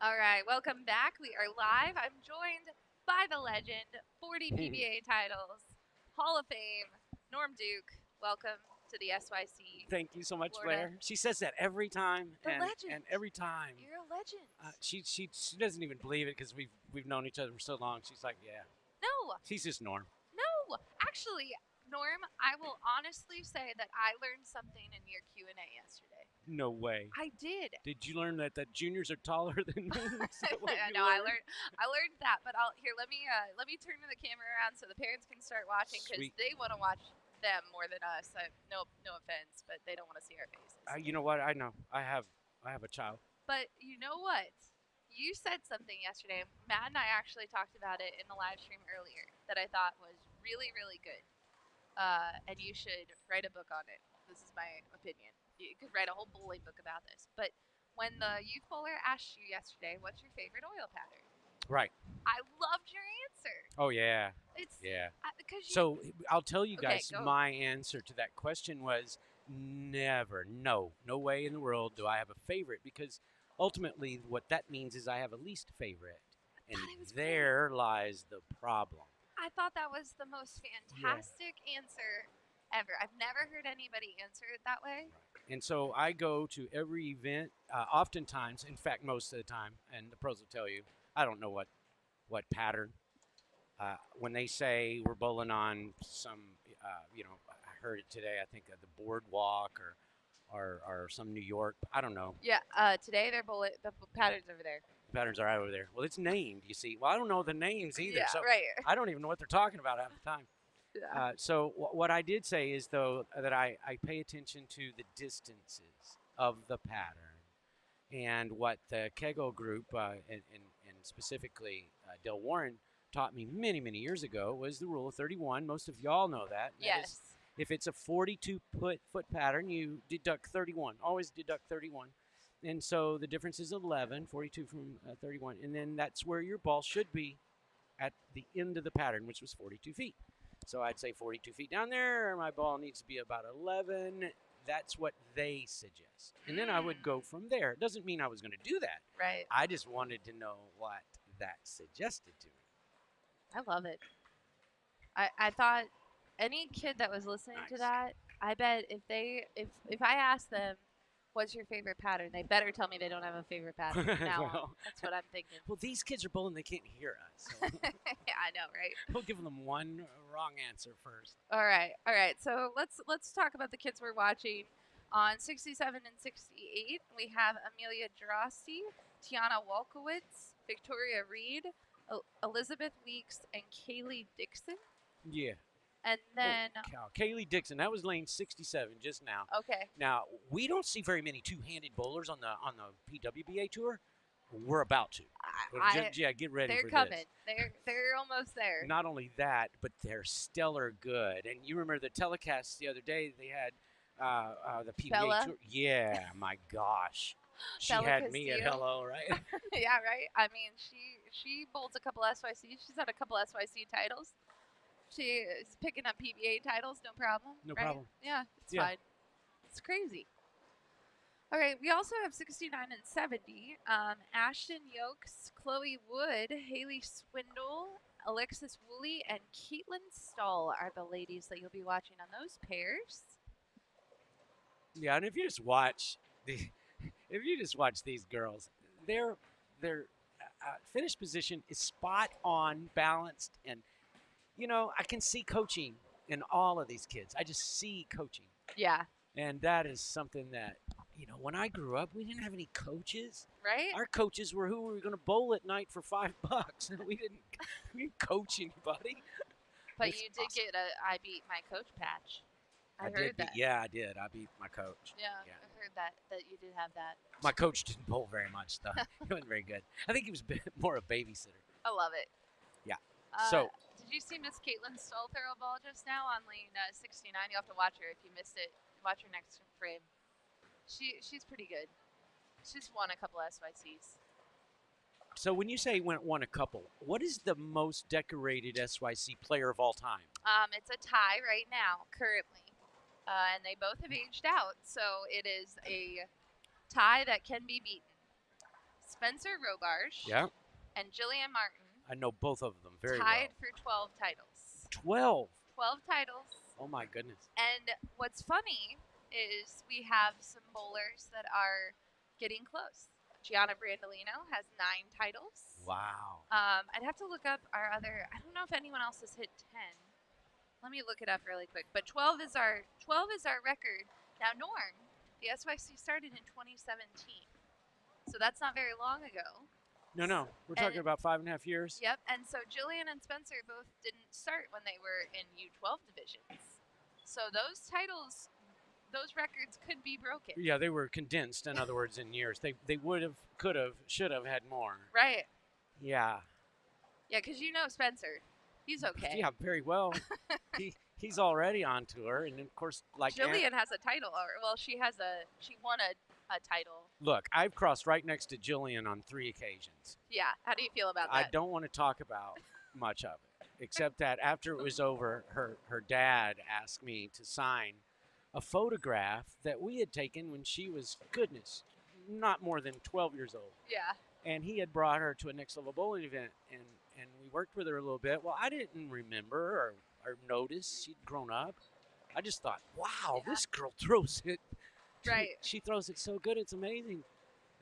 All right, welcome back. We are live. I'm joined by the legend, 40 PBA titles, Hall of Fame, Norm Duke. Welcome to the SYC Thank you so much, Florida. Blair. She says that every time, The and legend. and every time, You're a legend. she doesn't even believe it because we've known each other for so long. She's like, yeah, No, she's just Norm. no. Actually, Norm, I will honestly say that I learned something in your Q&A yesterday. No way. I did. Did you learn that juniors are taller than men? Is that what I you know learned? I learned that, but I'll here let me turn the camera around so the parents can start watching because Sweet. they want to watch them more than us. No offense, but they don't want to see our faces. You know what? I know. I have a child. But you know what? You said something yesterday. Matt and I actually talked about it in the live stream earlier that I thought was really good. And you should write a book on it. This is my opinion. You could write a whole bowling book about this. But when the youth bowler asked you yesterday, "What's your favorite oil pattern?" Right. I loved your answer. Oh yeah. It's Yeah. because you. So I'll tell you Okay, guys, go. my answer to that question was never. No way in the world do I have a favorite because ultimately what that means is I have a least favorite. And Thought it was there lies the problem. I thought that was the most fantastic answer ever. I've never heard anybody answer it that way. And so I go to every event, oftentimes, in fact, most of the time, and the pros will tell you, I don't know what pattern. When they say we're bowling on some, I heard it today. I think the boardwalk or some New York. I don't know. Yeah. Today they're bullet. The patterns over there. Patterns are over there. Well, it's named. You see. Well, I don't know the names either. Yeah. So Right. I don't even know what they're talking about half the time. Yeah. What I did say is though that I pay attention to the distances of the pattern and what the Kegel group and specifically Del Warren taught me many years ago was the rule of 31. Most of y'all know that. That is, Yes. if it's a 42 foot pattern, you deduct 31. Always deduct 31. And so the difference is 11, 42 from 31. And then that's where your ball should be at the end of the pattern, which was 42 feet. So I'd say 42 feet down there, my ball needs to be about 11. That's what they suggest. And then I would go from there. It doesn't mean I was going to do that. Right. I just wanted to know what that suggested to me. I love it. I thought any kid that was listening to Nice. that, I bet if I ask them, "What's your favorite pattern?" they better tell me they don't have a favorite pattern from now on. Well, That's what I'm thinking. well, these kids are bowling, they can't hear us. So Yeah, I know, right? we'll give them one wrong answer first. All right. So let's talk about the kids we're watching. On 67 and 68, we have Amelia Drosti, Tiana Walkowitz, Victoria Reed, Elizabeth Weeks, and Kaylee Dixon. Yeah. And then, oh, cow. Kaylee Dixon, that was lane 67 just now. okay, Now we don't see very many two-handed bowlers on the PWBA tour. We're about to. Yeah, get ready they're for coming. this. They're almost there. Not only that, but they're stellar good. And you remember the telecast the other day? They had the PBA Bella? tour. Yeah, my gosh, she Bella had me at Castillo. hello, right? Yeah, right. I mean, she bowls a couple SYCs. She's had a couple SYC titles. She is picking up PBA titles, no problem. No right? problem. Yeah, it's Yeah. fine. It's crazy. All right, we also have 69 and 70. Ashton Yokes, Chloe Wood, Haley Swindle, Alexis Woolley, and Caitlin Stahl are the ladies that you'll be watching on those pairs. Yeah, and if you just watch if you just watch these girls, their finish position is spot on, balanced, and I can see coaching in all of these kids. I just see coaching. Yeah, And that is something that, when I grew up, we didn't have any coaches. right? Our coaches were who we were going to bowl at night for $5. We didn't coach anybody. But It's you did awesome. get a I beat my coach patch. I heard did. that. Yeah, I did. I beat my coach. Yeah, Yeah. I heard that you did have that. My coach didn't bowl very much, though. He wasn't very good. I think he was more a babysitter. I love it. Yeah. Uh, So, did you see Miss Caitlin Stoll throw a ball just now on lane 69? You have to watch her if you missed it. Watch her next frame. She's pretty good. She's won a couple SYCs. so when you say won a couple, what is the most decorated SYC player of all time? It's a tie right now, currently, and they both have aged out, so it is a tie that can be beaten. Spencer Robarge Yeah, and Jillian Martin I know both of them very tied well. for 12 titles. 12. 12 titles. Oh my goodness. And what's funny is we have some bowlers that are getting close. Gianna Brandolino has 9 titles. Wow. I'd have to look up our other. I don't know if anyone else has hit 10. Let me look it up really quick. But 12 is our record. Now Norm, the SYC started in 2017, so that's not very long ago. No. We're talking about 5.5 years. Yep. And so Jillian and Spencer both didn't start when they were in U12 divisions. So those titles, those records could be broken. Yeah, they were condensed. In other words, in years, they would have, could have, should have had more. Right. Yeah. Yeah, because you know Spencer, he's okay. Yeah, very well. He's already on tour, and of course, like Jillian has a title. Well, she won a title. Look, I've crossed right next to Jillian on 3 occasions. Yeah. How do you feel about that? I don't want to talk about much of it, except that after it was over, her dad asked me to sign a photograph that we had taken when she was, goodness, not more than 12 years old. Yeah. And he had brought her to a Next Level Bowling event, and we worked with her a little bit. Well, I didn't remember or notice she'd grown up. I just thought, wow, this girl throws it. Right. She throws it so good, it's amazing.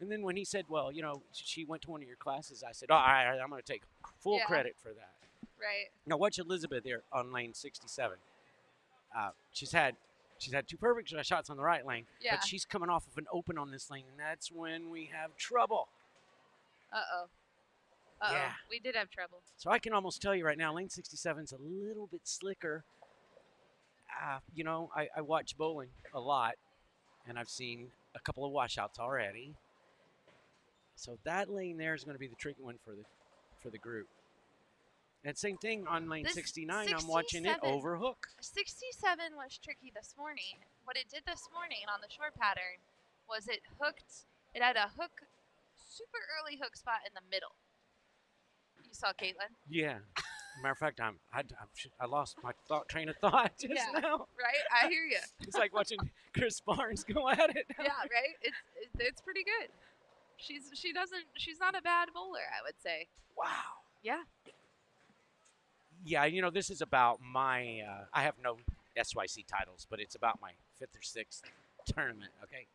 And then when he said, well, she went to one of your classes, I said, all right, I'm going to take full credit for that. Right. Now, watch Elizabeth here on lane 67. She's had 2 perfect shots on the right lane, but she's coming off of an open on this lane, and that's when we have trouble. Uh-oh. Yeah. We did have trouble. So I can almost tell you right now, lane 67 is a little bit slicker. I watch bowling a lot, and I've seen a couple of washouts already. So that lane there is going to be the tricky one for the group. And same thing on lane 69. I'm watching it over hook. 67 was tricky this morning. What it did this morning on the short pattern was it had a hook, super early hook spot in the middle. You saw Caitlin? Yeah. Matter of fact, I lost my train of thought just now. Right? I hear you. It's like watching Chris Barnes go at it. Yeah, right? It's pretty good. She's not a bad bowler, I would say. Wow. Yeah. Yeah, this is about my I have no SYC titles, but it's about my 5th or 6th tournament, okay?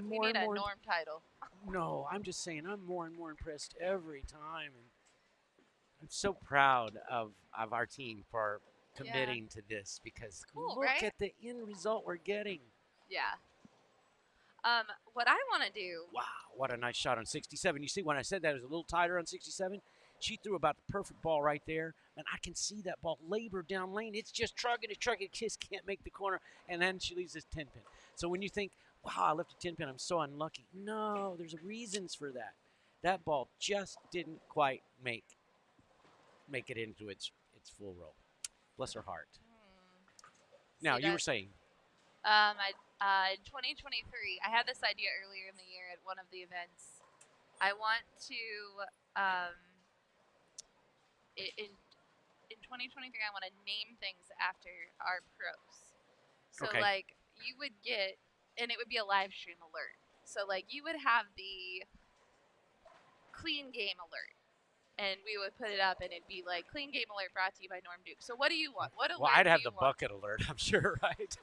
We need a norm title. No, I'm just saying I'm more and more impressed every time, and I'm so proud of our team for committing to this, because look at the end result we're getting. Yeah. What I want to do. Wow, what a nice shot on 67. You see, when I said that it was a little tighter on 67, she threw about the perfect ball right there, and I can see that ball labor down lane. It's just trucking, just can't make the corner, and then she leaves this 10 pin. So when you think, wow, I left a 10 pin, I'm so unlucky. No, there's reasons for that. That ball just didn't quite make it into its full roll. Bless her heart. Now, you were saying. In 2023, I had this idea earlier in the year at one of the events. I want to, in 2023, I want to name things after our pros. So, like, you would get, and it would be a live stream alert. So, like, you would have the clean game alert. And we would put it up, and it'd be like, clean game alert brought to you by Norm Duke. So what do you want? What alert I'd have do you the bucket alert, I'm sure, right?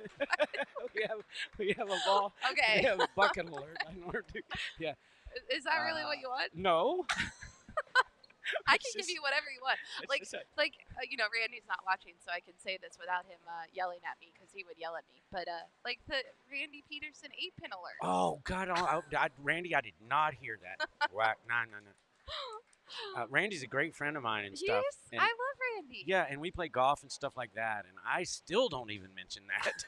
we have a ball. Okay. We have a bucket alert by Norm Duke. Yeah. Is that really what you want? No. I can give you whatever you want. Randy's not watching, so I can say this without him yelling at me, because he would yell at me. But, like the Randy Peterson 8-pin alert. Oh, God. Randy, I did not hear that. Whack. No. Randy's a great friend of mine and stuff. Yes, And, I love Randy. yeah, and we play golf and stuff like that, and I still don't even mention that.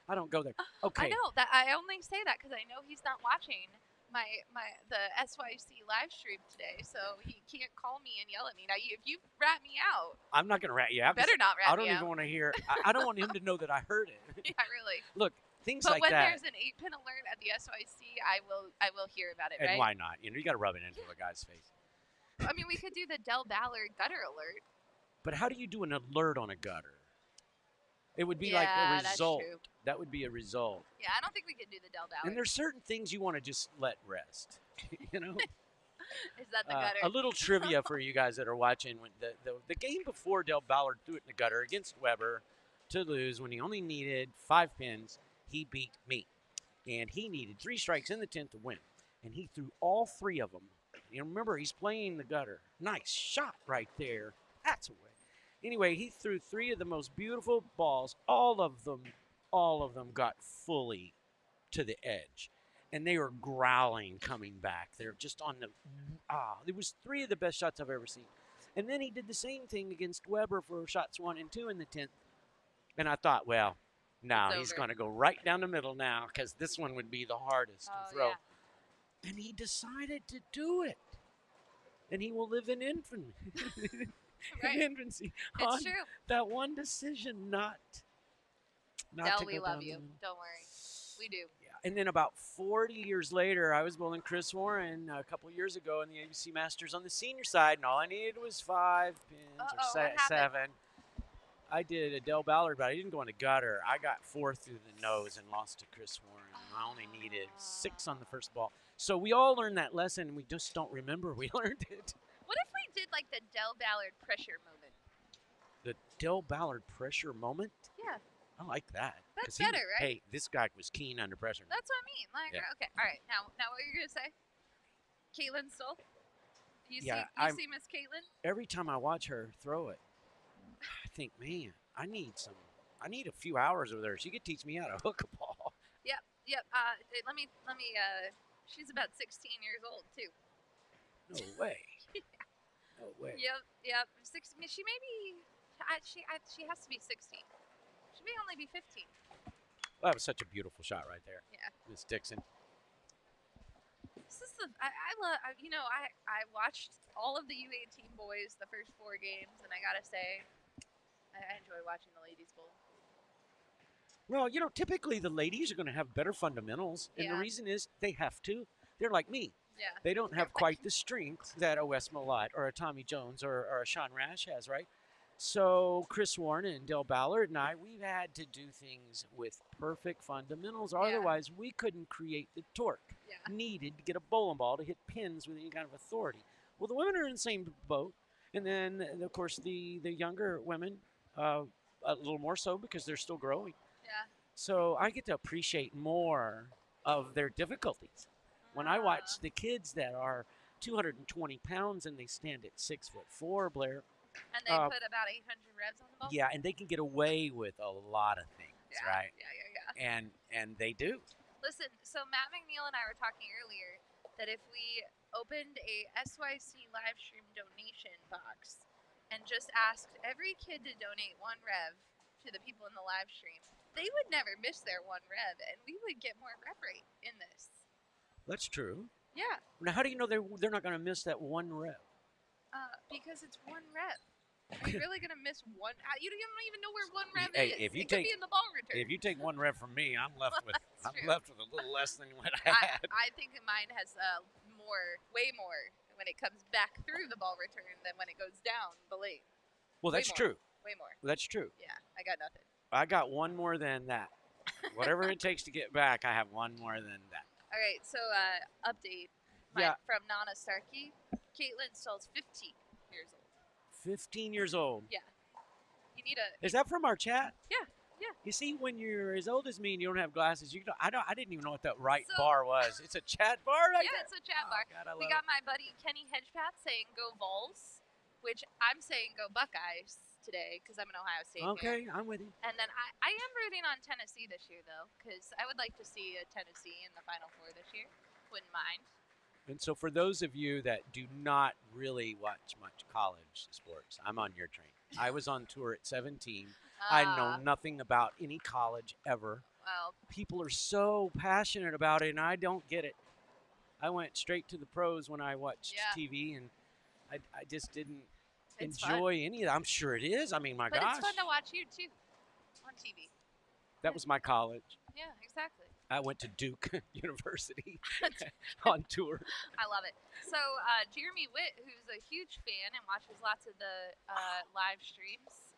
I don't go there. Okay. I know that. I only say that because I know he's not watching the SYC live stream today, so he can't call me and yell at me. Now, if you rat me out, I'm not going to rat you out. Better not rat me out. I don't even want to hear. I don't want him to know that I heard it. Yeah, really. Look, things but like that. But when there's an 8-pin alert at the SYC, I will hear about it. And right? why not? You got to rub it into a guy's face. I mean, we could do the Del Ballard gutter alert. But how do you do an alert on a gutter? It would be like a result. That's true. That would be a result. Yeah, I don't think we could do the Del Ballard. And there's certain things you want to just let rest. you know. Is that the gutter? A little trivia for you guys that are watching: when the game before Del Ballard threw it in the gutter against Weber to lose, when he only needed 5 pins, he beat me, and he needed 3 strikes in the 10th to win, and he threw all 3 of them. You remember, he's playing the gutter. Nice shot right there. That's a way. Anyway, he threw 3 of the most beautiful balls. All of them got fully to the edge, and they were growling coming back. They're just on the It was 3 of the best shots I've ever seen. And then he did the same thing against Weber for shots 1 and 2 in the 10th. And I thought, well, no, he's going to go right down the middle now because this one would be the hardest to throw. Yeah. And he decided to do it. And he will live in infamy. Right. In infancy. It's true. That one decision not Del, to we go love down you. the middle. Don't worry. We do. Yeah. And then about 40 years later, I was bowling Chris Warren a couple years ago in the ABC Masters on the senior side, and all I needed was 5 pins or 7. I did a Del Ballard, but I didn't go in the gutter. I got 4 through the nose and lost to Chris Warren. I only needed 6 on the first ball. So we all learned that lesson, and we just don't remember we learned it. What if we did like the Del Ballard pressure moment? The Del Ballard pressure moment? Yeah. I like that. That's better, right? Hey, this guy was keen under pressure. That's what I mean. Like, Yeah. Okay, all right. Now what you're gonna say? Caitlin Stoll. You Yeah, see Miss Caitlin? Every time I watch her throw it, I think, man, I need a few hours with her. She could teach me how to hook a ball. Yep. Let me. She's about 16 years old too. No way. No way. Yep. She may be. She has to be 16. She may only be 15. Well, that was such a beautiful shot right there. Yeah. Miss Dixon. This is I love. I watched all of the U18 boys the first 4 games, and I gotta say, I enjoy watching the ladies bowl. Well, typically the ladies are going to have better fundamentals, and the reason is they have to. They're like me. Yeah. They don't have quite the strength that a Wes Millott or a Tommy Jones or a Sean Rash has, right? So Chris Warren and Del Ballard and I, we've had to do things with perfect fundamentals. Otherwise, we couldn't create the torque needed to get a bowling ball to hit pins with any kind of authority. Well, the women are in the same boat. And then, of course, the younger women, a little more so because they're still growing. Yeah. So I get to appreciate more of their difficulties. When I watch the kids that are 220 pounds and they stand at 6'4", Blair. And they put about 800 revs on the ball? Yeah, and they can get away with a lot of things, right? Yeah. And they do. Listen, so Matt McNeil and I were talking earlier that if we opened a SYC live stream donation box and just asked every kid to donate 1 rev to the people in the live stream, they would never miss their 1 rev, and we would get more rev rate in this. That's true. Yeah. Now, how do you know they're not going to miss that 1 rev? Because it's 1 rev. Are you really going to miss 1? You don't even know where 1 rev Hey, is. If you it could be in the ball return. If you take 1 rev from me, I'm left with left with a little less than what I had. I think mine has way more when it comes back through the ball return than when it goes down the lane. Well, that's true. Way more. That's true. Yeah, I got nothing. I got 1 more than that. Whatever it takes to get back, I have 1 more than that. All right, so update from Nana Starkey. Caitlin Stoll's 15 years old. 15 years old. Yeah. You need a. Is that from our chat? Yeah. You see, when you're as old as me and you don't have glasses, I didn't even know what that bar was. It's a chat bar, right? Yeah, it's a chat bar. God, we got my buddy Kenny Hedgepath saying "Go Vols," which I'm saying "Go Buckeyes" today because I'm an Ohio State fan. fan. I'm with you. And then I am rooting on Tennessee this year though, because I would like to see a Tennessee in the Final Four this year. Wouldn't mind. And so for those of you that do not really watch much college sports, I'm on your train. I was on tour at 17. I know nothing about any college ever. Well, people are so passionate about it, and I don't get it. I went straight to the pros when I watched TV, and I just didn't enjoy any of that. I'm sure it is. I mean, my gosh. But it's fun to watch you, too, on TV. That was my college. Yeah, exactly. I went to Duke University on tour. I love it. So Jeremy Witt, who's a huge fan and watches lots of the live streams.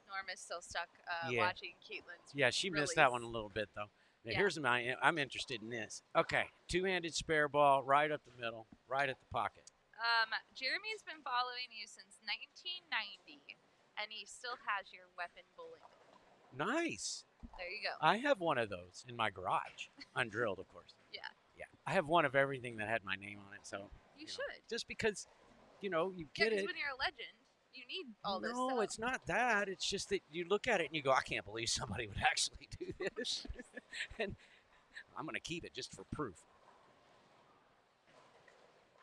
Norm is still stuck watching Caitlin's Yeah, she missed that one a little bit, though. Now, Yeah. here's my. I'm interested in this. Okay, two-handed spare ball, right up the middle, right at the pocket. Jeremy's been following you since 1990, and he still has your weapon bowling ball. Nice. There you go. I have one of those in my garage, undrilled, of course. Yeah. Yeah, I have one of everything that had my name on it. So You know, should. just because, you Yeah, get because it. when you're a legend, you need all this No, stuff. it's not that. It's just that you look at it and you go, I can't believe somebody would actually do this. And I'm going to keep it just for proof.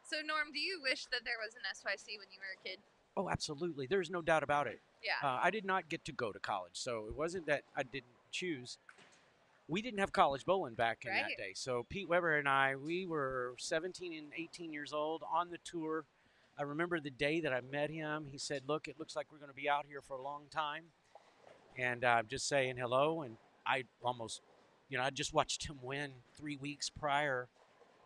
So, Norm, do you wish that there was an SYC when you were a kid? Oh, absolutely. There's no doubt about it. Yeah. I did not get to go to college, so it wasn't that I didn't choose. We didn't have college bowling back in Right. that day. So Pete Weber and I, we were 17 and 18 years old on the tour. I remember the day that I met him. He said, look, it looks like we're going to be out here for a long time. And I'm just saying hello. And I almost, I just watched him win 3 weeks prior.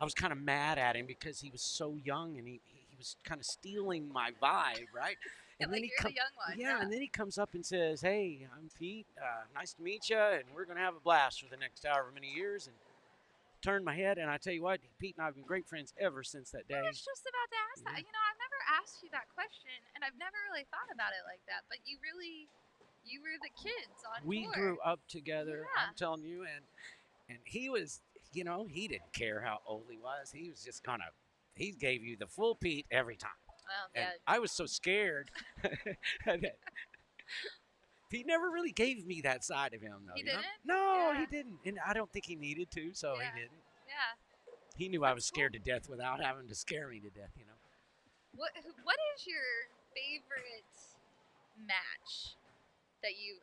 I was kind of mad at him because he was so young and he was kind of stealing my vibe, right? And like then you're the young one. yeah, and then he comes up and says, "Hey, I'm Pete. Nice to meet you, and we're gonna have a blast for the next however many years." And turned my head, and I tell you what, Pete and I have been great friends ever since that day. I was just about to ask that. I've never asked you that question, and I've never really thought about it like that. But you were the kids on We tour. grew up together. Yeah. I'm telling you, and he was, he didn't care how old he was. He was just he gave you the full Pete every time. Well, And yeah. I was so scared. He never really gave me that side of him, though. He didn't? No, Yeah. he didn't. And I don't think he needed to, so Yeah. he didn't. Yeah. He knew I was That's scared to death without having to scare me to death, What is your favorite match that you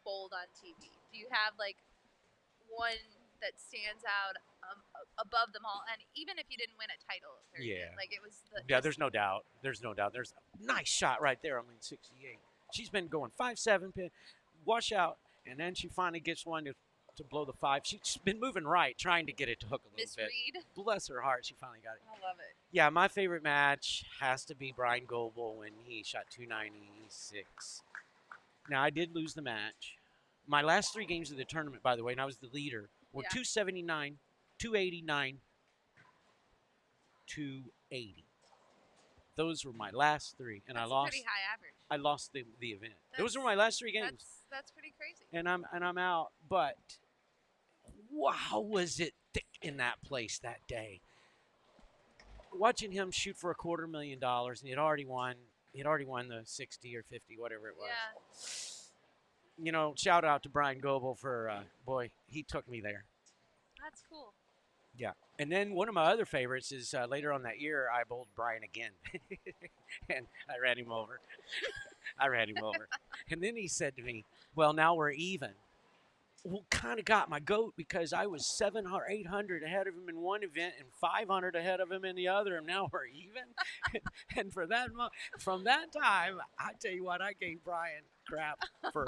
bowled on TV? Do you have like one that stands out above them all? And even if you didn't win a title, Yeah. like it was the Yeah, there's no doubt. There's no doubt. There's a nice shot right there on lane 68. She's been going 5-7 pin, wash out, and then she finally gets one to blow the 5. She's been moving right, trying to get it to hook a little Miss bit. Reed. Bless her heart, she finally got it. I love it. Yeah, my favorite match has to be Brian Goebel when he shot 296. Now, I did lose the match. My last 3 games of the tournament, by the way, and I was the leader, were 279, 289, 280. Those were my last 3, and That's I lost. Pretty high average. I lost the event. Those were my last 3 games. That's pretty crazy. And I'm out. But wow, was it thick in that place that day? Watching him shoot for $250,000, and he'd already won. He'd already won the 60 or 50, whatever it was. Yeah. Shout out to Brian Goebel for boy, he took me there. That's cool. Yeah. And then one of my other favorites is later on that year, I bowled Brian again. And I ran him over. And then he said to me, well, now we're even. Well, kind of got my goat because I was 700 or 800 ahead of him in one event and 500 ahead of him in the other, and now we're even. And from that time, I tell you what, I gave Brian crap for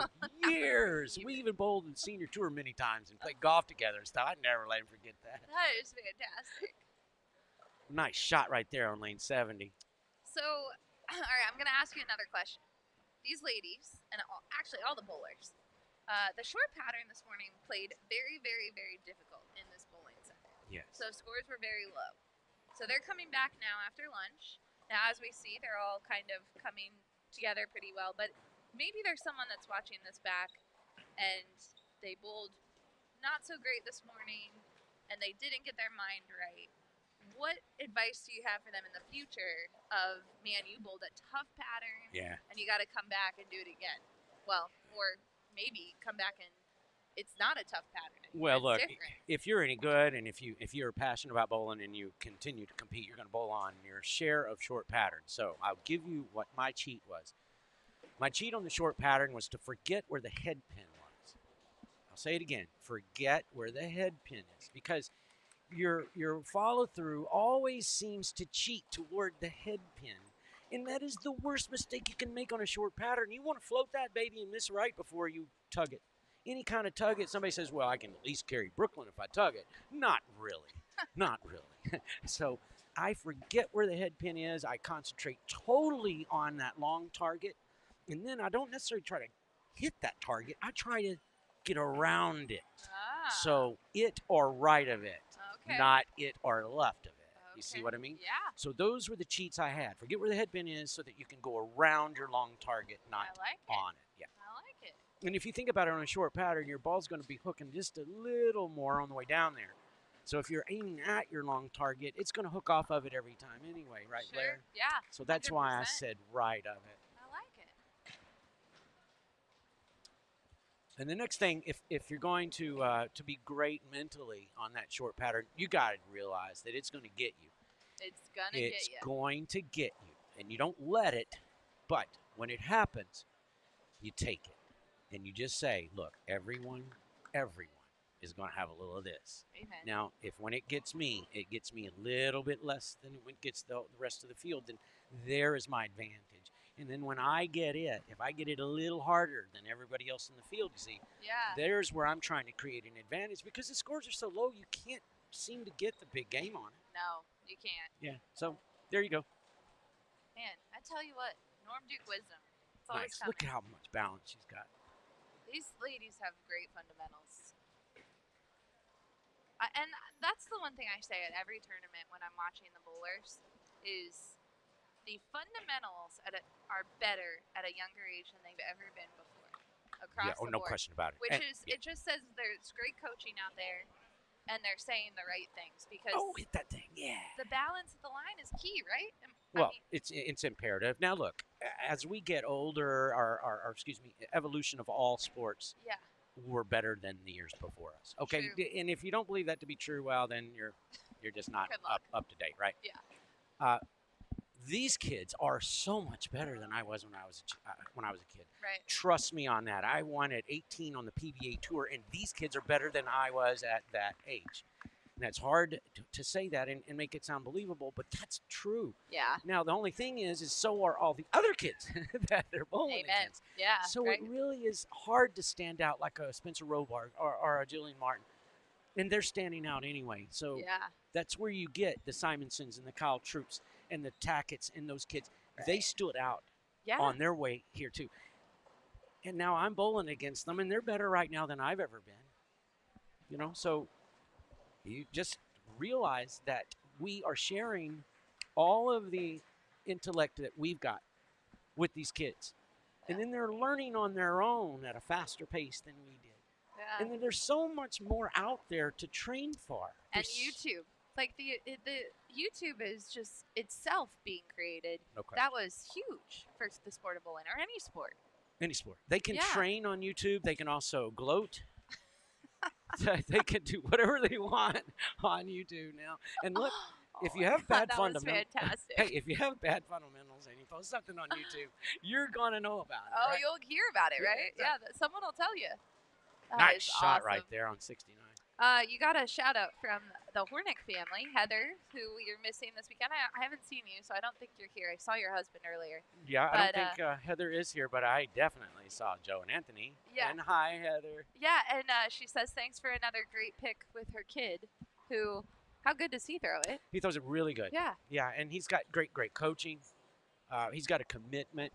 years. We even bowled in senior tour many times and played golf together and stuff. I'd never let him forget that. That is fantastic. Nice shot right there on lane 70. So, all right, I'm going to ask you another question. These ladies, and actually all the bowlers, the short pattern this morning played very, very, very difficult in this bowling center. Yes. So scores were very low. So they're coming back now after lunch. Now, as we see, they're all kind of coming together pretty well. But maybe there's someone that's watching this back, and they bowled not so great this morning, and they didn't get their mind right. What advice do you have for them in the future of, man, you bowled a tough pattern, and you got to come back and do it again? Well, or maybe come back and it's not a tough pattern anymore. Well, look, different. if you're any good and if you're passionate about bowling and you continue to compete, you're going to bowl on your share of short patterns. So I'll give you what my cheat was. My cheat on the short pattern was to forget where the head pin was. I'll say it again. Forget where the head pin is, because your follow through always seems to cheat toward the head pin. And that is the worst mistake you can make on a short pattern. You want to float that baby and miss right before you tug it. Any kind of tug it, somebody says, well, I can at least carry Brooklyn if I tug it. Not really. Not really. So I forget where the head pin is. I concentrate totally on that long target. And then I don't necessarily try to hit that target. I try to get around it. So it or right of it, Okay. not it or left of it. You see Okay. what I mean? Yeah. So those were the cheats I had. Forget where the head pin is so that you can go around your long target, not I like it. on it. Yeah. I like it. And if you think about it on a short pattern, your ball's going to be hooking just a little more on the way down there. So if you're aiming at your long target, it's going to hook off of it every time anyway, right, Sure. Blair? Yeah. So that's why I 100%. said right of it. I like it. And the next thing, if you're going to be great mentally on that short pattern, you got to realize that it's going to get you. It's gonna It's get you. going to get you, and you don't let it. But when it happens, you take it, and you just say, "Look, everyone is going to have a little of this." Amen. Now, if when it gets me a little bit less than when it gets the rest of the field, then there is my advantage. And then when I get it, if I get it a little harder than everybody else in the field, you see, Yeah. there's where I'm trying to create an advantage because the scores are so low, you can't seem to get the big game on it. No, you can't. Yeah, so there you go. Man, I tell you what, Norm Duke wisdom. It's always Nice. coming. Look at how much balance she's got. These ladies have great fundamentals. And that's the one thing I say at every tournament when I'm watching the bowlers is the fundamentals are better at a younger age than they've ever been before across the no board. question about it. Which And- is, it just says there's great coaching out there, and they're saying the right things because hit that thing, yeah. the balance of the line is key, right? Well, it's imperative. Now, look, as we get older, our excuse me, evolution of all sports, yeah, were better than the years before us. Okay, True. and if you don't believe that to be true, well, then you're just not Good luck. up to date, right? Yeah. These kids are so much better than I was when I was a kid. Right. Trust me on that. I won at 18 on the PWBA tour, and these kids are better than I was at that age. And it's hard to say that and make it sound believable, but that's true. Yeah. Now, the only thing is so are all the other kids that they're bowling Amen. against. Yeah. So right. it really is hard to stand out like a Spencer Robark or a Jillian Martin. And they're standing out anyway. So Yeah. that's where you get the Simonsons and the Kyle Troops and the Tackett's and those kids. Right. They stood out Yeah. on their way here too. And now I'm bowling against them, and they're better right now than I've ever been. You know, so you just realize that we are sharing all of the intellect that we've got with these kids. And then they're learning on their own at a faster pace than we did. Yeah. And then there's so much more out there to train for. And There's- YouTube, like the YouTube is just itself being created. No question. That was huge for the sport of bowling or any sport. Any sport. They can Yeah. train on YouTube. They can also gloat. They can do whatever they want on YouTube now. And look, if you have bad that fundamentals, was fantastic. hey, if you have bad fundamentals and you post something on YouTube, you're gonna know about it. Oh, right? you'll hear about it, Yeah, right? exactly. Yeah, someone will tell you. That Nice is shot awesome. right there on 69. You got a shout out from the Hornick family, Heather, who you're missing this weekend. I haven't seen you, so I don't think you're here. I saw your husband earlier. Yeah, I But, don't think Heather is here, but I definitely saw Joe and Anthony. Yeah. And hi, Heather. Yeah, and she says thanks for another great pick with her kid. Who? How good does he throw it? He throws it really good. Yeah. Yeah, and he's got great coaching. He's got a commitment,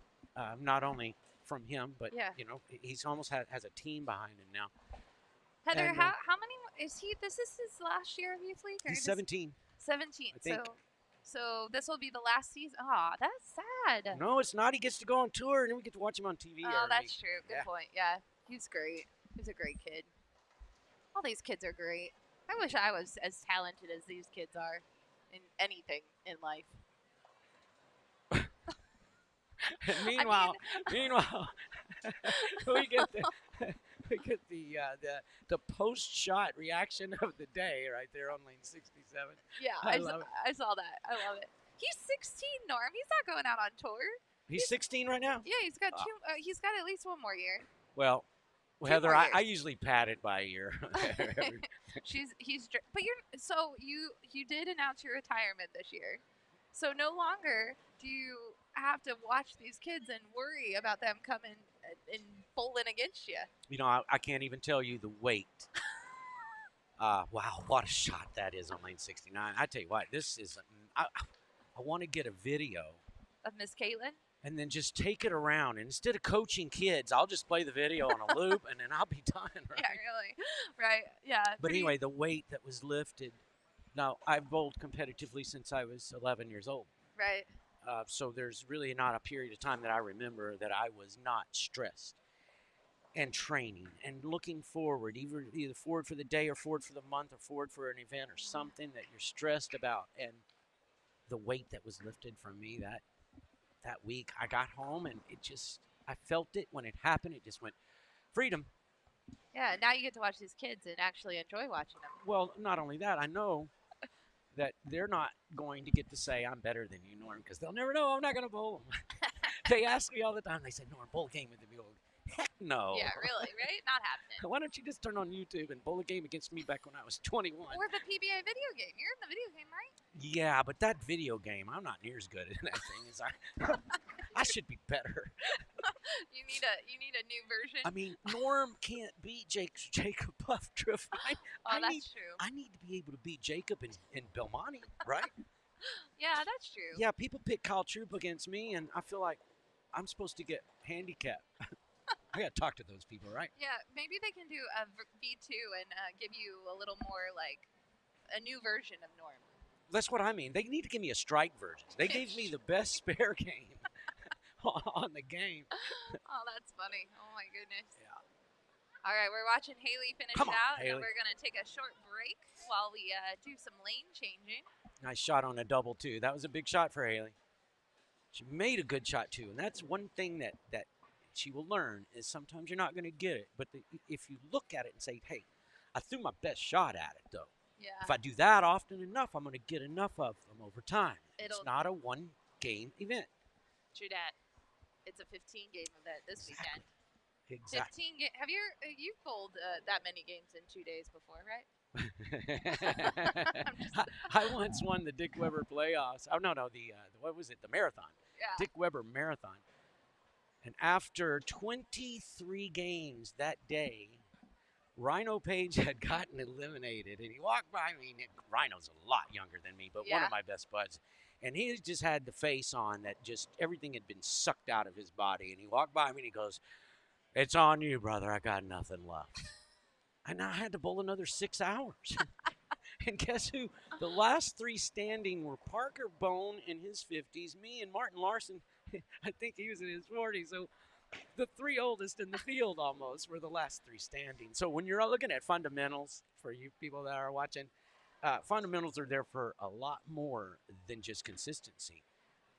not only from him, but Yeah. you know, he's almost has a team behind him now. Heather, And, how many is he? This is his last year of youth league. Or He's just- 17. 17. I think. So this will be the last season. Aw, that's sad. No, it's not. He gets to go on tour, and then we get to watch him on TV. Oh, every that's week. true. Good Yeah. point. Yeah, he's great. He's a great kid. All these kids are great. I wish I was as talented as these kids are in anything in life. And meanwhile, we get the post shot reaction of the day right there on lane 67. Yeah, I I, love it. I saw that. I love it. He's 16, Norm. He's not going out on tour. He's 16 right now. Yeah, he's got two. He's got at least one more year. Well, Two Heather, more I years. usually pat it by a year. But you did announce your retirement this year, so no longer do you have to watch these kids and worry about them coming and bowling against you. You know, I can't even tell you the weight. Wow, what a shot that is on lane 69. I tell you what, this is. I want to get a video Of Miss Caitlin. and then just take it around. And instead of coaching kids, I'll just play the video on a loop, and then I'll be done. Right? Yeah, really. Right. Yeah. But Pretty. anyway, the weight that was lifted. Now, I've bowled competitively since I was 11 years old. Right. So there's really not a period of time that I remember that I was not stressed and training and looking forward, either forward for the day or forward for the month or forward for an event or something that you're stressed about. And the weight that was lifted from me that week, I got home and I felt it when it happened. It just went freedom. Yeah. Now you get to watch these kids and actually enjoy watching them. Well, not only that, I know that they're not going to get to say I'm better than you, Norm, because they'll never know I'm not going to bowl them. They ask me all the time. They say, Norm, bowl a game with me. Heck no. Yeah, really, right? Not happening. Why don't you just turn on YouTube and bowl a game against me back when I was 21? Or the PBA video game. You're in the video game, right? Yeah, but that video game, I'm not near as good at that thing as I should be better. You need a new version. I mean, Norm can't beat Jacob Buffdrift. That's true. I need to be able to beat Jacob in Belmonte, right? Yeah, that's true. Yeah, people pick Kyle Troop against me, and I feel like I'm supposed to get handicapped. I got to talk to those people, right? Yeah, maybe they can do a V2 and give you a little more like a new version of Norm. That's what I mean. They need to give me a strike version. They gave me the best spare game on the game. Oh, that's funny. Oh my goodness. Yeah. All right, we're watching Haley finish Come on, out, and Haley. then we're gonna take a short break while we do some lane changing. Nice shot on a double, too. That was a big shot for Haley. She made a good shot, too. And that's one thing that she will learn is sometimes you're not going to get it. But if you look at it and say, hey, I threw my best shot at it, though. Yeah. If I do that often enough, I'm going to get enough of them over time. It's It'll- not a one-game event. True that. It's a 15-game event this weekend. Exactly. 15 Have you've bowled that many games in 2 days before, right? I once won the Dick Weber playoffs. Oh, no, what was it? The marathon. Yeah. Dick Weber marathon. And after 23 games that day, Rhino Page had gotten eliminated. And he walked by me. Rhino's a lot younger than me, but one Yeah. of my best buds. And he just had the face on that just everything had been sucked out of his body. And he walked by me and he goes, it's on you, brother. I got nothing left. And I had to bowl another 6 hours. And guess who? The last three standing were Parker Bone in his 50s, me and Martin Larson. I think he was in his 40s. So the three oldest in the field almost were the last three standing. So when you're looking at fundamentals, for you people that are watching, fundamentals are there for a lot more than just consistency.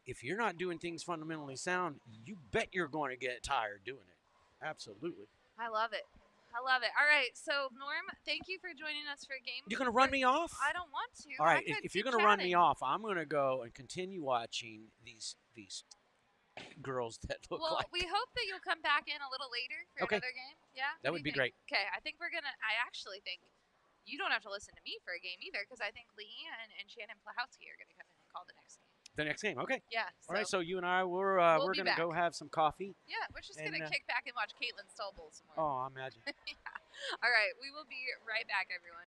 If you're not doing things fundamentally sound, you bet you're going to get tired doing it. Absolutely. I love it. I love it. All right, so Norm, thank you for joining us for a game. You're going to run me off? I don't want to. All right, I could if you're keep going to run me chatting. off, I'm going to go and continue watching these girls that look Well, like. we hope that you'll come back in a little later for Okay. another game. Yeah? That What would do be you think? great. Okay, I actually think you don't have to listen to me for a game either because I think Leanne and Shannon Plahowski are going to come in and call the next game. The next game, okay. Yeah. All right, so you and I, we're We'll be going to go back. have some coffee. Yeah, we're just going and, to kick back and watch Caitlin Stolbowl some more. Oh, I imagine. Yeah. All right, we will be right back, everyone.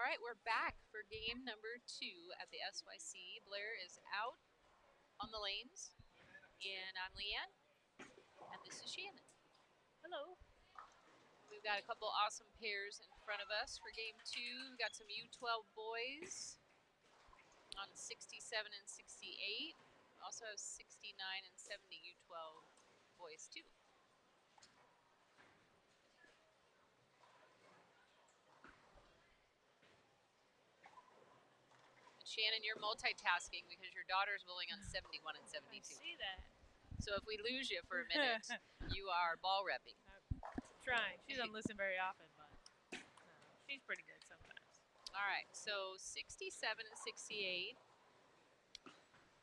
All right, we're back for game number 2 at the SYC. Blair is out on the lanes, and I'm Leanne, and this is Shannon. Hello. We've got a couple awesome pairs in front of us for game 2. We've got some U12 boys on 67 and 68. Also have 69 and 70 U12 boys too. And Shannon, you're multitasking because your daughter's bowling on 71 and 72. I see that. So if we lose you for a minute, you are ball repping. I'm trying. She doesn't listen very often, but she's pretty good sometimes. All right, so 67 and 68.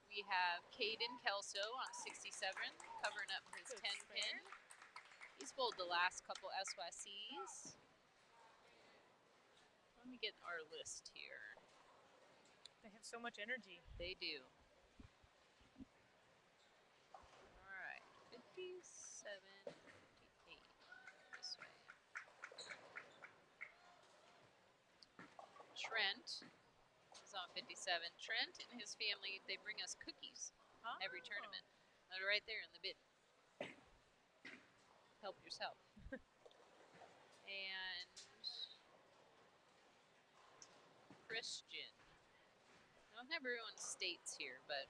We have Caden Kelso on 67, covering up his Good 10 spare. pin. He's bowled the last couple SYCs. Let me get our list here. They have so much energy. They do. All right, 57, 58. This way. Trent is on 57. Trent and his family, they bring us cookies every tournament. They're right there in the bin. Help yourself. And Christian. I don't have everyone's states here, but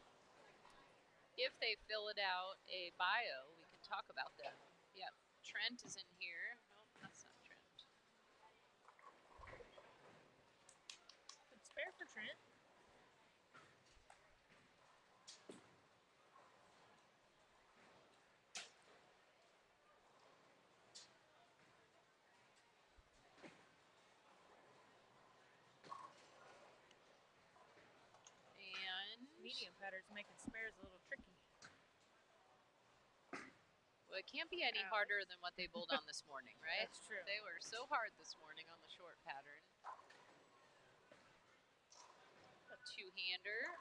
if they fill it out a bio, we can talk about them. Yep. Trent is in here. No, that's not Trent. Good spare for Trent. And Medium patterns making spares a little tricky. well, it can't be any Alex. harder than what they bowled on this morning, right? That's true. They were so hard this morning on the short pattern. A two-hander.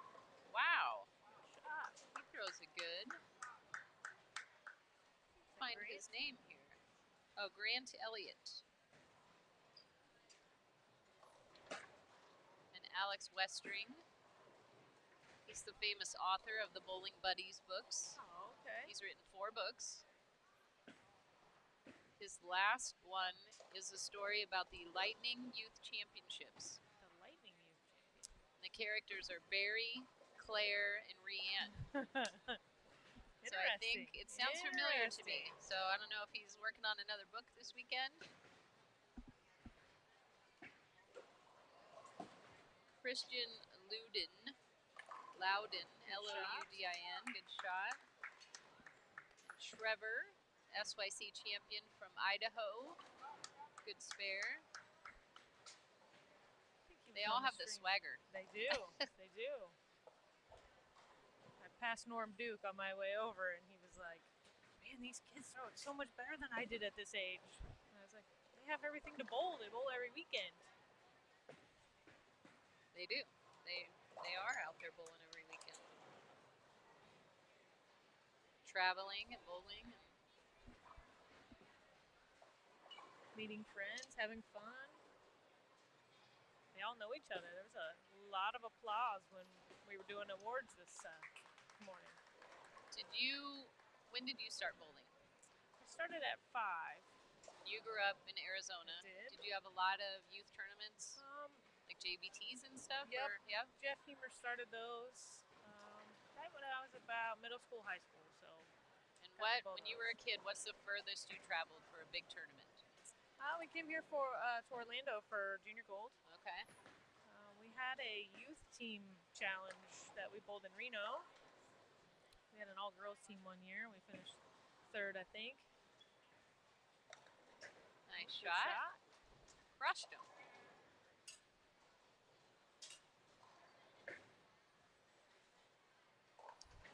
Wow. Shot. He throws a good. Find his name here. Oh, Grant Elliott. And Alex Westring. He's the famous author of the Bowling Buddies books. Oh, okay. He's written 4 books. His last one is a story about the Lightning Youth Championships. The Lightning Youth Champion. And the characters are Barry, Claire, and Rianne. So I think it sounds familiar to me. So I don't know if he's working on another book this weekend. Christian Loudon, Loudin, good shot. And Trevor, SYC champion from Idaho, good spare. They all have the swagger. They do. They do. I passed Norm Duke on my way over, and he was like, man, these kids throw it so much better than I did at this age. And I was like, they have everything to bowl. They bowl every weekend. They do. They are out there bowling every weekend. Traveling and bowling. Meeting friends, having fun. They all know each other. There was a lot of applause when we were doing awards this morning. When did you start bowling? I started at 5. You grew up in Arizona. I did. Did you have a lot of youth tournaments? Like JBTs and stuff? Yep. Or, yeah. Jeff Hemer started those right when I was about middle school, high school. So. And when you were a kid, what's the furthest you traveled for a big tournament? We came here to Orlando for Junior Gold. Okay. We had a youth team challenge that we bowled in Reno. We had an all-girls team one year. We finished 3rd, I think. Nice shot. Crushed him.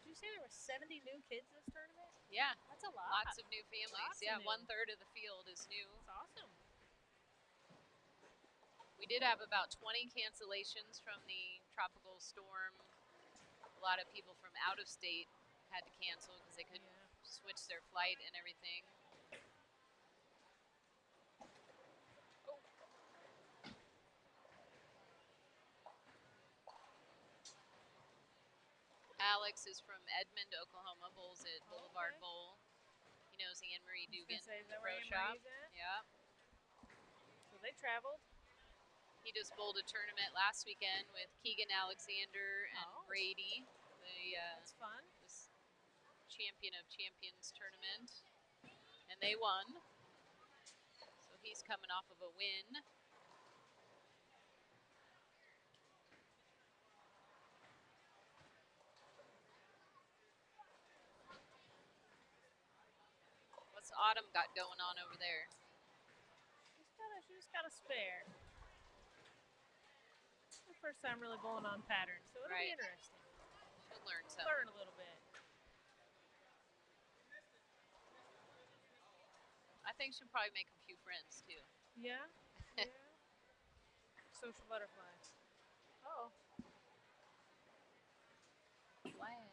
Did you say there were 70 new kids this tournament? Yeah. That's a lot. Lots of new families. Lots of Yeah, new. 1/3 of the field is new. That's awesome. We did have about 20 cancellations from the tropical storm. A lot of people from out of state had to cancel because they couldn't switch their flight and everything. Alex is from Edmond, Oklahoma. Bowls at Boulevard Okay. Bowl. He knows Anne Marie I was Dugan, gonna say, is that Pro where Anne Shop. Marie's at? Yeah. So they traveled. He just bowled a tournament last weekend with Keegan Alexander and Oh. Brady, the That's fun. this Champion of Champions tournament, and they won. So he's coming off of a win. What's Autumn got going on over there? She just got a spare. It's the first time really bowling on patterns, so it'll be Right. interesting. She'll learn something. Learn a little bit. I think she'll probably make a few friends too. Yeah. Yeah. Social butterfly. Oh. Flag.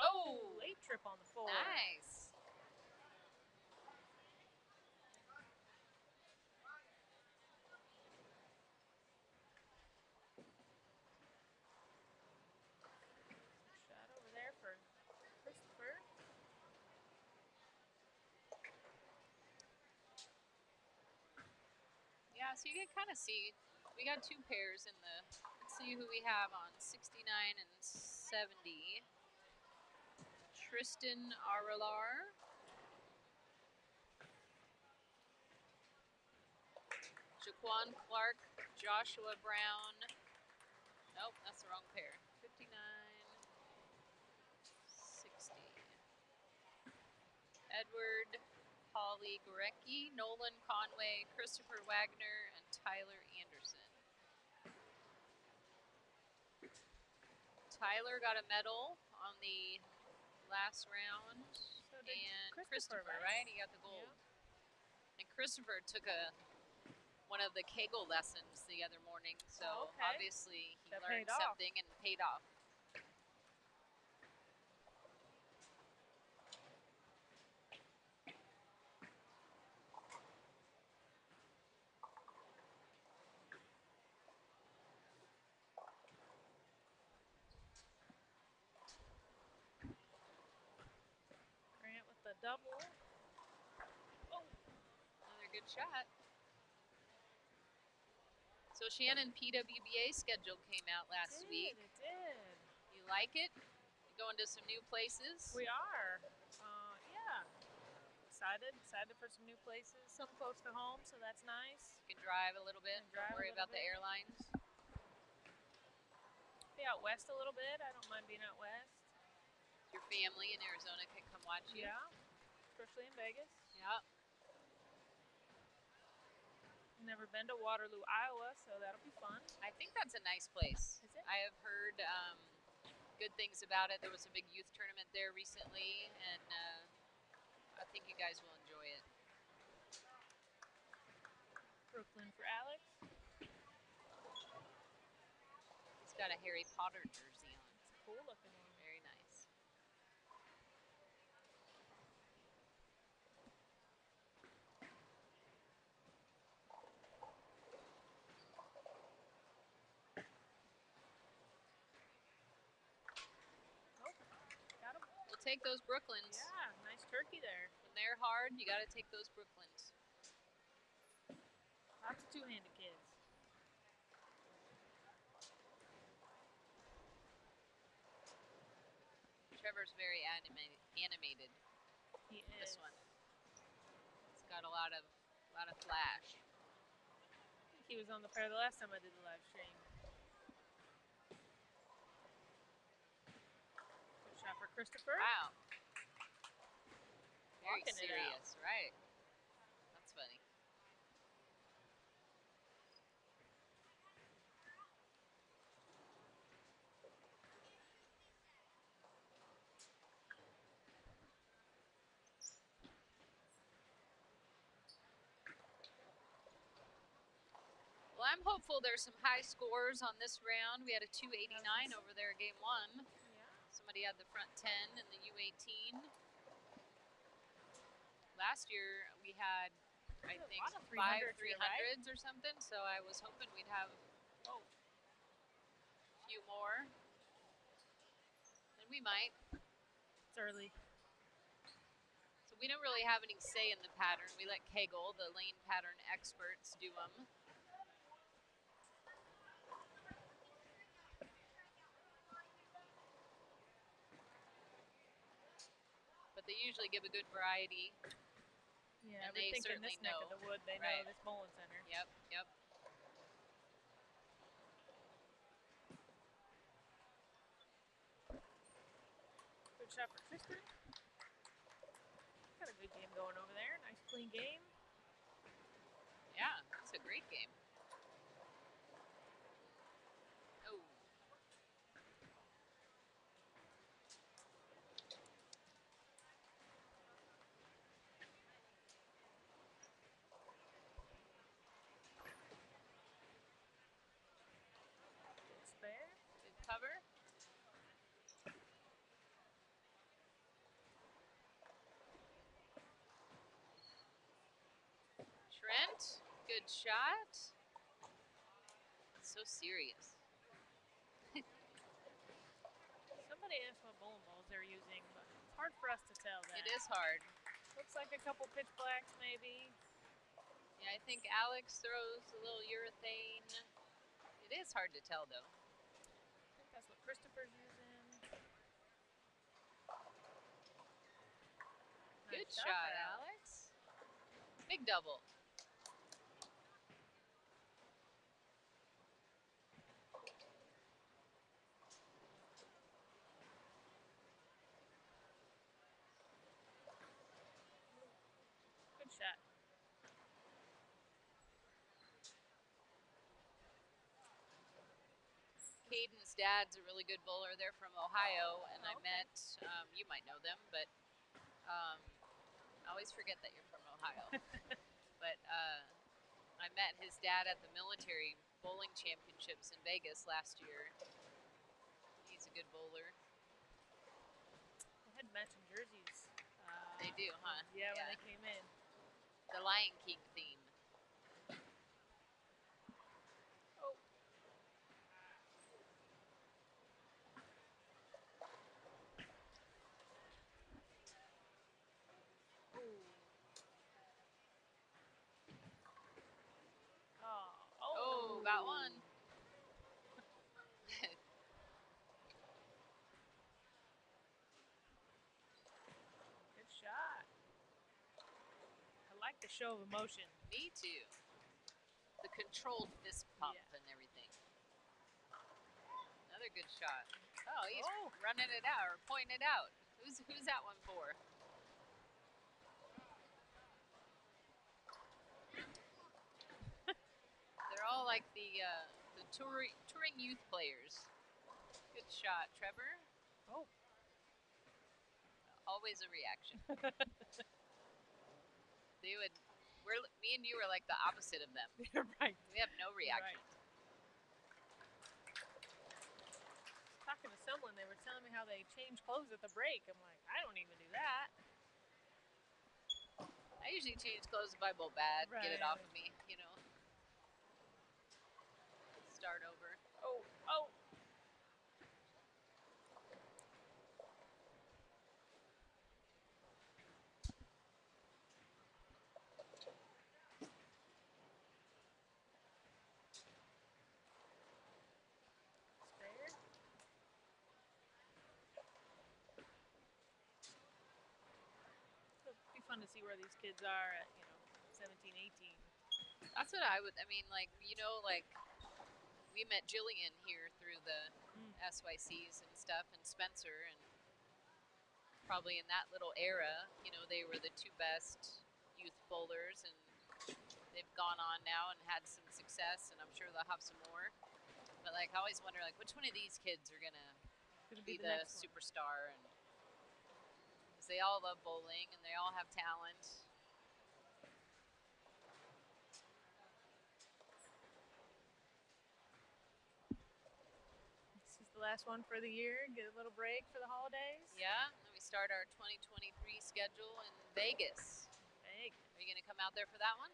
Oh, late trip on the 4. Nice. Shot over there for Christopher. Yeah, so you can kind of see, we got 2 pairs in the, let's see who we have on 69 and 70. Tristan Aralar. Jaquan Clark, Joshua Brown. Nope, that's the wrong pair. 59, 60. Edward Holly Gorecki, Nolan Conway, Christopher Wagner, and Tyler Anderson. Tyler got a medal on the last round, So did and Christopher, Christopher, right? He got the gold. And Christopher took one of the Kegel lessons the other morning, so Oh, okay. obviously he That learned paid off. something and paid off. Grant with the double. Oh, Another good shot. So Shannon, PWBA schedule came out last week. It did. You like it? You going to some new places? We are. Yeah. Excited for some new places. Some close to home, so that's nice. You can drive a little bit. Can drive Don't a worry little about the bit. airlines. Be out west a little bit. I don't mind being out west. Your family in Arizona can come watch you. Yeah. Especially in Vegas. Yeah. Never been to Waterloo, Iowa, so that'll be fun. I think that's a nice place. Is it? I have heard good things about it. There was a big youth tournament there recently, and I think you guys will enjoy it. Brooklyn for Alex. He's got a Harry Potter jersey on. It's a cool looking one. Very nice. Got him. We'll take those Brooklyns. Yeah, nice turkey there. When they're hard, you got to take those Brooklyns. Lots of two-handed kids. Trevor's very animated. He This is. one. It's got a lot of flash. I think he was on the pair the last time I did the live stream. Good shot for Christopher. Wow. Very Walking it out. serious, right? That's funny. Well, I'm hopeful there's some high scores on this round. We had a 289 over there game 1. Yeah. Somebody had the front 10 in the U18. Last year we had, I There's a think, lot of 5 300s here, right? 300s or something. So I was hoping we'd have Oh, a We might. It's early. So we don't really have any say in the pattern. We let Kegel, the lane pattern experts, do them. But they usually give a good variety. Yeah, And I would they think in certainly this neck of know. the wood, they Right. know this bowling center. Yep, yep. Good shot for Tristan. Got a good game going over there. Nice clean game. Yeah, it's a great game. Oh. Good spare. Good cover. Trent, good shot. So serious. Somebody asked what bowling balls they're using, but it's hard for us to tell that. It is hard. Looks like a couple pitch blacks, maybe. Yeah, I think Alex throws a little urethane. It is hard to tell, though. I think that's what Christopher's using. Good Nice shot, for Alex. Big double. Good shot. Caden's dad's a really good bowler. They're from Ohio, and I Okay. met, you might know them, but I always forget that you're from Ohio. But I met his dad at the military bowling championships in Vegas last year. He's a good bowler. They had matching jerseys. They do, huh? Yeah, when Yeah. they came in. The Lion King theme. Oh. Oh, got one. Good shot. I like the show of emotion. Me too. The controlled fist pump Yeah. and everything. Another good shot. Oh, he's Oh. running it out or pointing it out. Who's that one for? They're all like the touring youth players. Good shot, Trevor. Oh. Always a reaction. They would. Me and you are like the opposite of them. You're right. We have no reaction. Talking to someone, they were telling me how they change clothes at the break. I'm like, I don't even do that. I usually change clothes if I bowl bad, get it off Right. of me, you know. Start over. Oh, oh. Spare. It'll be fun to see where these kids are at, 17, 18. That's what I would. I mean, like we met Jillian here through the SYCs and stuff, and Spencer, and probably in that little era, they were the two best youth bowlers, and they've gone on now and had some success, and I'm sure they'll have some more. But like, I always wonder, like, which one of these kids are gonna be the next one. superstar, and because they all love bowling and they all have talent. This is the last one for the year. Get a little break for the holidays. Yeah, and then we start our 2023 schedule in Vegas. Vegas. Are you gonna come out there for that one?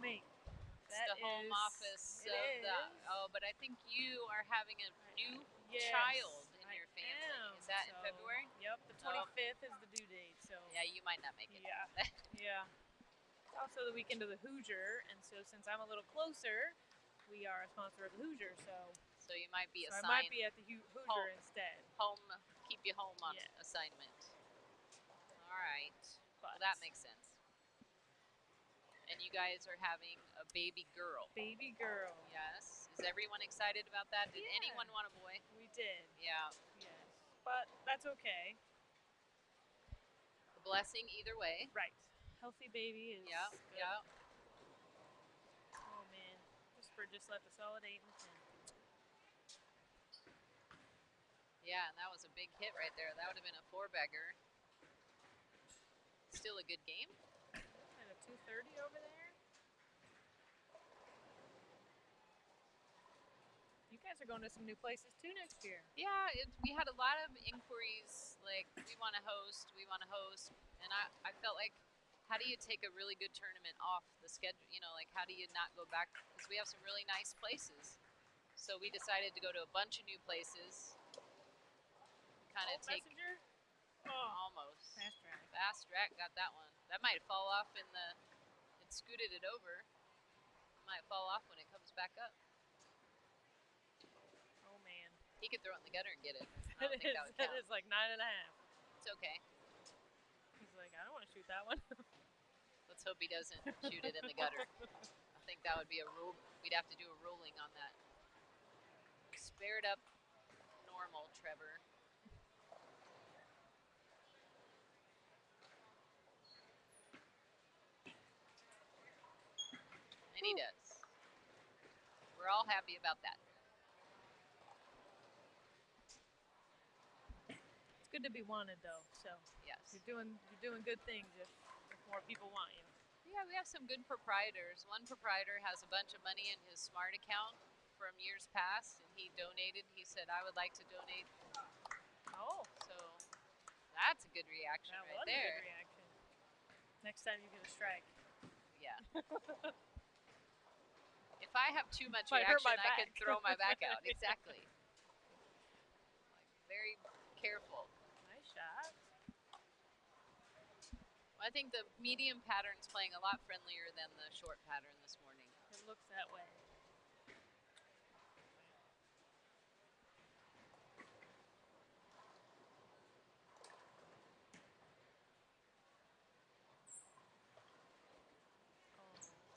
Me. It's the home office of the. Oh, but I think you are having a new child in your family. am. Is that in so- February? Yep, the Oh. 25th is the due date. So Yeah, you might not make it. yeah, yeah. It's also the weekend of the Hoosier, and so since I'm a little closer, we are a sponsor of the Hoosier. So you might be So I assigned might be at the Hoosier home. instead. home, keep you home on Yes. assignment. All right. Well, But that makes sense. And you guys are having a baby girl. baby girl. Yes. Is everyone excited about that? Did Yeah. anyone want a boy? We did. Yeah. Yes. But that's okay. A blessing either way. Right. Healthy baby is Yeah. good. Yeah. Oh man. Whisper just left a solid 8 and 10. Yeah, and that was a big hit right there. That would have been a 4-bagger. Still a good game. And a 230 over there. You guys are going to some new places too next year. Yeah, we had a lot of inquiries like, we want to host. And I felt like, how do you take a really good tournament off the schedule? You know, like, how do you not go back? Because we have some really nice places. So we decided to go to a bunch of new places. Kind of take Messenger. Oh, almost. fast track. Fast track got that one. That might fall off it scooted it over. Might fall off when it comes back up. Oh man. He could throw it in the gutter and get it. I don't think that would That count. is like 9.5. It's okay. He's like, I don't want to shoot that one. Let's hope he doesn't shoot it in the gutter. I think that would be a rule. We'd have to do a ruling on that. Spare it up normal, Trevor. And he does. We're all happy about that. It's good to be wanted though. So Yes. you're doing good things if more people want you. Yeah, we have some good proprietors. One proprietor has a bunch of money in his smart account from years past, and he donated. He said, I would like to donate. Oh, So that's a good reaction that right was there. a good reaction. Next time you get a strike. Yeah. If I have too much Might hurt reaction, my I could back. throw my back out. Exactly. Like, very careful. Nice shot. I think the medium pattern's playing a lot friendlier than the short pattern this morning. It looks that way.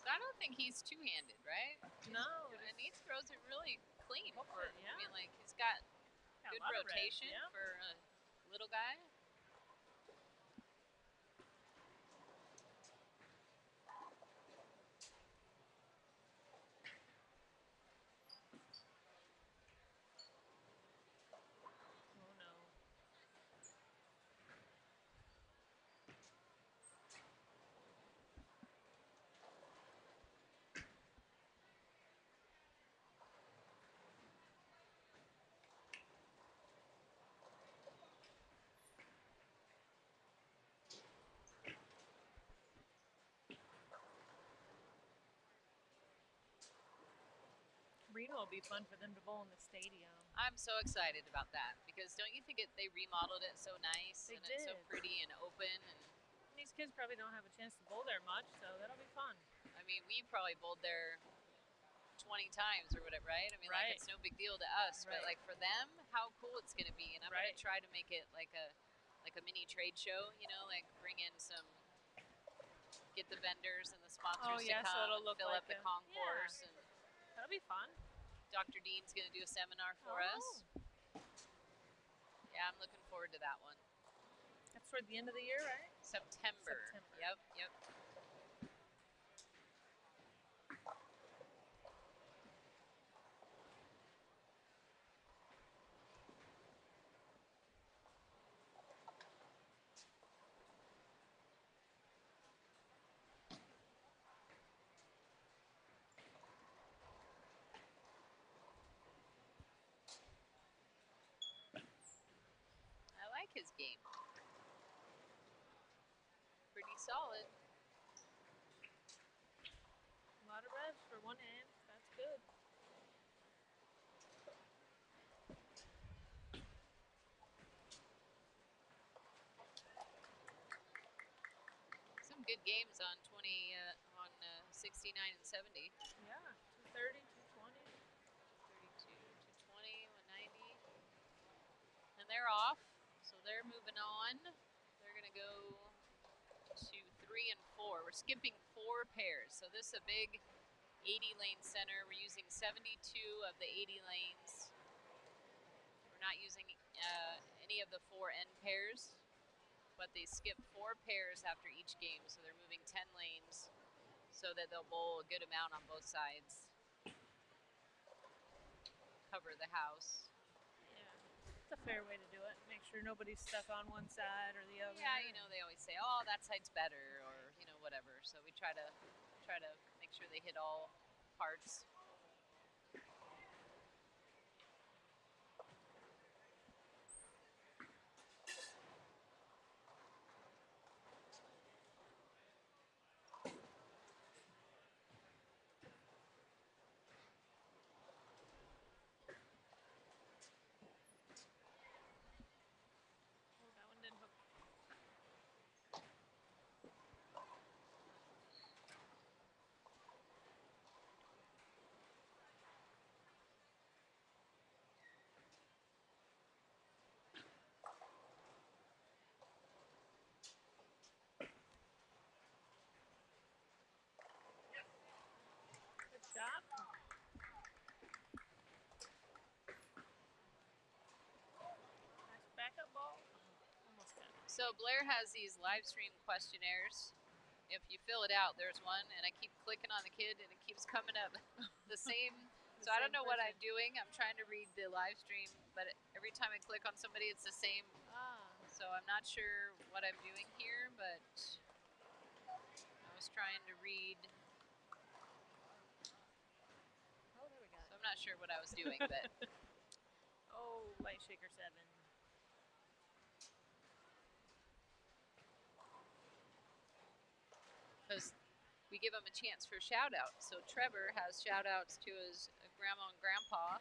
So I don't think he's two-handed, right? No, And he throws it really clean. Hopefully, yeah. I mean, like, he's got got a good lot of revs, rotation yeah. for a little guy. Oh no. Reno will be fun for them to bowl in the stadium. I'm so excited about that because don't you think they remodeled it so nice They and it's so did. pretty and open? And These kids probably don't have a chance to bowl there much, so that'll be fun. I mean, we probably bowled there 20 times or whatever, right? I mean, Right. like, it's no big deal to us, but Right. like for them, how cool it's gonna be. And I'm Right. gonna try to make it like a mini trade show, you know, like bring in get the vendors and the sponsors Oh, yeah, to so come it'll and look fill like up the a- concourse. And That'll be fun. Dr. Dean's gonna do a seminar for us. Yeah, I'm looking forward to that one. That's toward the end of the year, right? September. September. Yep. I like his game. Pretty solid. A lot of revs for one hand. That's good. good games on 69 and 70. Yeah, 230, 220. 32, 220, 190. And they're off, so they're moving on. They're going to go to 3 and 4. We're skipping 4 pairs, so this is a big 80 lane center. We're using 72 of the 80 lanes. We're not using any of the 4 end pairs, but they skip 4 pairs after each game, so they're moving 10 lanes so that they'll bowl a good amount on both sides. Cover the house. Yeah, it's a fair way to do it. Make sure nobody's stuck on one side or the other. Yeah, you know, they always say, oh, that side's better, or, you know, whatever. So we try to make sure they hit all parts. Oh, that one didn't hook. Good shot. Nice backup ball. Almost got it. So Blair has these live stream questionnaires. If you fill it out, there's one, and I keep clicking on the kid, and it keeps coming up the same. So I don't know what I'm doing. I'm trying to read the live stream, but every time I click on somebody, it's the same. So I'm not sure what I'm doing here, but I was trying to read. Oh, there we go. So I'm not sure what I was doing, but Oh, light shaker 7. because we give him a chance for shout out. So Trevor has shout outs to his grandma and grandpa,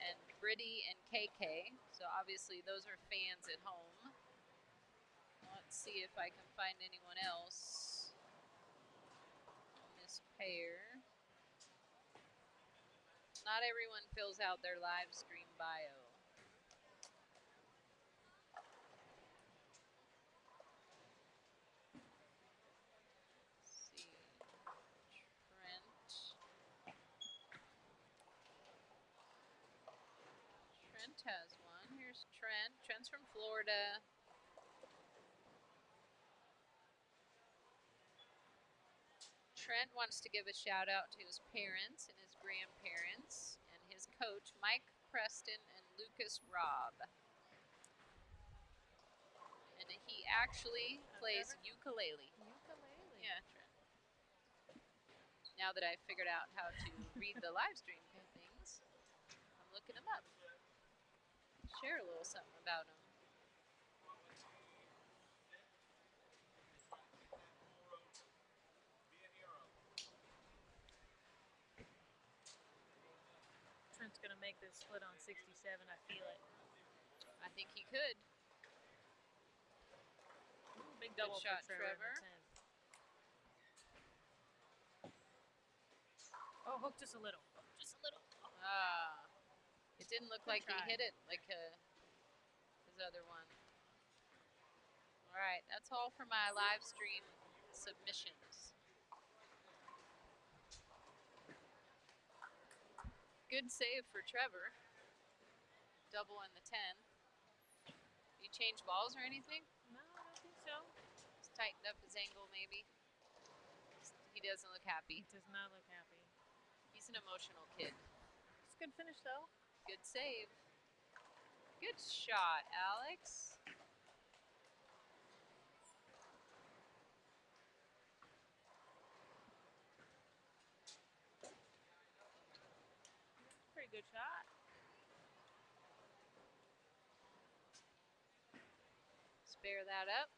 and Britty and KK. So obviously those are fans at home. Let's see if I can find anyone else on this pair. Not everyone fills out their live stream bio. Let's see. Trent has one. Here's Trent. Trent's from Florida. Trent wants to give a shout out to his parents and his grandparents and his coach, Mike Preston and Lucas Robb. And he actually plays ukulele. Ukulele. Yeah, Trent. Now that I've figured out how to read the live stream things, I'm looking him up. Share a little something about him. Trent's gonna make this split on 67. I feel it. I think he could. Ooh, big double shot, for Trevor. Trevor. In the 10th. Oh, hooked just a little. Just a little. Ah, it didn't look Good like try. he hit it like his other one. All right, that's all for my live stream submissions. Good save for Trevor. Double in the 10. You change balls or anything? No, I don't think so. Just tightened up his angle maybe. He doesn't look happy. He does not look happy. He's an emotional kid. It's a good finish though. Good save. Good shot, Alex. Pretty good shot. Spare that up.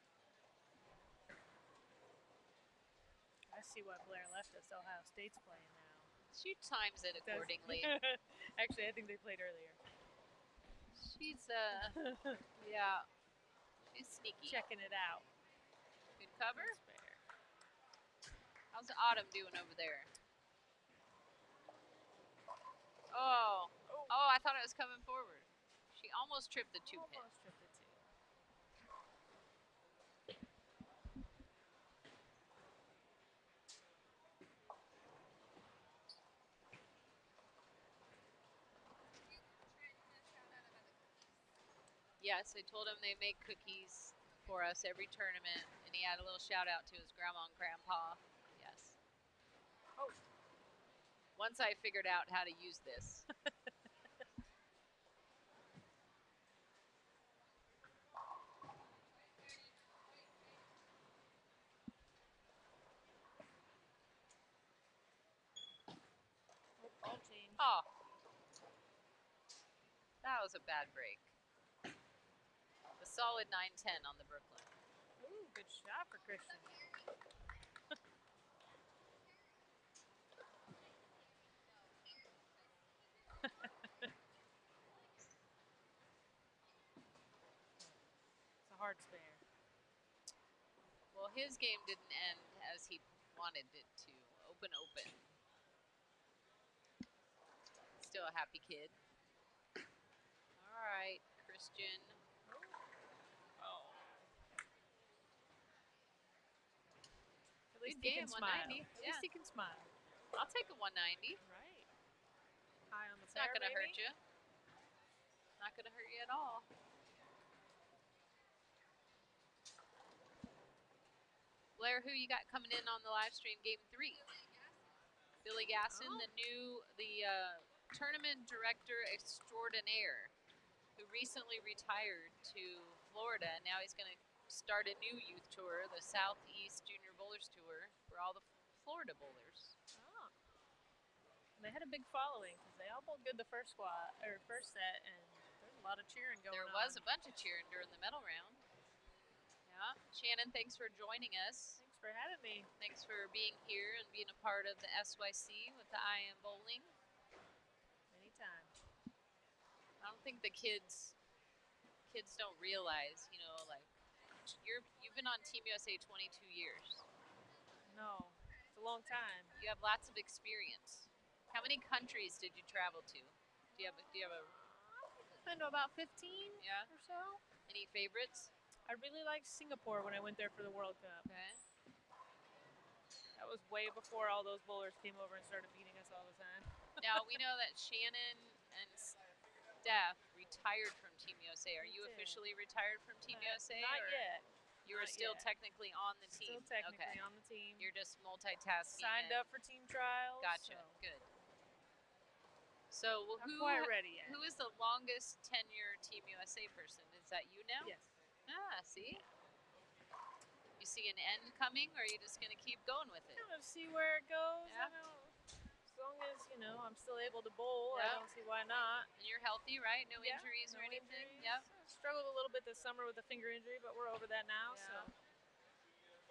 I see why Blair left us. Ohio State's playing now. She times it accordingly. Actually, I think they played earlier. She's yeah. She's sneaky. Checking it out. Good cover. Spare. How's Autumn doing over there? Oh. Oh, I thought it was coming forward. She almost tripped the 2 pin. Almost tripped it too. Yes, I told him they make cookies for us every tournament, and he had a little shout out to his grandma and grandpa. Yes. Oh. Once I figured out how to use this. Ball change. Oh. That was a bad break. A solid 9-10 on the Brooklyn. Ooh, good shot for Christian. It's a hard spare. Well, his game didn't end as he wanted it to. Open. Still a happy kid. All right, Christian. Oh. At least Good he game, can smile. 190. At Yeah. least he can smile. I'll take a 190. Right. High on the It's not pair, going to maybe? hurt you. Not going to hurt you at all. Blair, who you got coming in on the live stream game 3? Billy Gasson, Oh. the tournament director extraordinaire, who recently retired to Florida. And now he's going to start a new youth tour, the Southeast Junior Bowlers Tour, for all the Florida bowlers. Oh. And they had a big following because they all bowled good the first set, and there's a lot of cheering going on. There was a bunch of cheering during the medal round. Yeah. Shannon, thanks for joining us. Thanks for having me. Thanks for being here and being a part of the SYC with the IM Bowling. Anytime. I don't think the kids don't realize, like you've been on Team USA 22 years. No, it's a long time. You have lots of experience. How many countries did you travel to? Do you have a I know about 15 Yeah. or so. Any favorites? I really liked Singapore when I went there for the World Cup. Okay. That was way before all those bowlers came over and started beating us all the time. Now we know that Shannon and Steph retired from Team USA. Are They you did. officially retired from Team USA? Not or yet. You were Not still yet. technically on the team. Still technically Okay. on the team. You're just multitasking. Signed and- up for team trials. Gotcha. So Good. So not quite ready yet. who is the longest tenure Team USA person? Is that you now? Yes. Ah, see? You see an end coming, or are you just going to keep going with it? Kind of see where it goes. Yeah. As long as, I'm still able to bowl, Yeah. I don't see why not. And you're healthy, right? No Yeah, injuries or no anything? injuries. Yep. I struggled a little bit this summer with a finger injury, but we're over that now. Yeah. So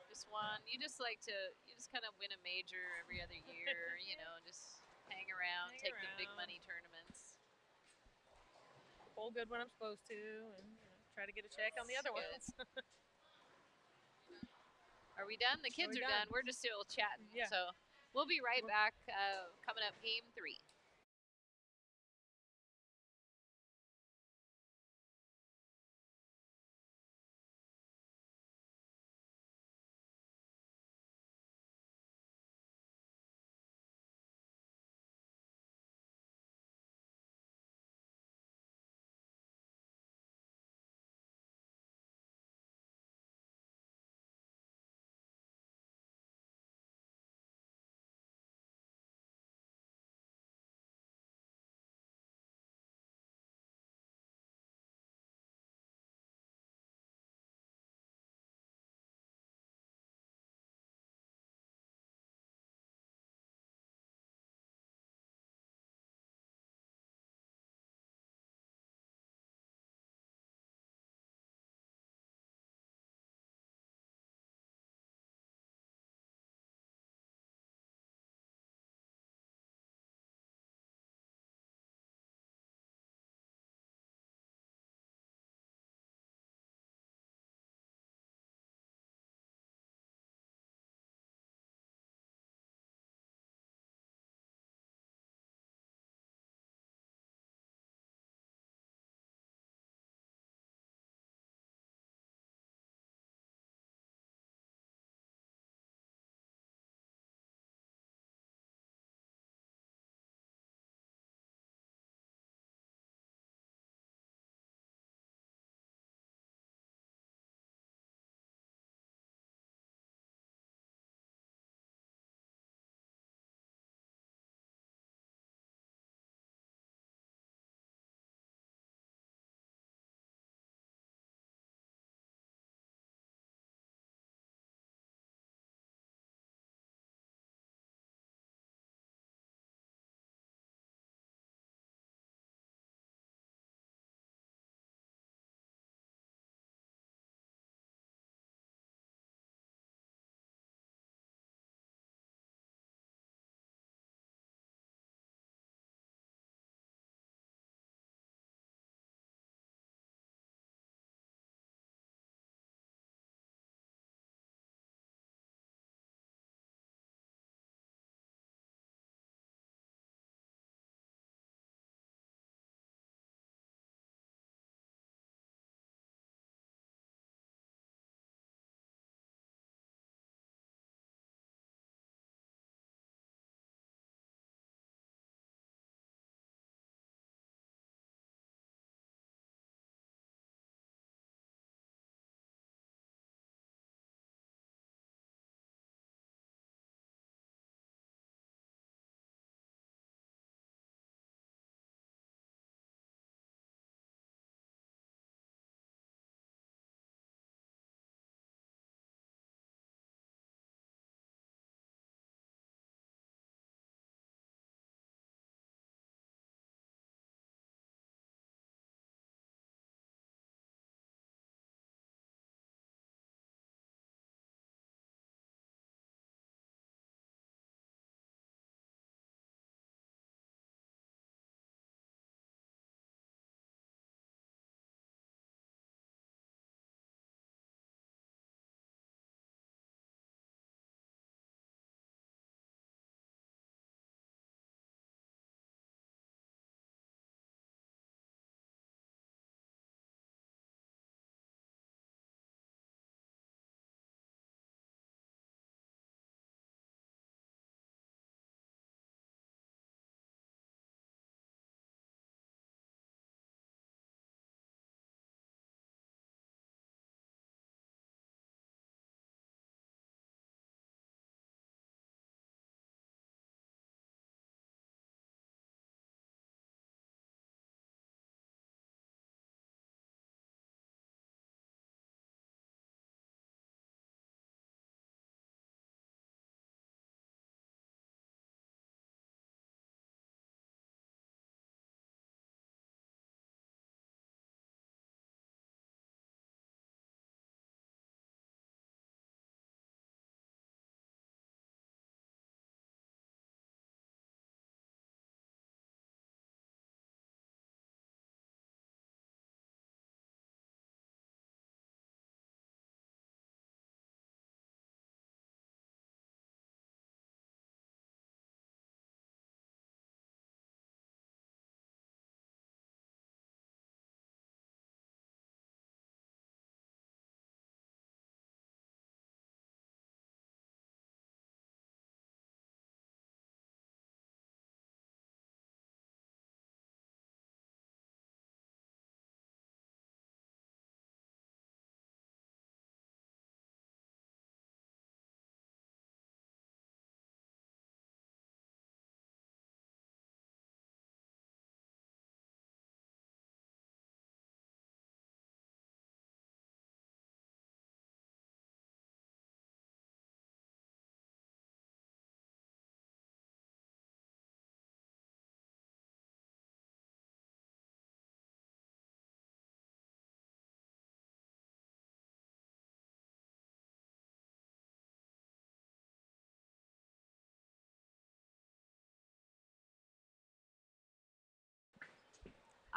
Just one. You just kind of win a major every other year, just hang around, Hang take the big around. money tournaments. bowl good when I'm supposed to, and try to get a check on the other Good. ones. Are we done? The kids we are done? done. We're just still chatting. Yeah. So we'll be right back coming up game 3.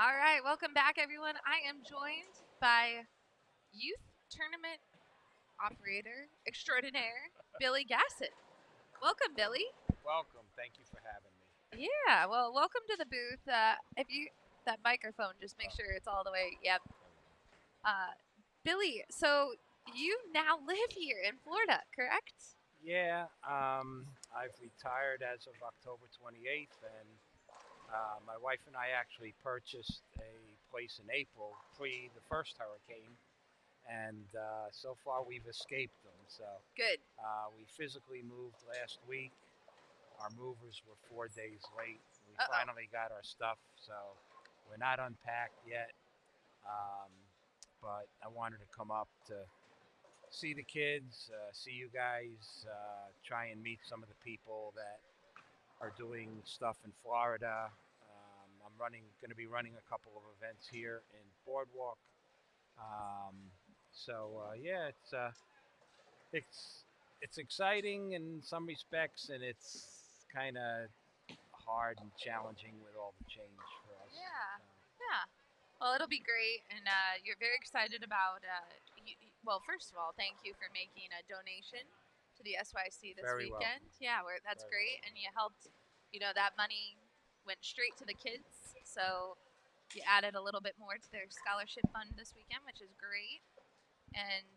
All right, welcome back, everyone. I am joined by youth tournament operator extraordinaire, Billy Gassett. Welcome, Billy. Welcome. Thank you for having me. Yeah, well, welcome to the booth. If you that microphone, just make sure it's all the way. Yep. Billy, so you now live here in Florida, correct? Yeah, I've retired as of October 28th, and my wife and I actually purchased a place in April, pre the first hurricane, and so far we've escaped them. So Good. we physically moved last week. Our movers were 4 days late. We Uh-oh. finally got our stuff, so we're not unpacked yet. Um, but I wanted to come up to see the kids, see you guys, try and meet some of the people that are doing stuff in Florida. I'm going to be running a couple of events here in Boardwalk. Yeah, it's it's exciting in some respects, and it's kind of hard and challenging with all the change for us. Yeah. Yeah. Well, it'll be great, and you're very excited about. Well, first of all, thank you for making a donation to the SYC this Very weekend. Yeah, that's Very great, and you helped. That money went straight to the kids, so you added a little bit more to their scholarship fund this weekend, which is great. And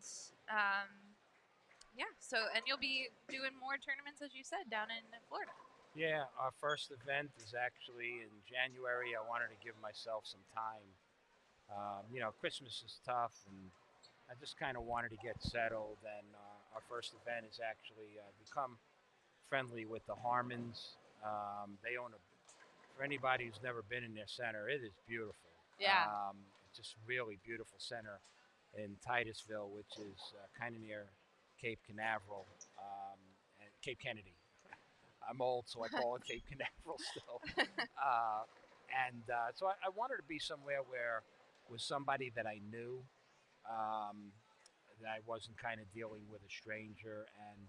yeah, and you'll be doing more tournaments, as you said, down in Florida. Yeah, our first event is actually in January. I wanted to give myself some time. Christmas is tough, and I just kind of wanted to get settled. And our first event is actually become friendly with the Harmons. They own for anybody who's never been in their center, it is beautiful. Yeah. Just really beautiful center in Titusville, which is kind of near Cape Canaveral and Cape Kennedy. I'm old, so I call it Cape Canaveral still. So I wanted to be somewhere where with somebody that I knew, that I wasn't kind of dealing with a stranger, and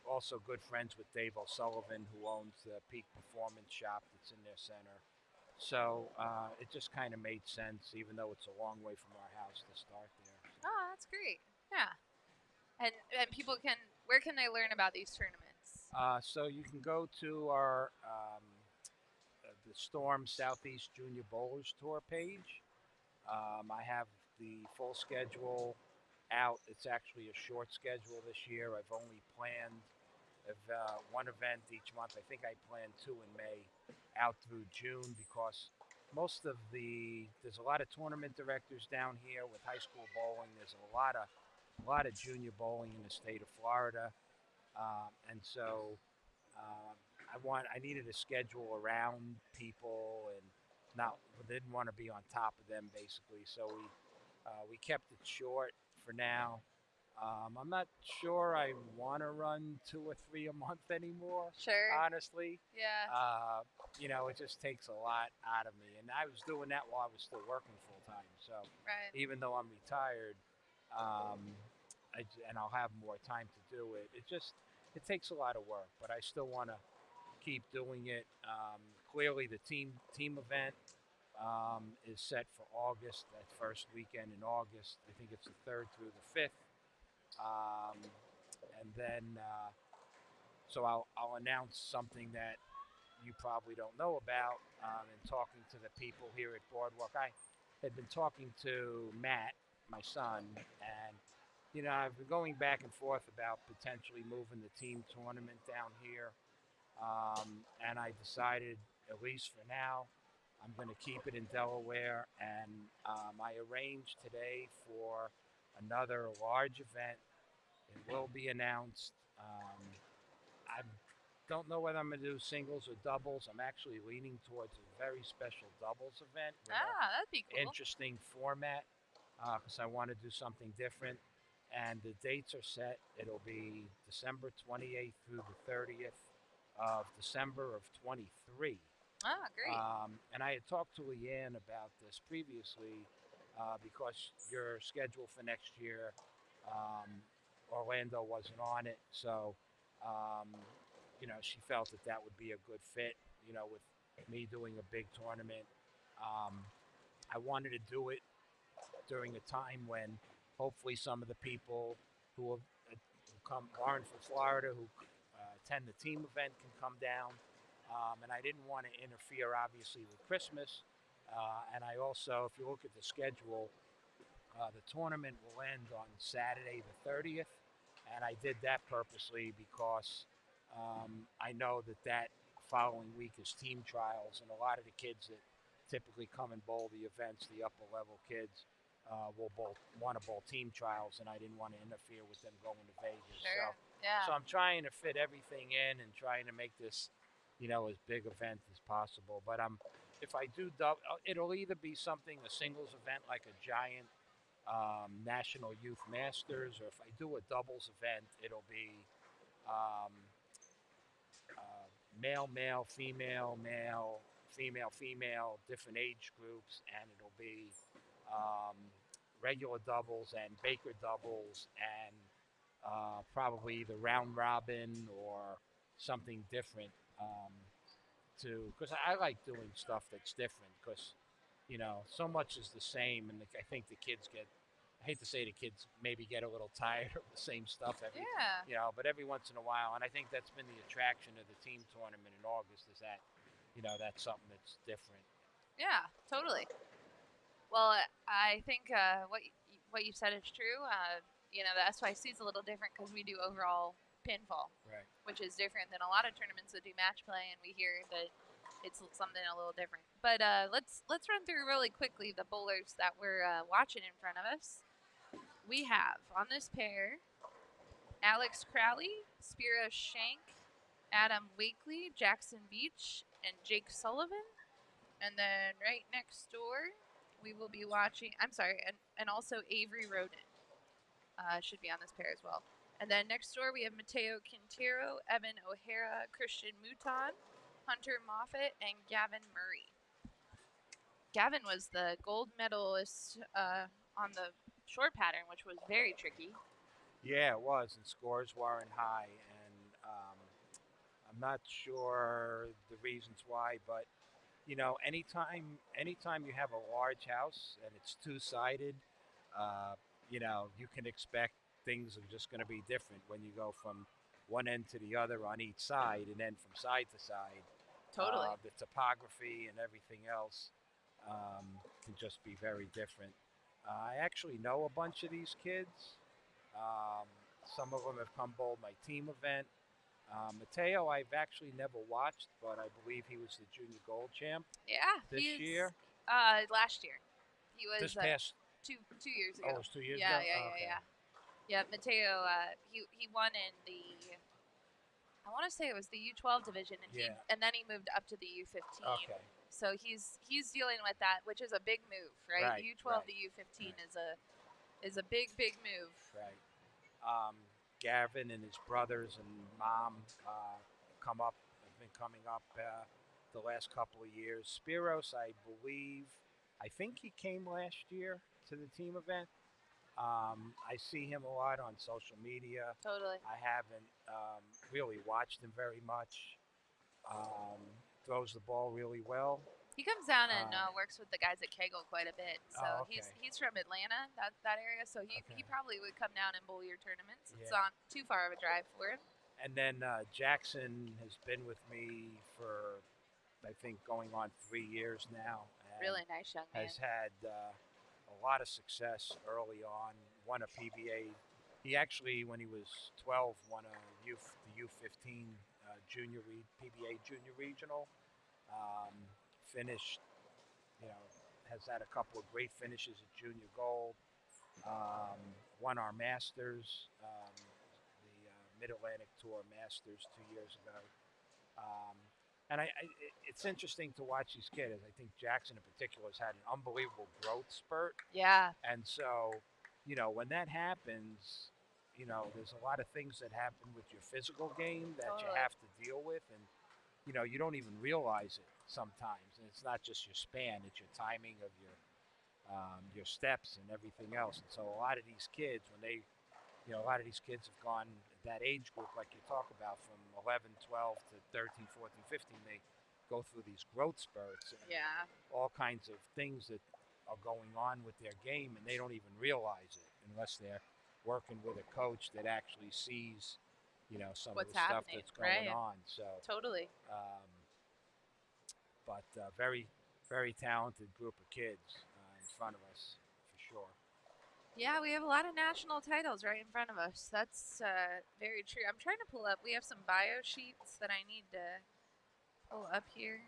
also good friends with Dave O'Sullivan, who owns the Peak Performance Shop that's in their center. So it just kind of made sense, even though it's a long way from our house to start there. Oh, that's great. Yeah. And people where can they learn about these tournaments? So you can go to our the Storm Southeast Junior Bowlers Tour page. I have the full schedule out. It's actually a short schedule this year. I've only planned one event each month. I think I planned two in May out through June, because there's a lot of tournament directors down here with high school bowling. There's a lot of junior bowling in the state of Florida, and so I needed a schedule around people, and didn't want to be on top of them, basically. So we kept it short for now. I'm not sure I want to run 2 or 3 a month anymore. Sure. Honestly. Yeah. It just takes a lot out of me, and I was doing that while I was still working full time. So Right. even though I'm retired, and I'll have more time to do it, it takes a lot of work. But I still want to keep doing it. Clearly, the team event is set for August. That first weekend in August. I think it's the 3rd through the 5th. And then, so I'll announce something that you probably don't know about. In talking to the people here at Boardwalk, I had been talking to Matt, my son, and I've been going back and forth about potentially moving the team tournament down here. And I decided, at least for now, I'm going to keep it in Delaware. And I arranged today for another large event. It will be announced. I don't know whether I'm going to do singles or doubles. I'm actually leaning towards a very special doubles event with that'd be cool. interesting format, because I want to do something different. And the dates are set. It'll be December 28th through the 30th of December of 23. Ah, great. And I had talked to Leanne about this previously, because your schedule for next year, Orlando wasn't on it. So, she felt that would be a good fit, with me doing a big tournament. I wanted to do it during a time when hopefully some of the people who have who come aren't from Florida who attend the team event can come down. And I didn't want to interfere, obviously, with Christmas. And I also, if you look at the schedule, the tournament will end on Saturday the 30th, and I did that purposely because I know that that following week is team trials, and a lot of the kids that typically come and bowl the events, the upper level kids, will want to bowl team trials, and I didn't want to interfere with them going to Vegas. Sure. So, Yeah. so I'm trying to fit everything in and trying to make this, as big event as possible. But if I do double, it'll either be something a singles event like a giant National Youth Masters, or if I do a doubles event, it'll be um, male, male, female, female, different age groups, and it'll be um, regular doubles and Baker doubles, and probably either round robin or something different. Because I like doing stuff that's different, because so much is the same, and I think the kids get. I hate to say the kids maybe get a little tired of the same stuff Yeah. but every once in a while, and I think that's been the attraction of the team tournament in August, is that, that's something that's different. Yeah. Totally. Well, I think what you said is true. The SYC is a little different because we do overall pinfall, Right. which is different than a lot of tournaments that do match play, and we hear that it's something a little different. But let's run through really quickly the bowlers that we're watching in front of us. We have on this pair Alex Crowley, Spiro Shank, Adam Wakely, Jackson Beach, and Jake Sullivan. And then right next door, we will be watching. I'm sorry, and also Avery Roden should be on this pair as well. And then next door, we have Mateo Quintero, Evan O'Hara, Christian Mouton, Hunter Moffat, and Gavin Murray. Gavin was the gold medalist on the short pattern, which was very tricky. Yeah, it was, and scores weren't high, and I'm not sure the reasons why, but anytime you have a large house and it's two-sided, you can expect things are just going to be different when you go from one end to the other on each side, and then from side to side. Totally. The topography and everything else can just be very different. I actually know a bunch of these kids. Um, some of them have come bowl my team event. Mateo, I've actually never watched, but I believe he was the junior gold champ Yeah, this he's year. last year. He was This past. 2 years ago. Oh, it was 2 years yeah, ago. Yeah, Okay. Yeah, Mateo. He won in the. I want to say it was the U12 division, and Yeah. and then he moved up to the U15. Okay. So he's dealing with that, which is a big move, right? Right, U12 right, to U15 right. is a big move. Right. Gavin and his brothers and mom have been coming up the last couple of years. Spiros, I think he came last year to the team event. I see him a lot on social media. Totally. I haven't really watched him very much. Throws the ball really well. He comes down and works with the guys at Kegel quite a bit. So okay. he's from Atlanta, that area. So he Okay. probably would come down and bowl your tournaments. It's Yeah. not too far of a drive for him. And then Jackson has been with me for, I think, going on 3 years now. And Really nice young man. has had a lot of success early on. Won a PBA. He actually, when he was 12, won the U15 PBA junior regional. Finished, has had a couple of great finishes at junior gold. Won our Masters, the Mid Atlantic Tour Masters 2 years ago. And it's interesting to watch these kids. I think Jackson in particular has had an unbelievable growth spurt. Yeah. And so, when that happens, there's a lot of things that happen with your physical game that you Totally. have to deal with. And, you don't even realize it sometimes. And it's not just your span, it's your timing of your steps and everything else. And so a lot of these kids, a lot of these kids have gone that age group like you talk about, from 11, 12 to 13, 14, 15. go through these growth spurts and Yeah. all kinds of things that are going on with their game, and they don't even realize it unless they're working with a coach that actually sees, some of What's the stuff happening, that's going right? on. So, Totally. um, but very, very talented group of kids in front of us for sure. Yeah, we have a lot of national titles right in front of us. That's very true. I'm trying to pull up. We have some bio sheets that I need to pull up here.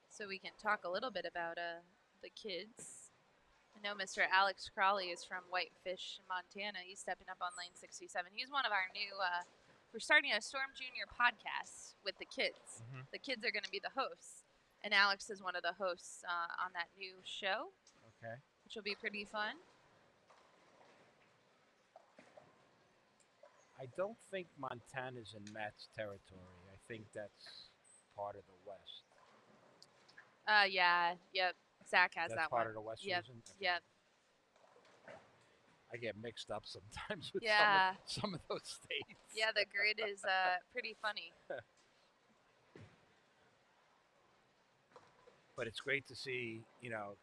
So we can talk a little bit about the kids. I know Mr. Alex Crawley is from Whitefish, Montana. He's stepping up on lane 67. He's one of our new. We're starting a Storm Junior podcast with the kids. Mhm. The kids are going to be the hosts, and Alex is one of the hosts on that new show, Okay. which will be pretty fun. I don't think Montana's in Matt's territory. I think that's part of the West. Yeah, yep. Zach has That's that part one. of the West Yep, region. Okay. yep. I get mixed up sometimes with Yeah. some of those states. Yeah, the grid is pretty funny. But it's great to see,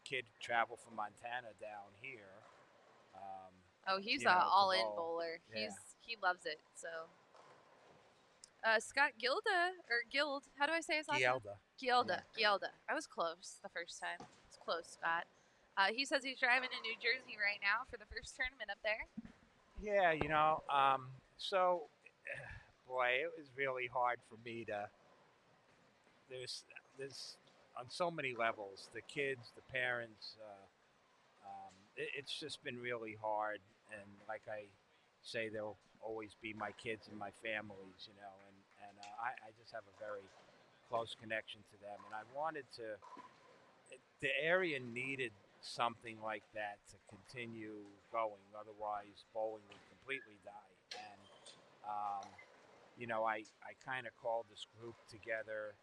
kid travel from Montana down here. Oh, he's You a know, to all-in bowl. bowler. Yeah. He loves it. So, Scott Gilda or Guild, how do I say his last name? Gielda. Gielda. I was close the first time. It's close, Scott. He says he's driving to New Jersey right now for the first tournament up there. Yeah, so, boy, it was really hard for me to. There's on so many levels. The kids, the parents. It's just been really hard, and like I say, there'll always be my kids and my families, and I just have a very close connection to them, and I wanted to. The area needed something like that to continue going. Otherwise, bowling would completely die. And I kind of called this group together.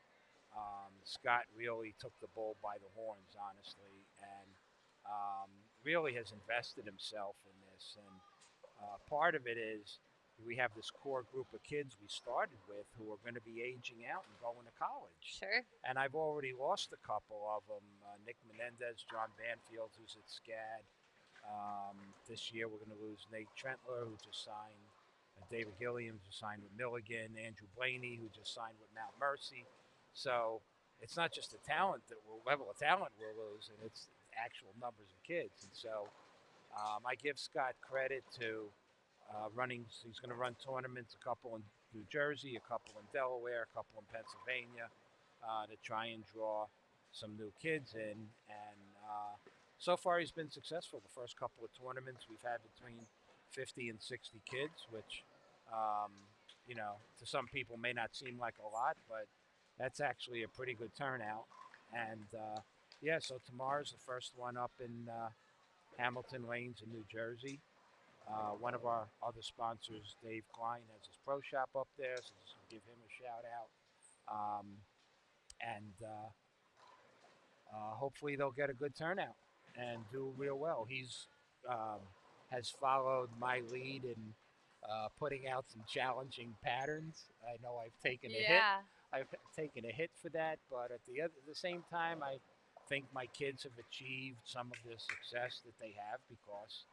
Scott really took the bull by the horns, honestly, and really has invested himself in this. And part of it is we have this core group of kids we started with who are going to be aging out and going to college. Sure. And I've already lost a couple of them. Nick Menendez, John Banfield, who's at SCAD. This year we're going to lose Nate Trentler, who just signed. David Gilliam, who signed with Milligan. Andrew Blaney, who just signed with Mount Mercy. So it's not just the level of talent we're losing, it's actual numbers of kids. And so I give Scott credit to he's going to run tournaments, a couple in New Jersey, a couple in Delaware, a couple in Pennsylvania, to try and draw some new kids in. And so far he's been successful. The first couple of tournaments we've had between 50 and 60 kids, which, to some people may not seem like a lot, but that's actually a pretty good turnout. And so tomorrow's the first one up in Hamilton Lanes in New Jersey. One of our other sponsors, Dave Klein, has his pro shop up there, so just give him a shout out. And hopefully they'll get a good turnout and do real well. He's has followed my lead in putting out some challenging patterns. I know I've taken a hit. I've taken a hit for that, but at the same time, I think my kids have achieved some of the success that they have because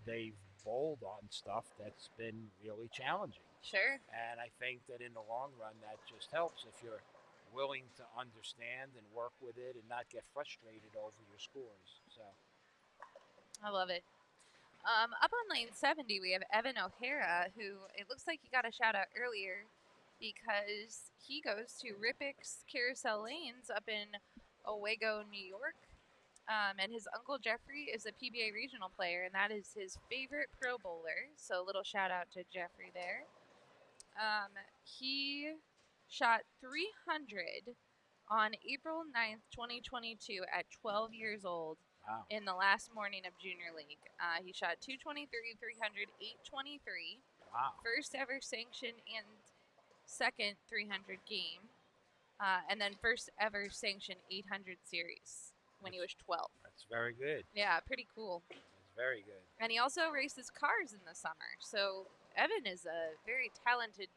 they've bowled on stuff that's been really challenging. Sure. And I think that in the long run, that just helps if you're willing to understand and work with it and not get frustrated over your scores. So I love it. Up on lane 70, we have Evan O'Hara, who it looks like he got a shout out earlier because he goes to Rippick's Carousel Lanes up in Owego, New York. And his uncle Jeffrey is a PBA regional player, and that is his favorite pro bowler. So a little shout out to Jeffrey there. He shot 300 on April 9th, 2022 at 12 years old. wow. In the last morning of Junior League. He shot 223, 300, 823. Wow. First ever sanctioned and second 300 game. And then first ever sanctioned 800 series when he was 12. That's very good. Yeah, pretty cool. That's very good. And he also races cars in the summer. So Evan is a very talented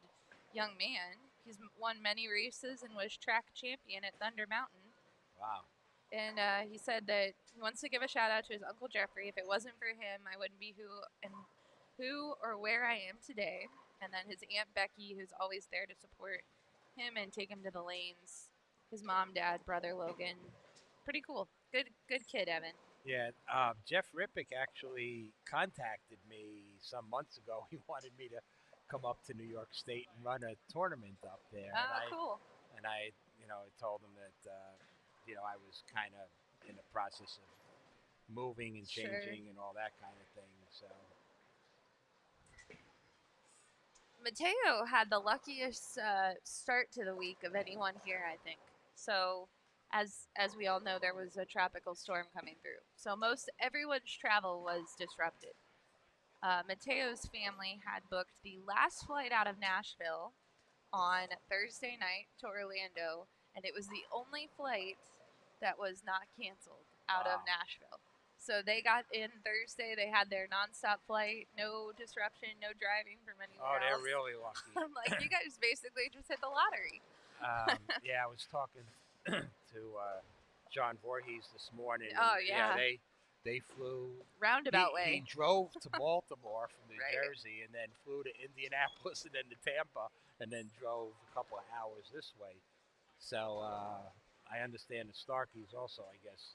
young man. He's won many races and was track champion at Thunder Mountain. Wow. And he said that he wants to give a shout out to his Uncle Jeffrey. If it wasn't for him, I wouldn't be who or where I am today. And then his Aunt Becky, who's always there to support him and take him to the lanes. His mom, dad, brother Logan. Pretty cool. Good kid, Evan. Yeah, Jeff Rippick actually contacted me some months ago. He wanted me to come up to New York State and run a tournament up there. Oh, cool. And I, I told him that, I was kind of in the process of moving and Sure. changing and all that kind of thing. So, Mateo had the luckiest start to the week of anyone here, I think. So, as we all know, there was a tropical storm coming through. So everyone's travel was disrupted. Mateo's family had booked the last flight out of Nashville on Thursday night to Orlando, and it was the only flight that was not canceled out of Wow. Nashville. So they got in Thursday. They had their nonstop flight, no disruption, no driving from anywhere they're else. really lucky. I'm like, you guys basically just hit the lottery. Yeah, I was talking to John Voorhees this morning. Oh, and, yeah. They flew. Roundabout He way. drove to Baltimore from New Right. Jersey and then flew to Indianapolis and then to Tampa and then drove a couple of hours this way. So I understand the Starkeys also, I guess,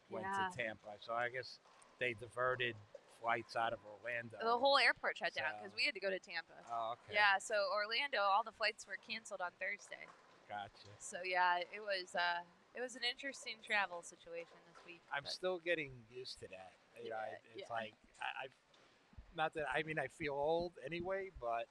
went Yeah. to Tampa. So I guess they diverted flights out of Orlando. The whole airport shut down because So- we had to go to Tampa. Oh, okay. Yeah, so Orlando, all the flights were canceled on Thursday. Gotcha. So yeah, it was an interesting travel situation this week. I'm but- still getting used to that. Yeah, It's yeah. like I've not that I mean I feel old anyway, but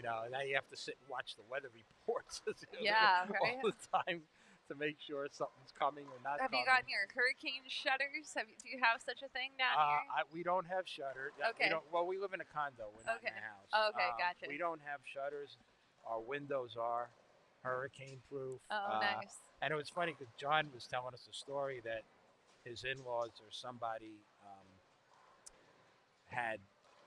now you have to sit and watch the weather reports Yeah, right. all the time to make sure something's coming or not. Have you coming. gotten your hurricane shutters? Do you have such a thing down here? We don't have shutters. Okay. We live in a condo. We're not Okay. in a house. Okay, gotcha. We don't have shutters. Our windows are hurricane proof. Oh, nice. And it was funny because John was telling us a story that his in-laws or somebody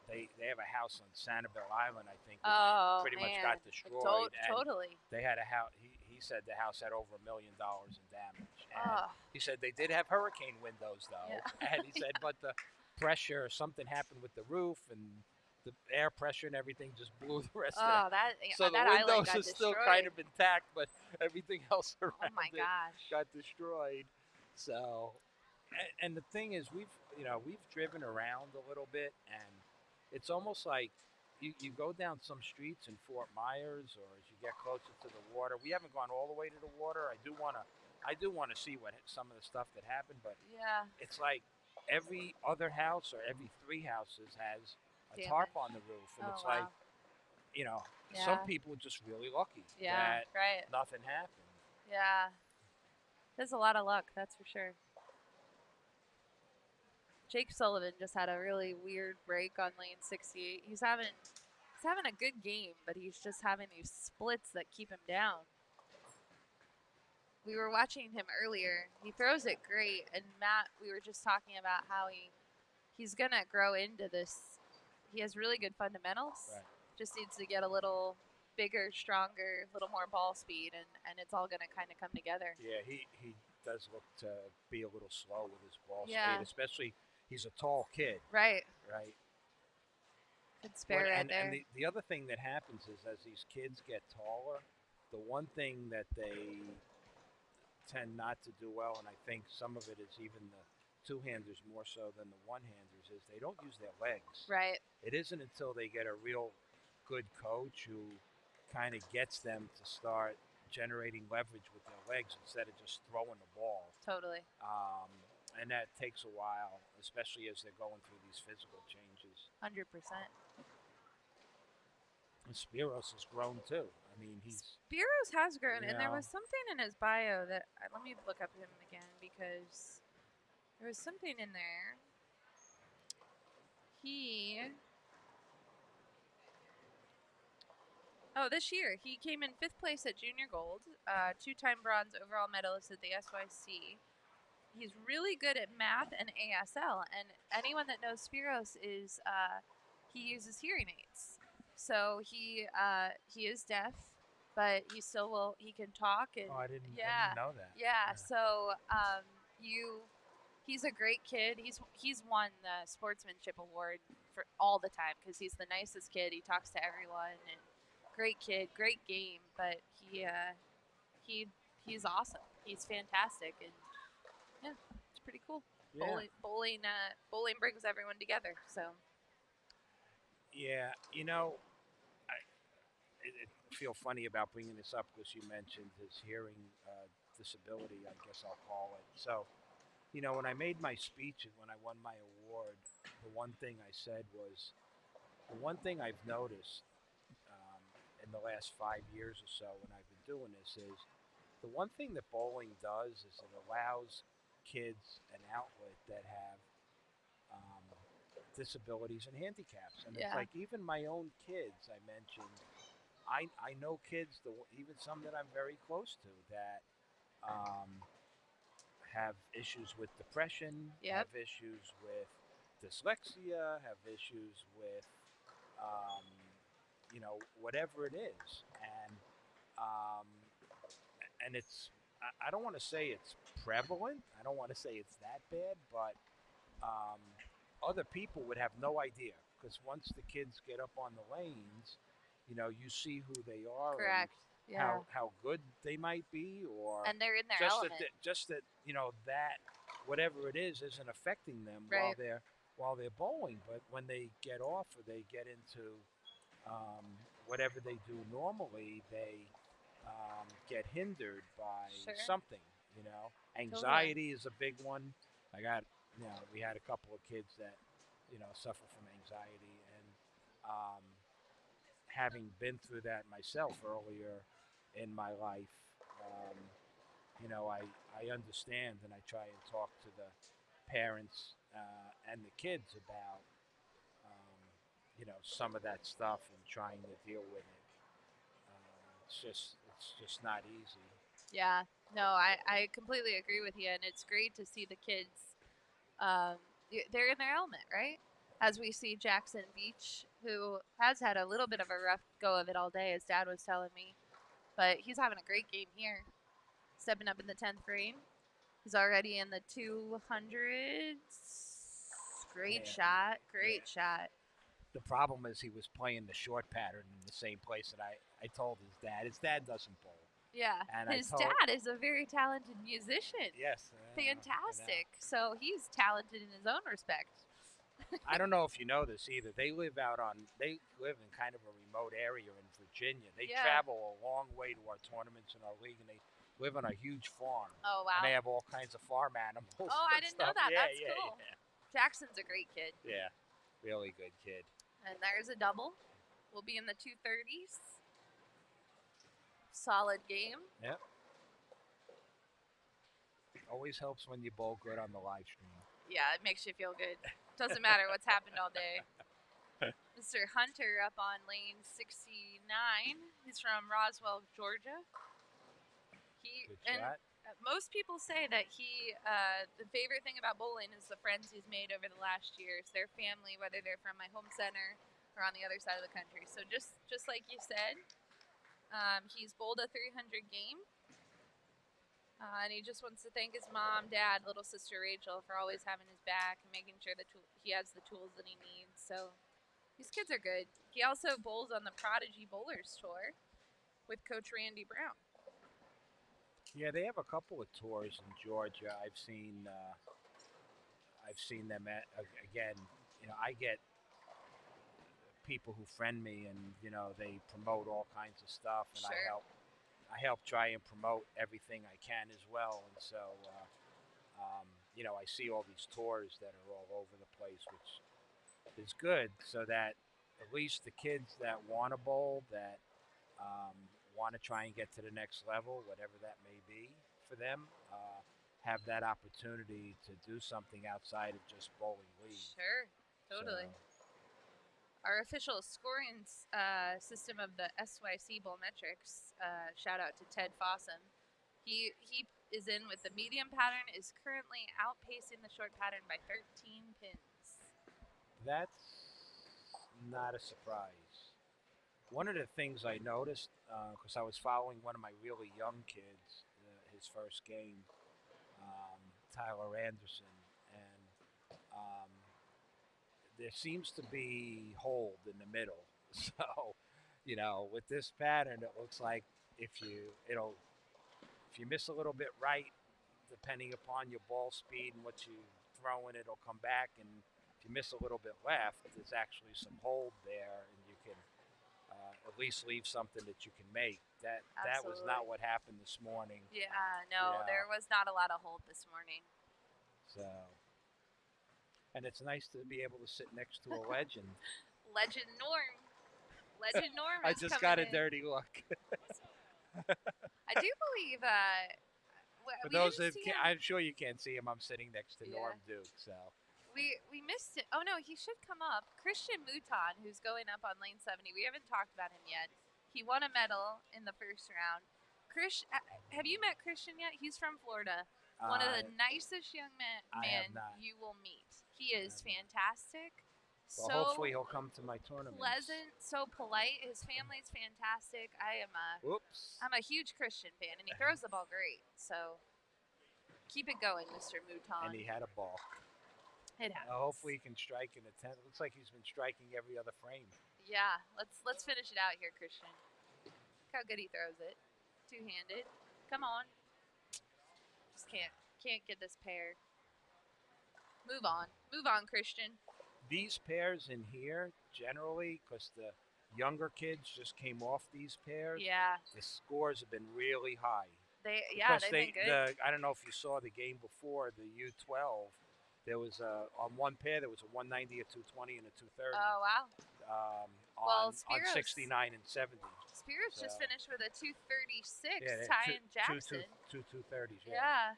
they have a house on Sanibel Island, I think, which Oh, pretty much man. got destroyed. and Totally. They had a house. He said the house had over $1 million in damage. And Oh, he said they did have hurricane windows though, Yeah. and he said, but the pressure, something happened with the roof and the air pressure and everything just blew the rest of oh, it. that So the that island windows got are still destroyed. kind of intact, but everything else around Oh my it gosh. got destroyed. So, and the thing is, we've driven around a little bit, and it's almost like you go down some streets in Fort Myers, or as you get closer to the water. We haven't gone all the way to the water. I do want to see what some of the stuff that happened, but Yeah. it's like every other house or every 3 houses has a Damage. tarp on the roof, and Oh, it's wow. like, some Yeah. people are just really lucky Yeah. that Right. nothing happened. Yeah. There's a lot of luck, that's for sure. Jake Sullivan just had a really weird break on lane 68. He's having a good game, but he's just having these splits that keep him down. We were watching him earlier. He throws it great, and Matt, we were just talking about how he's gonna grow into this. He has really good fundamentals. Right. Just needs to get a little bigger, stronger, a little more ball speed, and it's all gonna kind of come together. Yeah, he does look to be a little slow with his ball Yeah. speed, especially he's a tall kid, Right. right? Good spare right there. And the other thing that happens is as these kids get taller, the one thing that they tend not to do well, and I think some of it is even the two-handers more so than the one-handers, is they don't use their legs. Right. It isn't until they get a real good coach who kind of gets them to start generating leverage with their legs instead of just throwing the ball. Totally. And that takes a while, especially as they're going through these physical changes. 100%. And Spiros has grown too. I mean, he's Spiros has grown, and there Yeah. was something in his bio that let me look up him again because there was something in there. This year he came in 5th place at Junior Gold, 2-time bronze overall medalist at the SYC. He's really good at math and ASL, and anyone that knows Spiros is he uses hearing aids. So he is deaf, but he still will. He can talk and Oh, I didn't yeah, know that. yeah. So you he's a great kid. He's won the sportsmanship award for all the time because he's the nicest kid. He talks to everyone and great kid, great game. But he he's awesome. He's fantastic and yeah, it's pretty cool. Yeah. Bowling brings everyone together. So Yeah. You know, it feel funny about bringing this up because you mentioned his hearing disability. I guess I'll call it. So, when I made my speech and when I won my award, the one thing I said was the one thing I've noticed in the last 5 years or so when I've been doing this is the one thing that bowling does is it allows kids an outlet that have um, disabilities and handicaps. And it's yeah, like even my own kids, I mentioned, I know kids, even some that I'm very close to, that um, have issues with depression, yep, have issues with dyslexia, have issues with, um, whatever it is. Um, and I don't want to say it's prevalent. I don't want to say it's that bad, but um, other people would have no idea because once the kids get up on the lanes, you see who they are and correct. Yeah, how good they might be, or and they're in their just that element, just that that whatever it is isn't affecting them right? while they're bowling. But when they get off or they get into whatever they do normally, they get hindered by Sure, something. totally. Anxiety is a big one. I got, we had a couple of kids that, suffer from anxiety, and having been through that myself earlier in my life, um, I understand and I try and talk to the parents and the kids about, some of that stuff and trying to deal with it. It's just not easy. Yeah, no, I completely agree with you, and it's great to see the kids. They're in their element, right? As we see Jackson Beach, who has had a little bit of a rough go of it all day, as Dad was telling me, but he's having a great game here, stepping up in the 10th frame. He's already in the 200s. Great Yeah, shot, yeah. great shot. The problem is he was playing the short pattern in the same place that I told his dad. His dad doesn't bowl, Yeah, and I his told dad is a very talented musician. yes, Fantastic. So he's talented in his own respect. I don't know if you know this either. They live in kind of a remote area in Virginia. They Yeah. travel a long way to our tournaments in our league, and they live on a huge farm. Oh And wow. they have all kinds of farm animals. Oh, I and didn't know stuff. that. Yeah, That's yeah, cool. Jackson's a great kid. yeah. Really good kid. And there's a double. We'll be in the 230s. Solid game. Yep. Always helps when you bowl good on the live stream. Yeah, it makes you feel good. Doesn't matter what's happened all day. Mr. Hunter up on lane 69. He's from Roswell, Georgia. Good shot. Most people say that the favorite thing about bowling is the friends he's made over the last years. Their family, whether they're from my home center or on the other side of the country. So just like you said, he's bowled a 300 game. And he just wants to thank his mom, dad, little sister Rachel for always having his back and making sure that he has the tools that he needs. So these kids are good. He also bowls on the Prodigy Bowlers Tour with Coach Randy Brown. Yeah, they have a couple of tours in Georgia. I've seen them at again. I get people who friend me, and they promote all kinds of stuff, and Sure. I help try and promote everything I can as well. And so, I see all these tours that are all over the place, which is good, so that at least the kids that want to bowl, that want to try and get to the next level, whatever that may be for them, have that opportunity to do something outside of just bowling league. Sure. Totally. So, Our official scoring system of the SYC Bowl Metrics, shout out to Ted Fossum. He is in with the medium pattern, is currently outpacing the short pattern by 13 pins. that's not a surprise. One of the things I noticed, because I was following one of my really young kids, his first game, Tyler Anderson, and there seems to be hold in the middle. So, with this pattern, it looks like if you miss a little bit right, depending upon your ball speed and what you throw in, it'll come back. And if you miss a little bit left, there's actually some hold there, and you can at least leave something that you can make. That was not Absolutely. what happened this morning. Yeah, no, Yeah. there was not a lot of hold this morning. So, and it's nice to be able to sit next to a legend. Legend Norm. Legend Norm I is just coming got a in. dirty look. I do believe For we those didn't that see can, him. I'm sure you can't see him. I'm sitting next to Yeah. Norm Duke. So We missed it. Oh no, he should come up. Christian Mouton, who's going up on lane 70. We haven't talked about him yet. He won a medal in the first round. Have you met Christian yet? He's from Florida. One of the nicest young I have men not. you will meet. He is I have not. fantastic. Well, So hopefully he'll come to my tournament. pleasant, so polite. His family's fantastic. Whoops. I'm a huge Christian fan, and he throws the ball great. So keep it going, Mr. Mouton. And he had a ball. It happens. Hopefully he can strike in a 10. Looks like he's been striking every other frame. Yeah, let's finish it out here, Christian. Look how good he throws it. Two-handed. Come on. Just can't get this pair. Move on. Move on, Christian. These pairs in here, generally, because the younger kids just came off these pairs, Yeah. the scores have been really high. They've Because been good. I don't know if you saw the game before, the U12, there was on one pair, there was a 190, a 220, and a 230. Oh, wow. On Spiros- 69 and 70. Spears just So- finished with a 236, Yeah, tying Jackson. Two 230s. Yeah.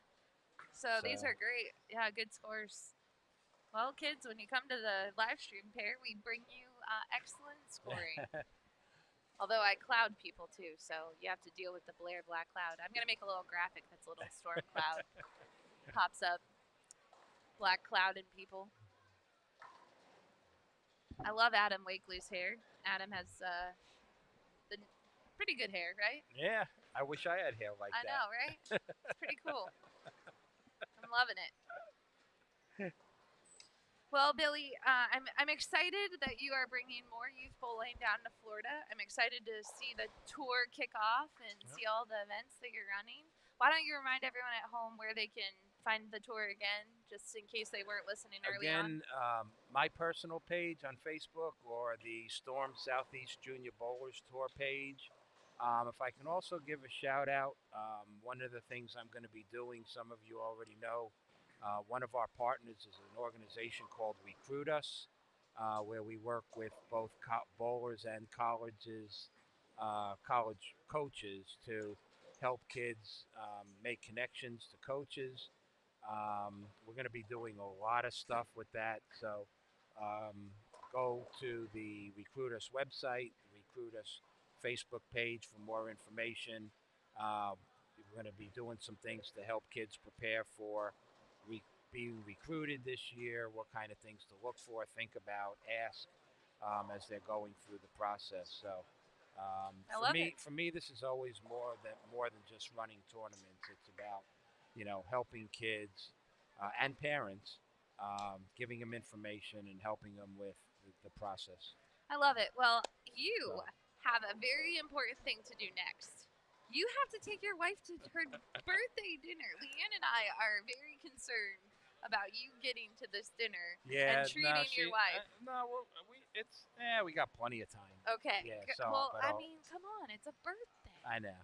So these So- are great. Yeah, good scores. Well, kids, when you come to the live stream pair, we bring you excellent scoring. Although I cloud people too, so you have to deal with the Blair Black Cloud. I'm going to make a little graphic that's a little storm cloud. Pops up. Black cloud and people. I love Adam Wakely's hair. Adam has the pretty good hair, right? Yeah, I wish I had hair like I that. know, right? It's pretty cool. I'm loving it. Well, Billy, I'm excited that you are bringing more youth bowling down to Florida. I'm excited to see the tour kick off and see all the events that you're running. Why don't you remind everyone at home where they can find the tour again, just in case they weren't listening early on? Again, my personal page on Facebook or the Storm Southeast Junior Bowlers Tour page. If I can also give a shout out, one of the things I'm going to be doing, some of you already know, one of our partners is an organization called Recruit Us, where we work with both bowlers and college coaches to help kids make connections to coaches. We're going to be doing a lot of stuff with that. So go to the Recruit Us website, Recruit Us Facebook page for more information. We're going to be doing some things to help kids prepare for being recruited this year, what kind of things to look for, think about, ask as they're going through the process. So for me, this is always more than just running tournaments. It's about helping kids and parents, giving them information and helping them with the process. I love it. Well, you have a very important thing to do next. You have to take your wife to her birthday dinner. Leanne and I are very concerned about you getting to this dinner and treating your wife. We got plenty of time. Okay. Yeah, Well, I mean, come on, it's a birthday. I know.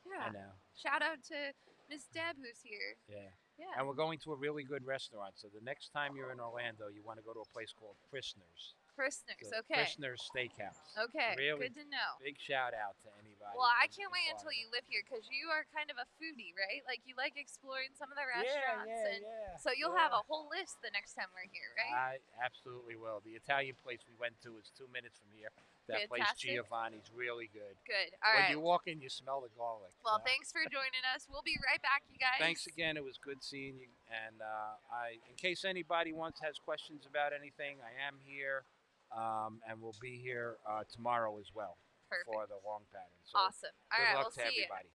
Yeah. I know. Shout out to Miss Deb who's here. Yeah. Yeah. And we're going to a really good restaurant. So the next time you're in Orlando, you want to go to a place called Christner's. Christner's, The okay. Christner's Steakhouse. Okay, Really good to know. big shout out to anybody. Well, I can't in wait until Florida. you live here because you are kind of a foodie, right? Like you like exploring some of the restaurants, and so you'll have a whole list the next time we're here, right? I absolutely will. The Italian place we went to is 2 minutes from here. That place, Fantastic. Giovanni's, really good. Good. All When right. you walk in, you smell the garlic. Well, so. thanks for joining us. We'll be right back, you guys. Thanks again. It was good seeing you. And in case anybody has questions about anything, I am here, and we'll be here tomorrow as well. for Perfect. the long pattern. So Awesome. All good right, luck we'll to see you. everybody.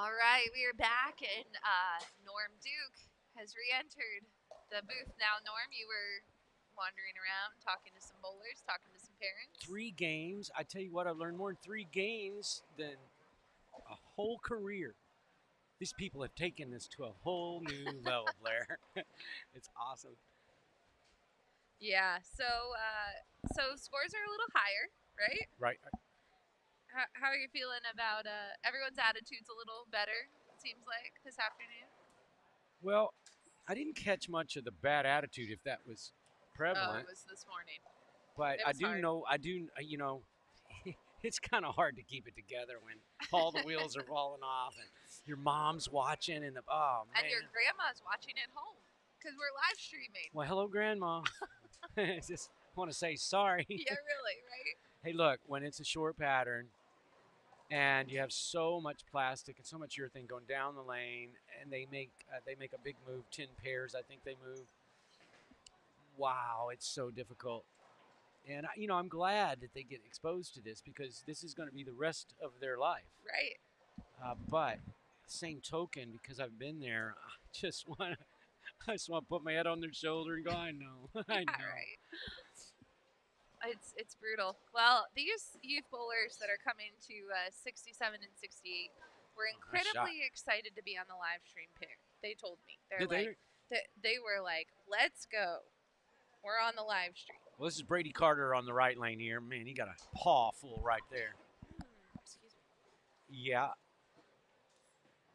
All right, we are back, and Norm Duke has re-entered the booth. Now, Norm, you were wandering around, talking to some bowlers, talking to some parents. 3 games. I tell you what, I've learned more in 3 games than a whole career. These people have taken this to a whole new level, Blair. It's awesome. Yeah. So scores are a little higher, right? Right. How are you feeling about everyone's attitude's a little better? It seems like this afternoon. Well, I didn't catch much of the bad attitude if that was Oh, prevalent, it was this morning. but It I was do hard. know, it's kind of hard to keep it together when all the wheels are falling off and your mom's watching and oh man. And your grandma's watching at home because we're live streaming. Well, hello, Grandma. Just want to say sorry. Yeah, really, right? Hey, look, when it's a short pattern and you have so much plastic and so much urethane going down the lane, and they make a big move, 10 pairs, I think they move. Wow, it's so difficult. And I'm glad that they get exposed to this because this is going to be the rest of their life. Right. But same token, because I've been there, I just want to put my head on their shoulder and go, I know, I know. Yeah, right. It's brutal. Well, these youth bowlers that are coming to 67 and 68 were Nice incredibly excited to be on the live stream pair. They told me they're Did like they were like, "Let's go, we're on the live stream." Well, this is Brady Carter on the right lane here. Man, he got a paw full right there. Excuse me. Yeah.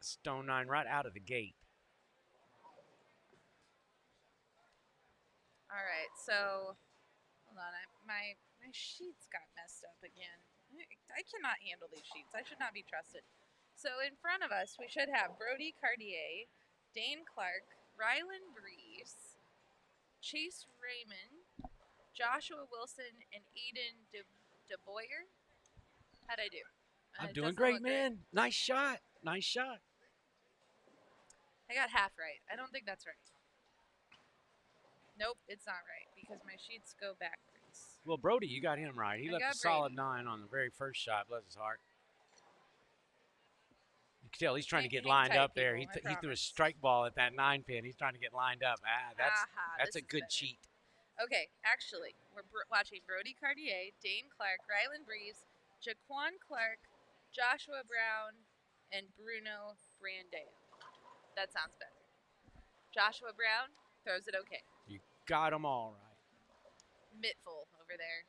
Stone 9 right out of the gate. All right, so hold on. My sheets got messed up again. I cannot handle these sheets. I should not be trusted. So in front of us, we should have Brody Cartier, Dane Clark, Rylan Breeze, Chase Raymond, Joshua Wilson, and Eden DeBoyer. How'd I do? I'm It doing doesn't great, look man. Nice shot. Nice shot. I got half right. I don't think that's right. Nope, it's not right because my sheets go backwards. Well, Brody, you got him right. He I left got a solid Brady. 9 on the very first shot. Bless his heart. You can tell he's trying to get Hang lined tight, up there. people, He I threw a promise. strike ball at that 9 pin. He's trying to get lined up. That's This a is good better. cheat. Okay, actually, we're watching Brody Cartier, Dane Clark, Rylan Breeze, Jaquan Clark, Joshua Brown, and Bruno Brandeo. That sounds better. Joshua Brown throws it okay. You got them all right. Mittful over there.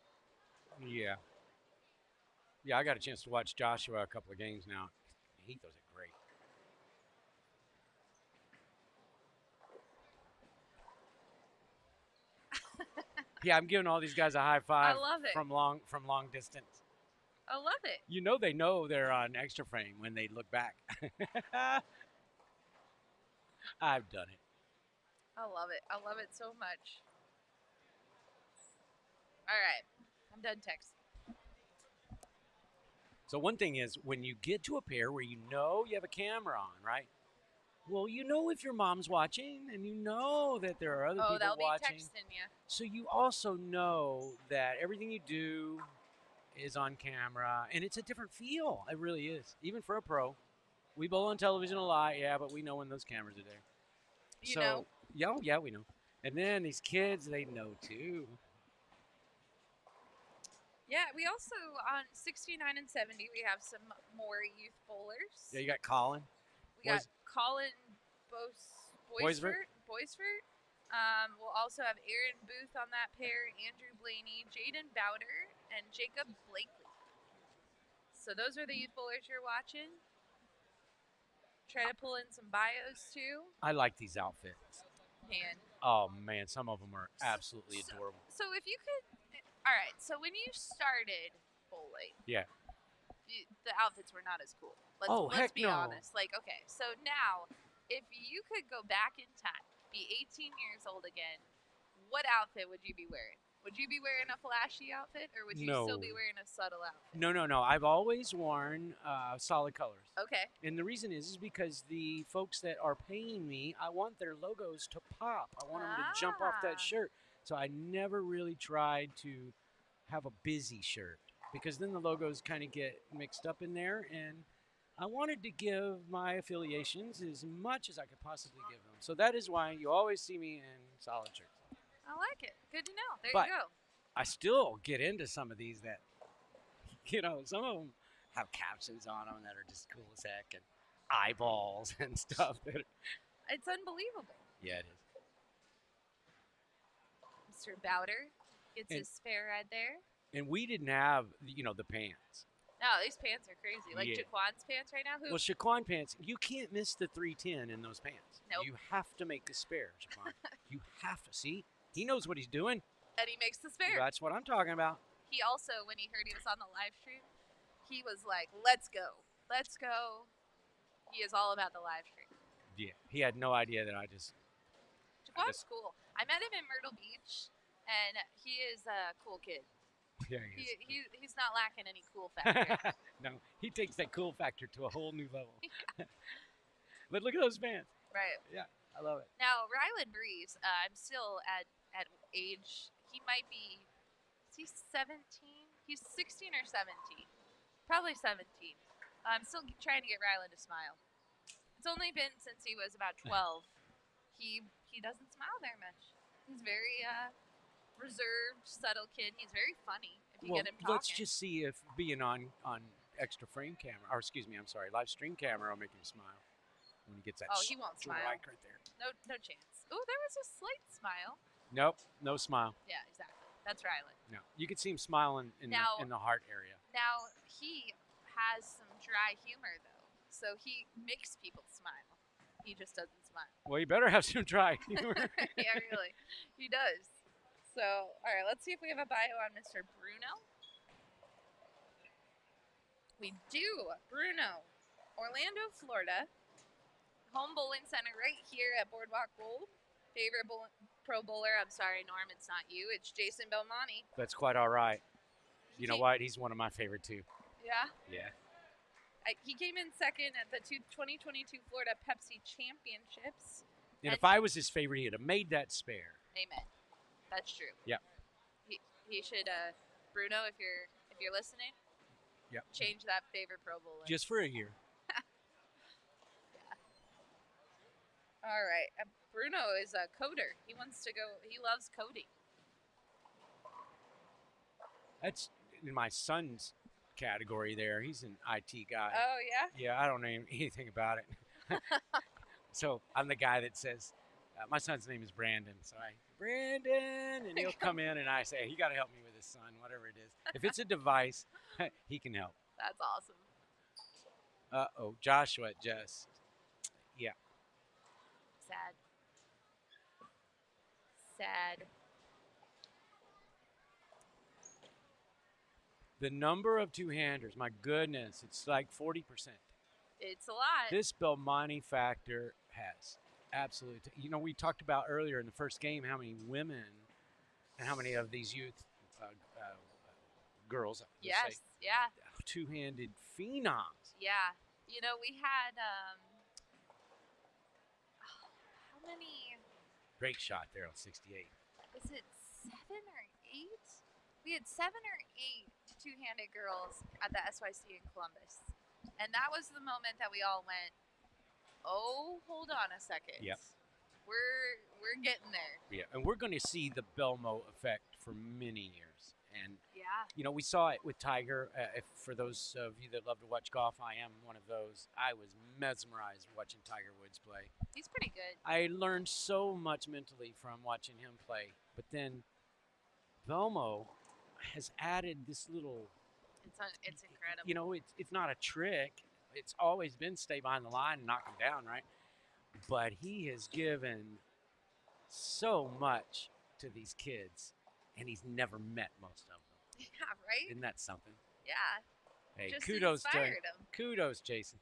Yeah. Yeah, I got a chance to watch Joshua a couple of games now. He throws it great. Yeah, I'm giving all these guys a high five love it. from long distance. I love it. You know they know they're on extra frame when they look back. I've done it. I love it. I love it so much. All right, I'm done texting. So one thing is when you get to a pair where you know you have a camera on, right? Well, you know if your mom's watching and you know that there are other Oh, people they'll be watching. texting you. So you also know that everything you do is on camera and it's a different feel. It really is. Even for a pro. We bowl on television a lot, yeah, but we know when those cameras are there. You know. Yeah, we know. And then these kids, they know too. Yeah, we also on 69 and 70 we have some more youth bowlers. Yeah, you got Colin. We got Colin Boisfort. We'll also have Aaron Booth on that pair, Andrew Blaney, Jaden Bowder, and Jacob Blakely. So those are the youth bowlers you're watching. Try to pull in some bios too. I like these outfits. Man. Oh man, some of them are absolutely adorable. So if you could, all right. So when you started bowling, Yeah. the outfits were not as cool. Let's be honest. Like, okay, so now, if you could go back in time, be 18 years old again, what outfit would you be wearing? Would you be wearing a flashy outfit, or would you still be wearing a subtle outfit? No. I've always worn solid colors. Okay. And the reason is because the folks that are paying me, I want their logos to pop. I want them to jump off that shirt. So I never really tried to have a busy shirt because then the logos kind of get mixed up in there. And I wanted to give my affiliations as much as I could possibly give them. So that is why you always see me in solid shirts. I like it. Good to know. There But- you go. I still get into some of these that, some of them have captions on them that are just cool as heck and eyeballs and stuff. It's unbelievable. Yeah, it is. Mr. Bowder gets And- his spare right there. And we didn't have, the pants. No, these pants are crazy. Like Yeah. Jaquan's pants right now. Who? Well, Shaquan pants, you can't miss the 310 in those pants. Nope. You have to make a spare, Shaquan. You have to. See? He knows what he's doing. and he makes the spare. That's what I'm talking about. He also, when he heard he was on the live stream, he was like, "Let's go, let's go." He is all about the live stream. Yeah. He had no idea that I just. Jaquan's cool. I met him in Myrtle Beach, and he is a cool kid. Yeah, He's not lacking any cool factor. No, he takes that cool factor to a whole new level. But look at those pants. Right. Yeah, I love it. Now, Rylan Breeze, I'm still at age, he might be, is he 17? He's 16 or 17. Probably 17. I'm still trying to get Rylan to smile. It's only been since he was about 12. He doesn't smile very much. He's very reserved, subtle kid. He's very funny if you Well, get him talking. let's just see if being on extra frame camera, or excuse me, I'm sorry, live stream camera will make him smile when he gets that. Oh, he won't smile. strike right there. No chance. Oh, there was a slight smile. Nope, no smile. Yeah, exactly. That's Rylan. No, you can see him smiling in Now- the heart area. Now, he has some dry humor, though, so he makes people smile. He just doesn't smile. Well, you better have some dry humor. Yeah, really. He does. So, all right, let's see if we have a bio on Mr. Bruno. We do. Bruno, Orlando, Florida. Home bowling center right here at Boardwalk Bowl. Favorite pro bowler, I'm sorry, Norm, it's not you. It's Jason Belmonte. That's quite all right. You know He- what? He's one of my favorite too. Yeah. Yeah. He came in second at the 2022 Florida Pepsi Championships. And if I was his favorite, he'd have made that spare. Amen. That's true. Yep. He should, Bruno, if you're listening, Yep. change that favorite Pro Bowler. Just for a year. All right. Bruno is a coder. He wants to go. He loves coding. That's in my son's category there. He's an IT guy. Oh yeah. Yeah, I don't know anything about it. So I'm the guy that says, my son's name is Brandon. So Brandon, and he'll come in and I say, you got to help me with this, son, whatever it is. If it's a device, he can help. That's awesome. Uh-oh, Joshua just, yeah. Sad. Sad. The number of two-handers, my goodness, it's like 40%. It's a lot. This Belmonte factor has absolute. We talked about earlier in the first game how many women and how many of these youth girls, Yes. Yeah. two-handed phenoms. Yeah. We had how many? Great shot there on 68. Was it 7 or 8? We had 7 or 8 two-handed girls at the SYC in Columbus, and that was the moment that we all went, "Oh, hold on a second. Yep. We're getting there." Yeah, and we're going to see the Belmo effect for many years. And Yeah. we saw it with Tiger. If for those of you that love to watch golf, I am one of those. I was mesmerized watching Tiger Woods play. He's pretty good. I learned so much mentally from watching him play. But then Belmo has added this little, It's incredible. it's not a trick. It's always been stay behind the line and knock him down, right? But he has given so much to these kids, and he's never met most of them. Yeah, right? Isn't that something? Yeah. Hey, Just kudos to inspired him. kudos, Jason.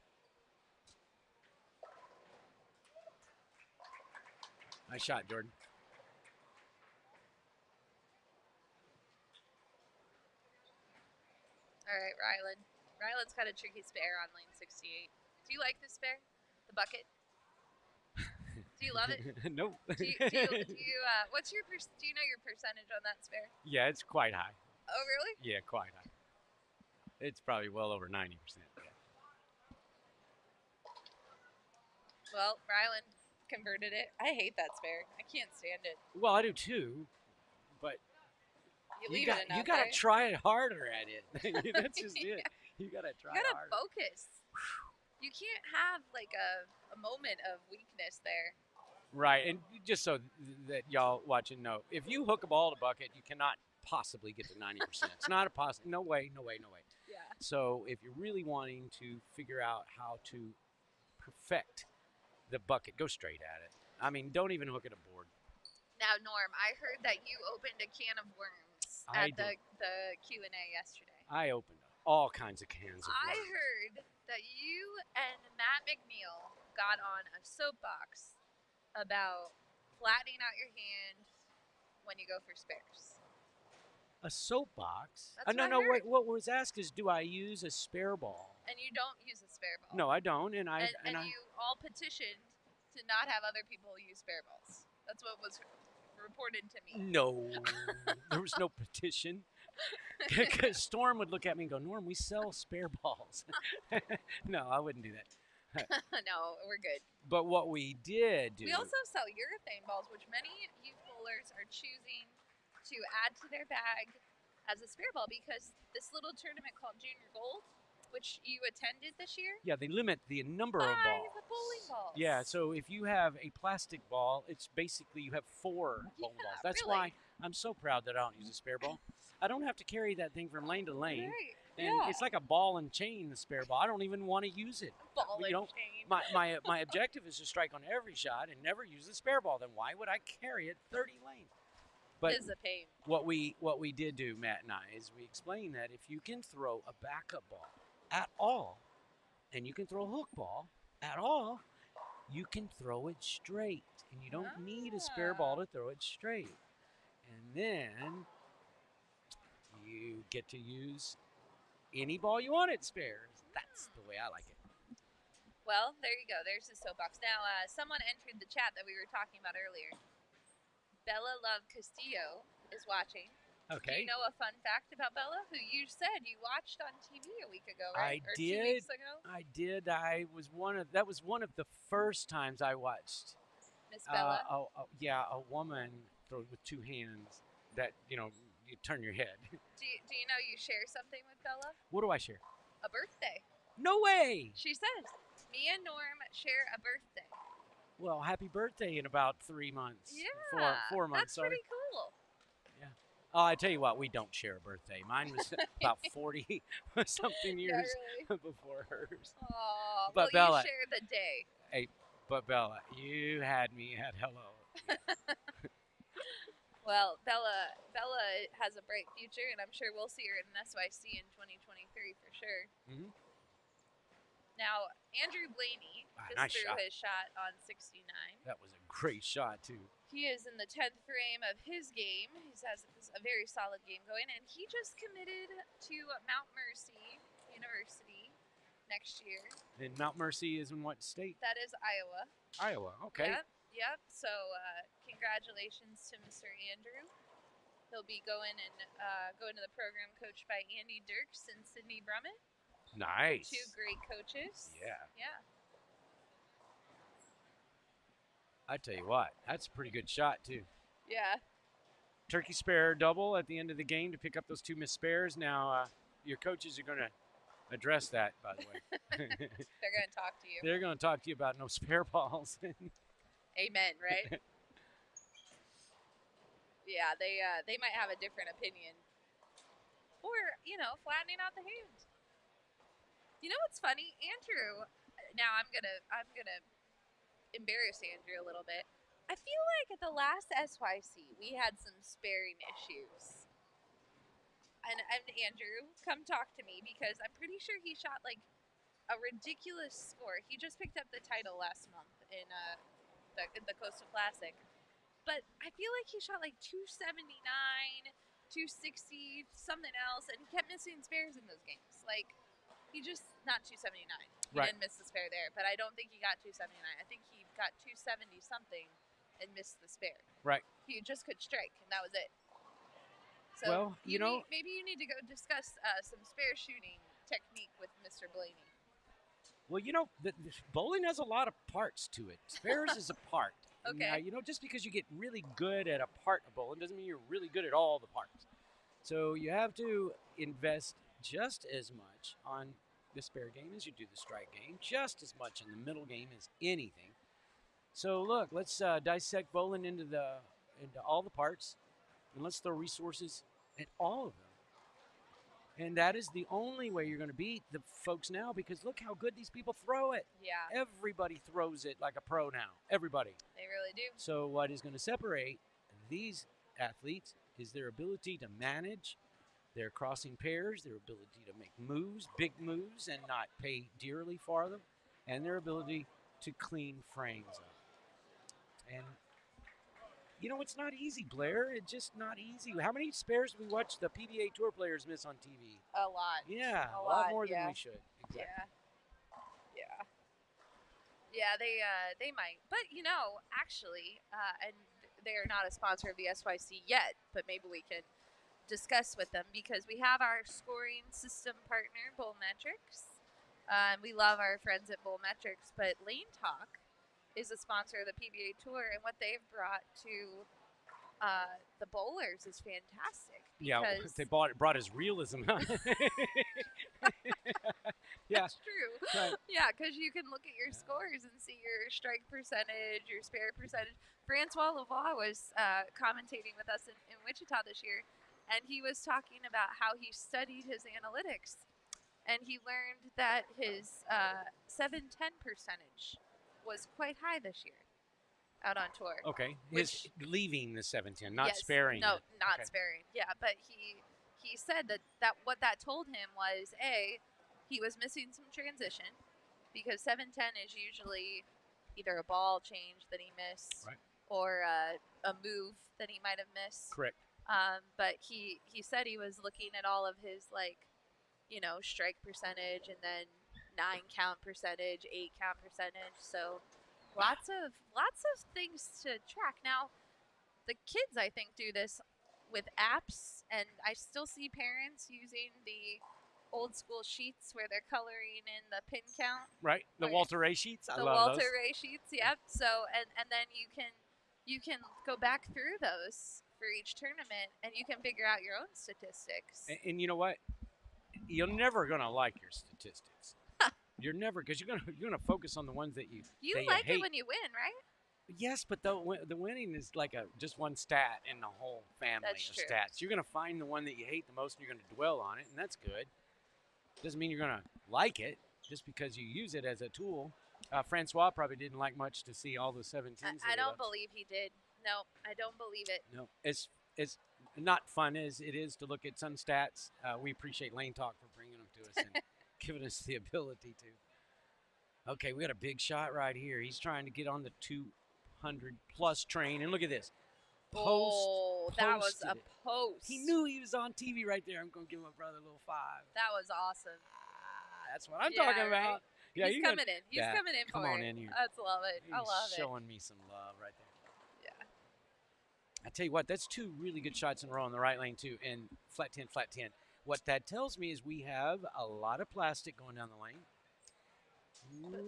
Nice shot, Jordan. All right, Rylan. Rylan's got a tricky spare on lane 68. Do you like this spare? The bucket? Do you love it? Nope. Do you what's your do you know your percentage on that spare? Yeah, it's quite high. Oh, really? Yeah, quite high. It's probably well over 90%. Yeah. Well, Ryland converted it. I hate that spare. I can't stand it. Well, I do too, but You leave it enough, you gotta right? try harder at it. That's just Yeah. it. You gotta try You gotta harder. focus. You can't have like a moment of weakness there. Right, and just so that y'all watching know, if you hook a ball to bucket, you cannot possibly get to 90%. It's not a possible. No way. No way. No way. Yeah. So if you're really wanting to figure out how to perfect the bucket, go straight at it. I mean, don't even hook at a board. Now, Norm, I heard that you opened a can of worms I at the Q&A yesterday. I opened all kinds of cans of I worms. heard that you and Matt McNeil got on a soapbox about flattening out your hand when you go for spares. A soapbox? That's No, what I no, heard. wait. What was asked is, do I use a spare ball? And you don't use a spare ball. No, I don't, and I And you all petitioned to not have other people use spare balls. That's what was reported to me. No, there was no petition. Because Storm would look at me and go, Norm, we sell spare balls. No, I wouldn't do that. No, we're good. But what we did do. We also sell urethane balls, which many youth bowlers are choosing to add to their bag as a spare ball because this little tournament called Junior Gold, which you attended this year, Yeah, they limit the number of 5 balls. bowling balls. Yeah, so if you have a plastic ball, it's basically you have 4 bowling balls. That's really. why I'm so proud that I don't use a spare ball. I don't have to carry that thing from lane to lane. Right. And yeah. it's like a ball and chain, the spare ball. I don't even want to use it. Ball You and don't- chain. My objective is to strike on every shot and never use the spare ball. Then why would I carry it 30 lanes? But It is a pain. what we did do, Matt and I, is we explained that if you can throw a backup ball at all, and you can throw a hook ball at all, you can throw it straight, and you don't need a spare ball to throw it straight. And then you get to use any ball you want at spares. That's the way I like it. Well, there you go. There's the soapbox. Now, someone entered the chat that we were talking about earlier. Bella Love Castillo is watching. Do Okay. you know a fun fact about Bella, who you said you watched on TV a week ago, right? I or did. 2 weeks ago? I did. That was one of the first times I watched. Miss Bella. A woman throw with 2 hands. That you turn your head. Do you know you share something with Bella? What do I share? A birthday. No way. She says, me and Norm share a birthday. Well, happy birthday in about 3 months. Yeah. 4 months. That's Sorry. pretty cool. Oh, I tell you what, we don't share a birthday. Mine was about 40 something years Yeah, really. before hers. Aw, But well, Bella- you share the day. But Bella, you had me at hello. Well, Bella has a bright future, and I'm sure we'll see her in an SYC in 2023 for sure. Mhm. Now, Andrew Blaney just Nice threw shot. his shot on 69. That was a great shot too. He is in the 10th frame of his game. He has a very solid game going, and he just committed to Mount Mercy University next year. And Mount Mercy is in what state? That is Iowa. Iowa. Okay. Yep. So, congratulations to Mr. Andrew. He'll be going to the program coached by Andy Dirks and Sydney Brummett. Nice. 2 great coaches. Yeah. Yeah. I tell you what, that's a pretty good shot too. Yeah. Turkey spare double at the end of the game to pick up those 2 missed spares. Now, your coaches are going to address that, by the way. They're going to talk to you. They're going to talk to you about no spare balls. Amen, right? Yeah, they might have a different opinion. Or, flattening out the hand. You know what's funny? Andrew, now I'm going to embarrass Andrew a little bit. I feel like at the last SYC, we had some sparing issues. And Andrew, come talk to me because I'm pretty sure he shot like a ridiculous score. He just picked up the title last month in the Coastal Classic. But I feel like he shot like 279, 260, something else, and he kept missing spares in those games. Like, he just, not 279. He Right. didn't miss the spare there, but I don't think he got 279. I think he got 270 something and missed the spare. Right. He just could strike, and that was it. So Well, you know- maybe you need to go discuss some spare shooting technique with Mr. Blaney. Well, the bowling has a lot of parts to it. Spares is a part. Okay. Now, just because you get really good at a part of bowling doesn't mean you're really good at all the parts. So you have to invest just as much on the spare game as you do the strike game, just as much in the middle game as anything. So look, let's dissect bowling into all the parts, and let's throw resources at all of them. And that is the only way you're going to beat the folks now, because look how good these people throw it. Yeah, Everybody throws it like a pro now. Everybody. they really do. So what is going to separate these athletes is their ability to manage their crossing pairs, their ability to make moves, big moves, and not pay dearly for them, and their ability to clean frames up. And it's not easy, Blair. It's just not easy. How many spares do we watch the PBA Tour players miss on TV? A lot. Yeah, A a lot lot, more yeah. than we should. Exactly. Yeah. Yeah, they might. But actually, and they are not a sponsor of the SYC yet, but maybe we can discuss with them, because we have our scoring system partner, Bowlmetrics. We love our friends at Bowlmetrics, but Lane Talk is a sponsor of the PBA Tour, and what they've brought to the bowlers is fantastic. Yeah, Because they brought his realism. Yeah, that's true. right. Yeah, because you can look at your Yeah. scores and see your strike percentage, your spare percentage. Francois Lavoie was commentating with us in Wichita this year, and he was talking about how he studied his analytics, and he learned that his 710 percentage was quite high this year out on tour. Okay, Which- his leaving the 710, not Yes, sparing. No, it. not Okay. sparing. Yeah, but he said that what that told him was he was missing some transition, because 710 is usually either a ball change that he missed, Right. or a move that he might have missed. Correct. But he said he was looking at all of his strike percentage, and then 9 count percentage, 8 count percentage. So lots of things to track. Now the kids, I think, do this with apps, and I still see parents using the old school sheets where they're coloring in the pin count, Right. The Right. Walter Ray sheets. I the love Walter those. Ray sheets. Yep. So and then you can go back through those for each tournament, and you can figure out your own statistics. And you know what? You're never gonna like your statistics. You're never, because you're gonna focus on the ones that you Like hate. it when you win, right? Yes, but the winning is like just one stat in the whole family That's of true. stats. You're gonna find the one that you hate the most, and you're gonna dwell on it, and that's good. Doesn't mean you're gonna like it just because you use it as a tool. Francois probably didn't like much to see all the 17s. I don't believe he did. No, I don't believe it. No, it's not fun as it is to look at some stats. We appreciate Lane Talk for bringing them to us and giving us the ability to. Okay, we got a big shot right here. He's trying to get on the 200-plus train, and look at this. That was a posted it. post. He knew he was on TV right there. I'm going to give my brother a little 5. That was awesome. That's what I'm Yeah, talking right. about. Yeah, He's you coming in. He's yeah, coming in come for on it. in here. I love it. I He's love it. showing me some love right there. Yeah. I tell you what, that's 2 really good shots in a row in the right lane too, and flat 10, flat 10. What that tells me is we have a lot of plastic going down the lane.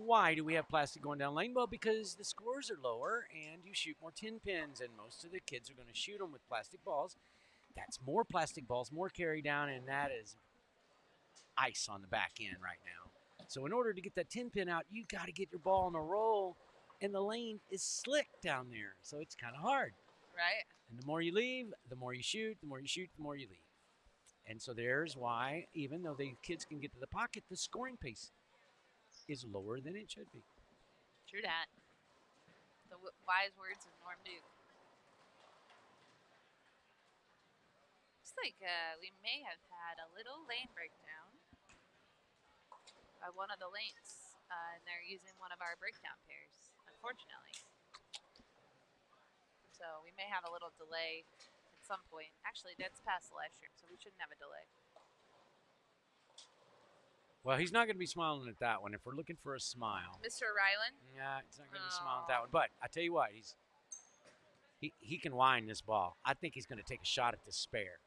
Why do we have plastic going down the lane? Well, because the scores are lower and you shoot more 10 pins, and most of the kids are going to shoot them with plastic balls. That's more plastic balls, more carry down, and that is ice on the back end right now. So in order to get that 10 pin out, you got to get your ball on a roll, and the lane is slick down there, so it's kind of hard. Right. And the more you leave, the more you shoot, the more you shoot, the more you leave. And so there's why, even though the kids can get to the pocket, the scoring pace is lower than it should be. True that. The wise words of Norm Duke. Looks like we may have had a little lane breakdown by one of the lanes, and they're using one of our breakdown pairs, unfortunately. So we may have a little delay at some point. Actually, that's past the live stream, so we shouldn't have a delay. Well, he's not going to be smiling at that one. If we're looking for a smile, Mr. Ryland? yeah, he's not going to be smiling at that one. But I tell you what, he can wind this ball. I think he's going to take a shot at the spare.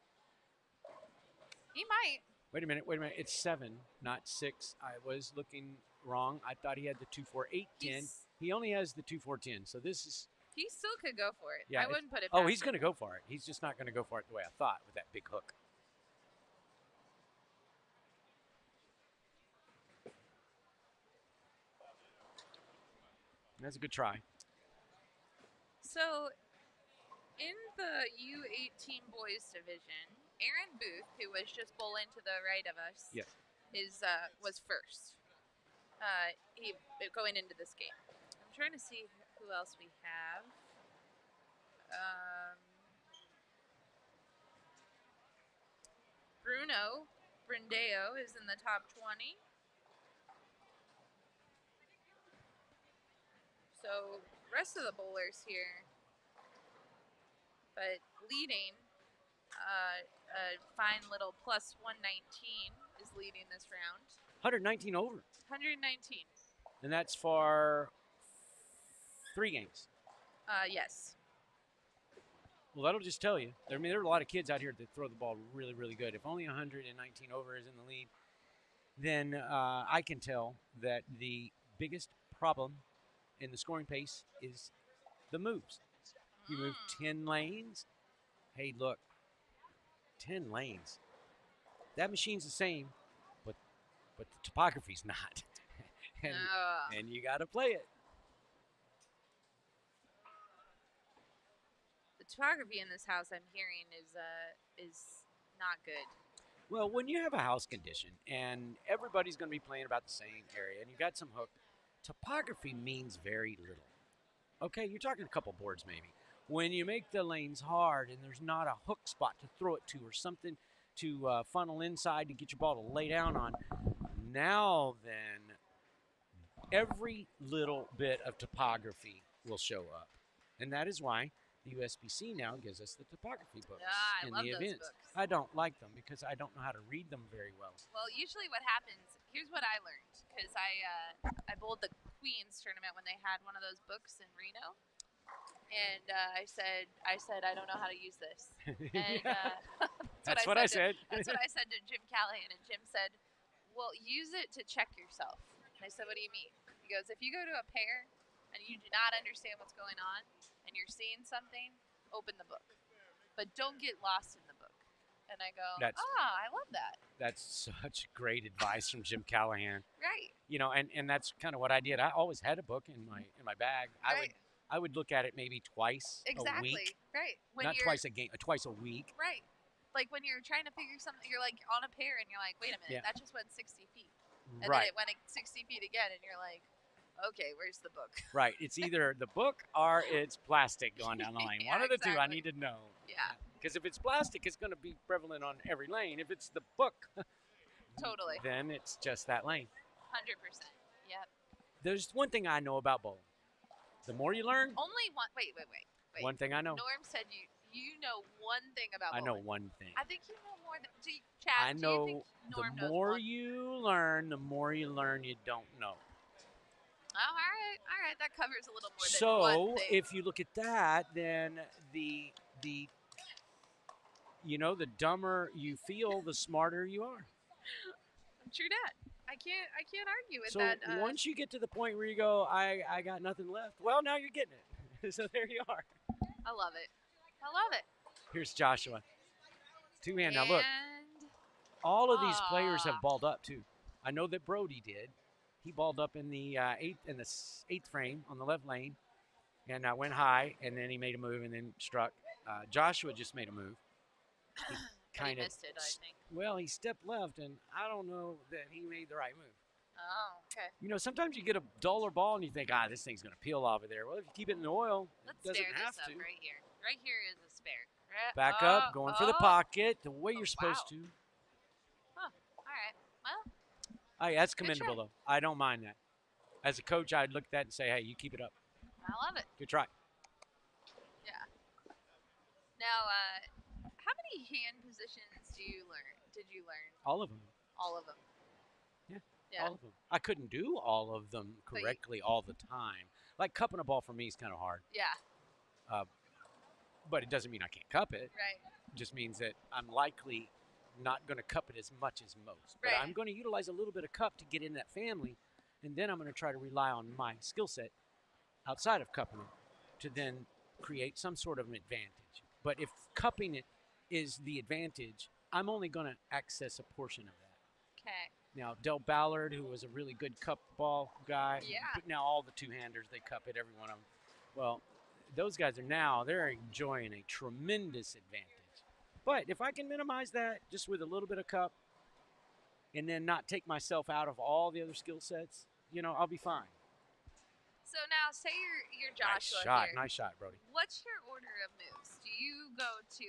He might. Wait a minute. It's 7, not 6. I was looking wrong. I thought he had the 2, 4, 8, 10. He's- He only has the 2, 4, 10. So this is He still could go for it. yeah. I wouldn't put it. Oh, past he's him. going to go for it. He's just not going to go for it the way I thought with that big hook. That's a good try. So, in the U18 boys division, Aaron Booth, who was just bowling to the right of us, Yes. was first. He going into this game. I'm trying to see who else we have. Bruno Brindeo is in the top 20. So, rest of the bowlers here. But leading, a fine little plus 119 is leading this round. 119 over, 119. and that's for 3 games. Yes. Well, that'll just tell you. I mean, there are a lot of kids out here that throw the ball really, really good. If only 119 over is in the lead, then I can tell that the biggest problem in the scoring pace is the moves. You move 10 lanes. Hey, look, 10 lanes. That machine's the same, but the topography's not. and you got to play it. The topography in this house, I'm hearing, is not good. Well, when you have a house condition and everybody's going to be playing about the same area and you got some hook, topography means very little. Okay, you're talking a couple boards maybe. When you make the lanes hard and there's not a hook spot to throw it to or something to funnel inside to get your ball to lay down on, now then every little bit of topography will show up. And that is why the USBC now gives us the topography books I in love the those events. books. I don't like them because I don't know how to read them very well. Well, usually what happens, here's what I learned, because I bowled the Queens tournament when they had one of those books in Reno. And I said I don't know how to use this. And That's what I said. That's what I said to Jim Callahan, and Jim said, "Well, use it to check yourself." And I said, "What do you mean?" He goes, "If you go to a pair and you do not understand what's going on, and you're seeing something, open the book, but don't get lost in the book." And I go, I love that. That's such great advice from Jim Callahan. Right. You know, and that's kind of what I did. I always had a book in my bag. Right. I would look at it maybe twice a week. Right. Not twice a game, twice a week. Right. Like when you're trying to figure something, you're like on a pair and you're like, wait a minute, Yeah. that just went 60 feet. And Right. then it went 60 feet again, and you're like, okay, where's the book? Right. It's either the book or it's plastic going down the lane. Yeah, One of the two I exactly. need to know. Yeah, Because if it's plastic, it's going to be prevalent on every lane. If it's the book, totally. then it's just that lane. 100%. Yep. There's one thing I know about bowling. The more you learn, Only one. Wait. one thing I know. Norm said you know one thing about I know bowling. one thing. I think you know more than Chad. I do you know think Norm the knows more one? you learn, the more you learn you don't know. Oh, all right. That covers a little more than So one thing. if you look at that, then the the dumber you feel, the smarter you are. True that. I can't argue with So that. once you get to the point where you go, I got nothing left. Well, now you're getting it. So there you are. I love it. I love it. Here's Joshua. Two-hand. Now look, And all of these players have balled up too. I know that Brody did. He balled up in the eighth frame on the left lane, and went high, and then he made a move and then struck. Joshua just made a move. He but he missed it, I think. Well, he stepped left, and I don't know that he made the right move. Oh, okay. You know, sometimes you get a duller ball and you think, this thing's going to peel off of there. Well, if you keep it in the oil, Let's it doesn't spare have this up to. right here. Right here is a spare. Back up, going for the pocket, the way you're supposed to. Huh. All right. Well, Hey, that's Good commendable, try. though. I don't mind that. As a coach, I'd look at that and say, hey, you keep it up. I love it. Good try. Yeah. Now, how many hand positions did you learn? All of them. All of them. Yeah, Yeah. all of them. I couldn't do all of them But you- correctly all the time. Like cupping a ball for me is kind of hard. Yeah. But it doesn't mean I can't cup it. Right. It just means that I'm likely not going to cup it as much as most. But Right. I'm going to utilize a little bit of cup to get in that family, and then I'm going to try to rely on my skill set outside of cupping it to then create some sort of an advantage. But if cupping it is the advantage, I'm only going to access a portion of that. Okay. Now, Del Ballard, who was a really good cup ball guy, Yeah. but now all the two-handers, they cup it, every one of them. Well, those guys they're enjoying a tremendous advantage. But if I can minimize that just with a little bit of cup and then not take myself out of all the other skill sets, I'll be fine. So now, say you're Joshua Nice shot. here. Nice shot, Brody. What's your order of moves? Do you go to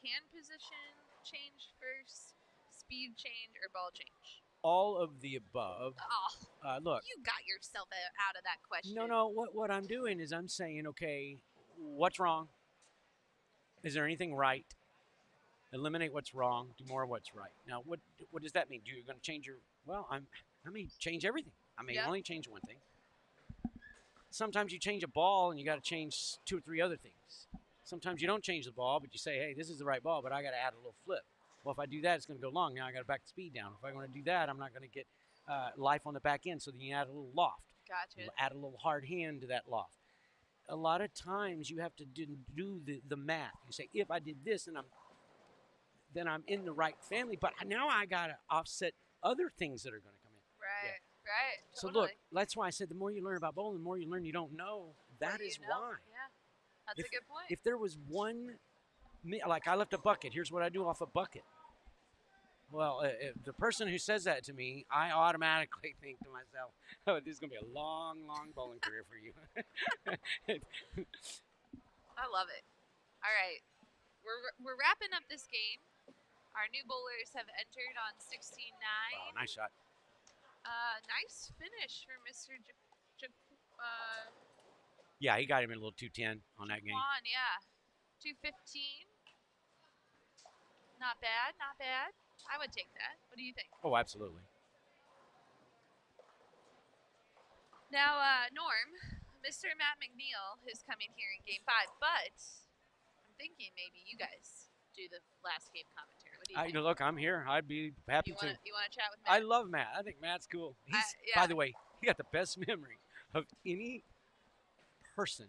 hand position change first, speed change, or ball change? All of the above. Oh, Look. you got yourself out of that question. No. What I'm doing is I'm saying, okay, what's wrong? Is there anything right? Eliminate what's wrong. Do more of what's right. Now, what does that mean? You're going to change your? Well, I may change everything. I may only change one thing. Sometimes you change a ball and you got to change 2 or 3 other things. Sometimes you don't change the ball, but you say, hey, this is the right ball, but I got to add a little flip. Well, if I do that, it's going to go long. Now I got to back the speed down. If I want to do that, I'm not going to get life on the back end. So then you add a little loft. Gotcha. Add a little hard hand to that loft. A lot of times you have to do the math. You say, if I did this, then I'm in the right family. But now I got to offset other things that are going to come in. Right. Right. So Totally. look, that's why I said the more you learn about bowling, the more you learn you don't know. That What is you know. why. Yeah. That's a good point. If there was one, like I left a bucket, here's what I do off a bucket. Well, if the person who says that to me, I automatically think to myself, oh, this is going to be a long, long bowling career for you. I love it. All right. We're wrapping up this game. Our new bowlers have entered on 16-9. Oh, nice shot. Nice finish for Mr. Yeah, he got him in a little 210 on that game. Juan, yeah. 215. Not bad, not bad. I would take that. What do you think? Oh, absolutely. Now, Norm, Mr. Matt McNeil is coming here in Game 5, but I'm thinking maybe you guys do the last game commentary. What do you think? Look, I'm here. I'd be happy to. You want to chat with I Matt? love Matt. I think Matt's cool. He's, yeah. by the way, he got the best memory of any person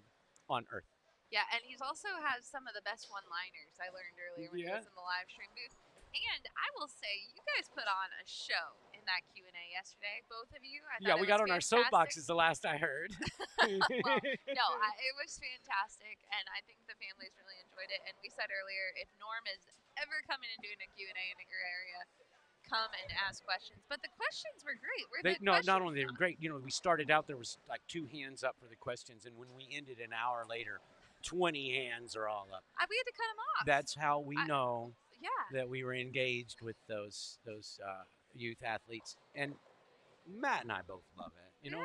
on earth. Yeah, and he's also has some of the best one-liners I learned earlier when he was in the live stream booth. And I will say, you guys put on a show in that Q&A yesterday, both of you. I thought We it got was on our fantastic. soapboxes the last I heard. Well, no, it was fantastic, and I think the families really enjoyed it. And we said earlier, if Norm is ever coming and doing a Q&A in your area, come and ask questions. But the questions were great. Not only they were great. We started out, there was like 2 hands up for the questions, and when we ended an hour later, 20 hands are all up. We had to cut them off. That's how we know Yeah. that we were engaged with those youth athletes. And Matt and I both love it. Yeah.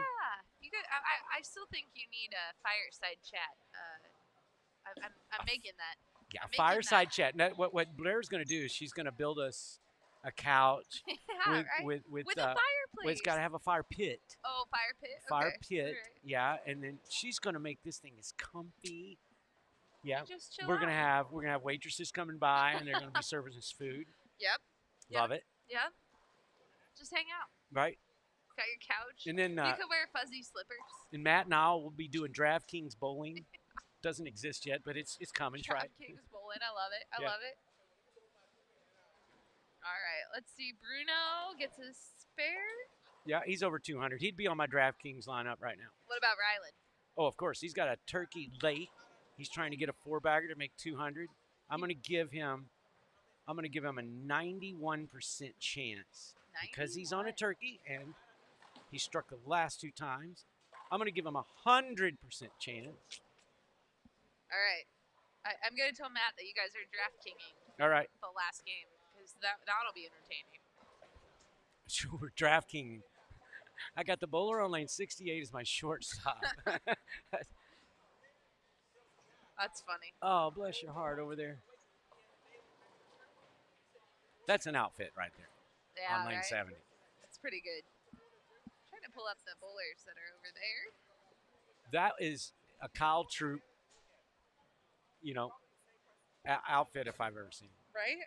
You guys, I still think you need a fireside chat. I'm making that. Yeah, making fireside that. chat. Now, what Blair's going to do is she's going to build us a couch Yeah, with with a fireplace. it's got to have a fire pit. Oh, fire pit. Fire Okay. pit, All right. yeah, and then she's gonna make this thing as comfy. Yeah, Just chill we're gonna out. have waitresses coming by, and they're gonna be serving us food. Yep. Love it, Yep. Just hang out. right? Got your couch. And then you could wear fuzzy slippers. and Matt and I will be doing DraftKings bowling. Doesn't exist yet, but it's coming. Try it. Kings bowling. I love it. I Yeah. love it. All right. Let's see. Bruno gets a spare. Yeah, he's over 200. He'd be on my DraftKings lineup right now. What about Ryland? Oh, of course, he's got a turkey late. He's trying to get a 4-bagger to make 200. I'm gonna give him a 91% chance because he's on a 91. turkey and he struck the last 2 times. I'm gonna give him 100% chance. All right. I'm going to tell Matt that you guys are DraftKinging All right, the last game because that'll be entertaining. so we're DraftKings. I got the bowler on lane 68 as my shortstop. That's funny. Oh, bless your heart over there. That's an outfit right there Yeah, on lane right? 70. That's pretty good. Trying to pull up the bowlers that are over there. That is a Kyle Troop, outfit if I've ever seen. Right?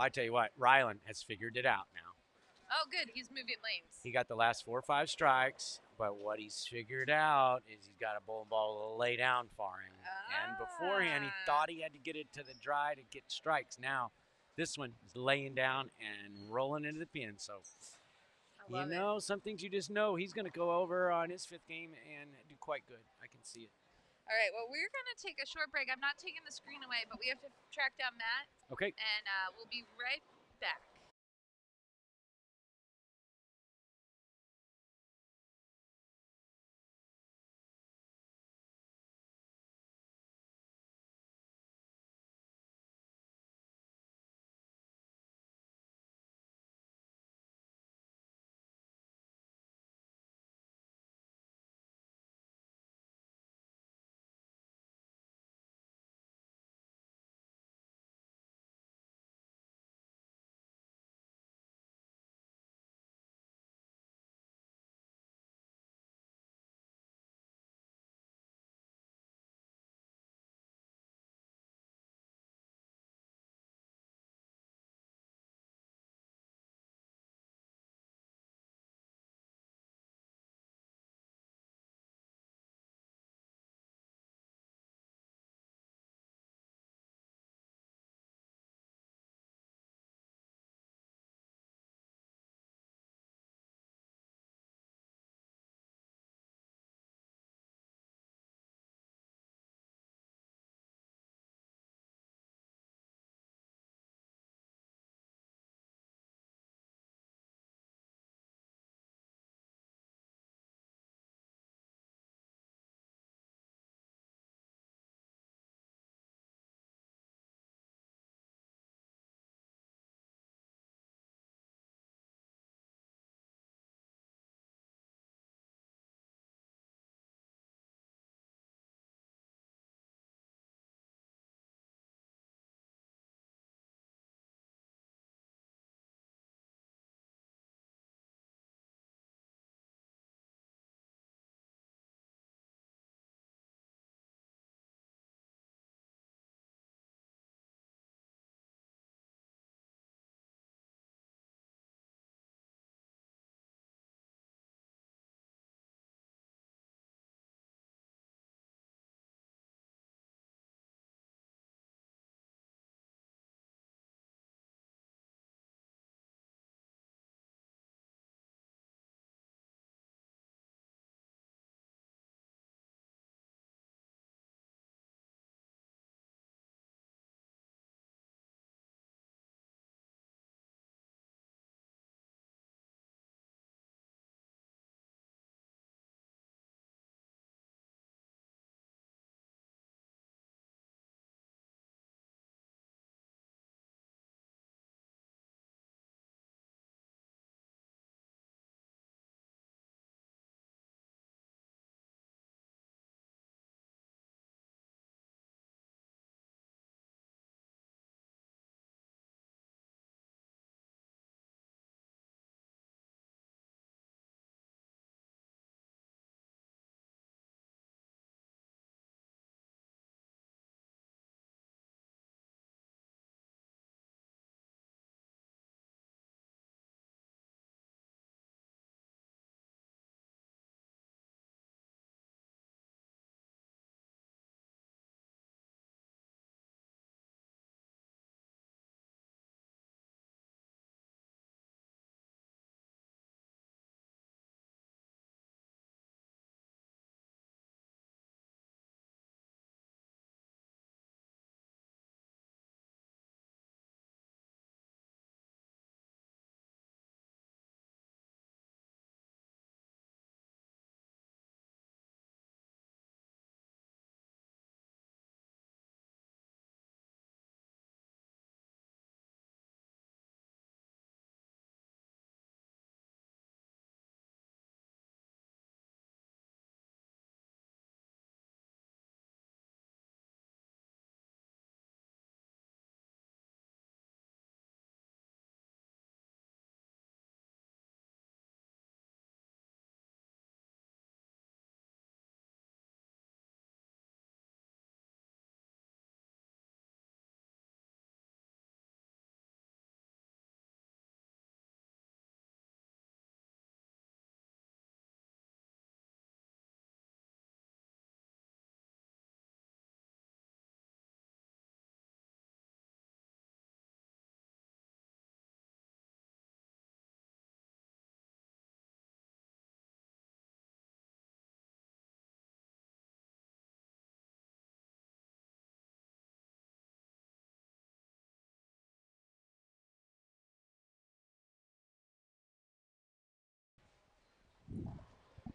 I tell you what, Rylan has figured it out now. Oh, good. He's moving lanes. He got the last 4 or 5 strikes, but what he's figured out is he's got a bowling ball to lay down for him. And beforehand, he thought he had to get it to the dry to get strikes. Now, this one is laying down and rolling into the pin. So, I love it. some things you just know he's going to go over on his 5th game and do quite good. I can see it. All right. Well, we're going to take a short break. I'm not taking the screen away, but we have to track down Matt, Okay. and we'll be right back.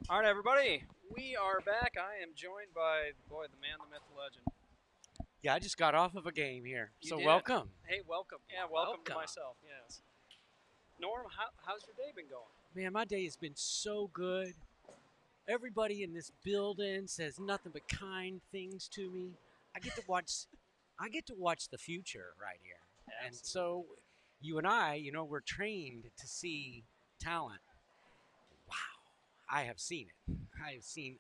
All right, everybody, we are back. I am joined by, boy, the man, the myth, the legend. Yeah, I just got off of a game here. You So did? welcome. Hey, welcome. Yeah, welcome to Welcome. myself, yes. Norm, how's your day been going? Man, my day has been so good. Everybody in this building says nothing but kind things to me. I get to watch the future right here. And so you and I, we're trained to see talent. Wow. I have seen it. I have seen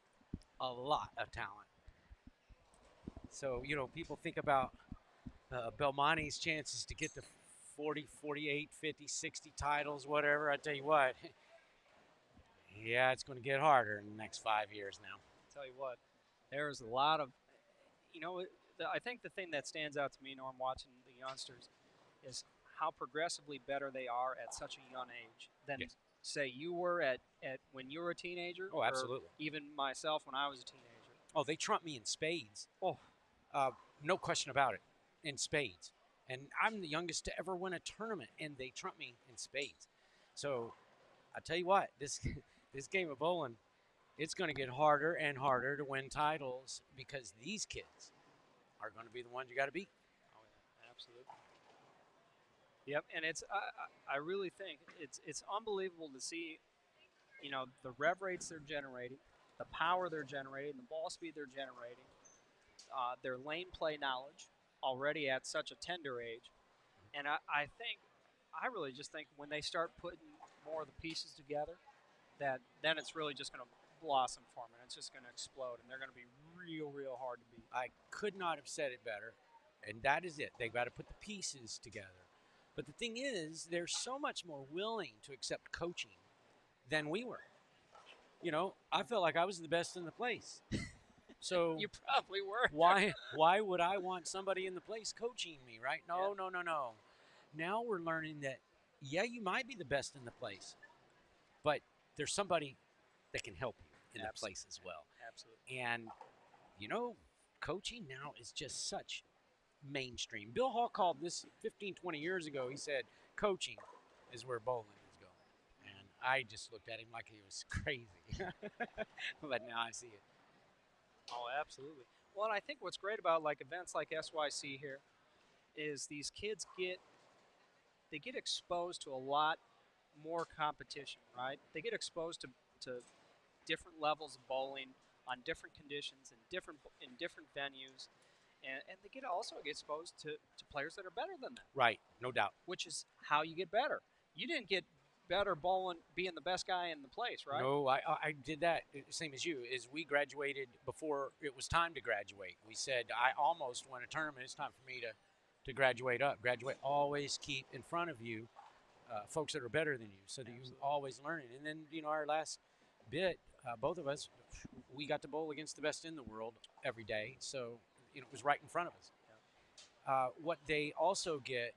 a lot of talent. So, people think about Belmonte's chances to get to 40, 48, 50, 60 titles, whatever. I tell you what, yeah, it's going to get harder in the next 5 years now. Tell you what, there's a lot of, I think the thing that stands out to me, Norm, watching the youngsters, is how progressively better they are at such a young age than, Yes. say, you were at when you were a teenager. Oh, absolutely. Or even myself when I was a teenager. Oh, they trump me in spades. Oh, No question about it, in spades. And I'm the youngest to ever win a tournament, and they trump me in spades. So I tell you what, this this game of bowling, it's going to get harder and harder to win titles because these kids are going to be the ones you got to beat. oh yeah, absolutely. Yep, and it's I really think it's unbelievable to see, the rev rates they're generating, the power they're generating, the ball speed they're generating, their lane play knowledge already at such a tender age, and I really just think when they start putting more of the pieces together, that then it's really just going to blossom for them, and it's just going to explode, and they're going to be real hard to beat. I could not have said it better, and that is it. They've got to put the pieces together. But the thing is, they're so much more willing to accept coaching than we were. I felt like I was the best in the place. So You probably were. why would I want somebody in the place coaching me, right? No. Now we're learning that, yeah, you might be the best in the place, but there's somebody that can help you in the place as well. Absolutely. And, coaching now is just such mainstream. Bill Hall called this 15, 20 years ago. He said, coaching is where bowling is going. And I just looked at him like he was crazy. But now I see it. Oh, absolutely. Well, and I think what's great about like events like SYC here is these kids get exposed to a lot more competition, right? They get exposed to different levels of bowling on different conditions in different venues, and they also get exposed to players that are better than them, Right, no doubt. which is how you get better. You didn't get better bowling being the best guy in the place, right? No, I did that same as you. Is we graduated before it was time to graduate. We said I almost won a tournament. It's time for me to graduate up. Graduate. Always keep in front of you folks that are better than you, so that you're always learning. And then our last bit, both of us, we got to bowl against the best in the world every day. So it was right in front of us. What they also get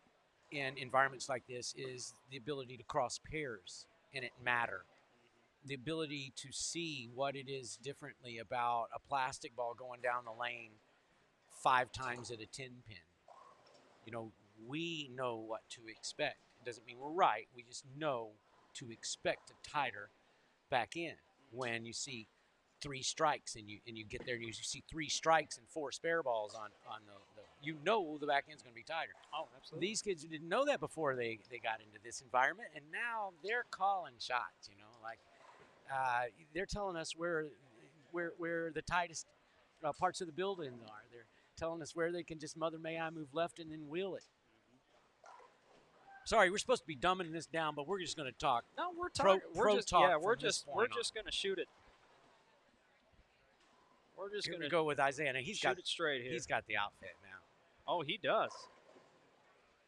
in environments like this is the ability to cross pairs and it matter. The ability to see what it is differently about a plastic ball going down the lane 5 times at a 10 pin. We know what to expect. It doesn't mean we're right. We just know to expect a tighter back in. When you see 3 strikes and you get there and you see 3 strikes and 4 spare balls on the the back end's going to be tighter. Oh, absolutely. These kids didn't know that before they got into this environment, and now they're calling shots. They're telling us where the tightest parts of the building are. They're telling us where they can just Mother May I move left and then wheel it. Sorry, we're supposed to be dumbing this down, but we're just going to talk. No, we're talking. We're just going to shoot it. We're just Here going we to go with Isaiah. Now shoot it straight here. He's got the outfit now. Oh, he does.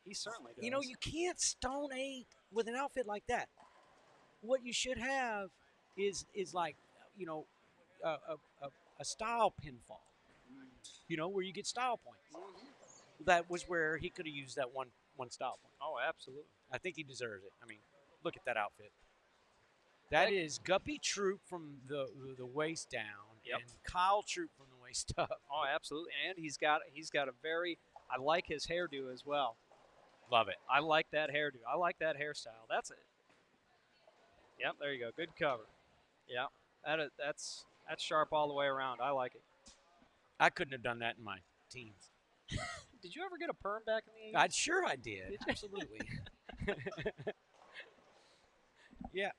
He certainly does. You can't stone 8 with an outfit like that. What you should have is like, a style pinfall. Where you get style points. Mm-hmm. That was where he could have used that one style point. Oh, absolutely. I think he deserves it. I mean, look at that outfit. That is Guppy Troop from the waist down, Yep. and Kyle Troop from the waist up. Oh, absolutely. And he's got a very. I like his hairdo as well. Love it. I like that hairdo. I like that hairstyle. That's it. Yep, there you go. Good cover. Yep. That's sharp all the way around. I like it. I couldn't have done that in my teens. Did you ever get a perm back in the 80s? I'm sure I did. Absolutely. Yeah.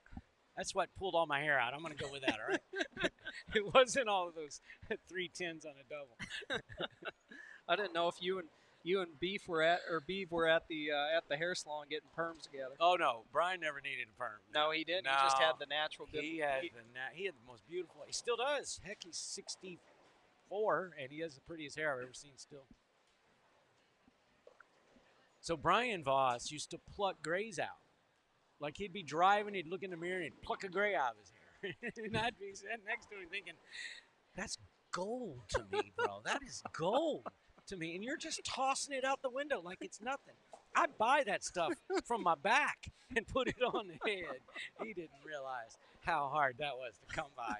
That's what pulled all my hair out. I'm going to go with that, all right? It wasn't all of those 3 10s on a double. I didn't know if you and Beef were at the hair salon getting perms together. Oh, no. Brian never needed a perm. No, he didn't. No. He just had the natural. He had the most beautiful. He still does. Heck, he's 64, and he has the prettiest hair I've ever seen still. So Brian Voss used to pluck grays out. Like he'd be driving, he'd look in the mirror, and he'd pluck a gray out of his hair. And I'd be sitting next to him thinking, that's gold to me, bro. That is gold to me. And you're just tossing it out the window like it's nothing. I buy that stuff from my back and put it on the head. He didn't realize how hard that was to come by.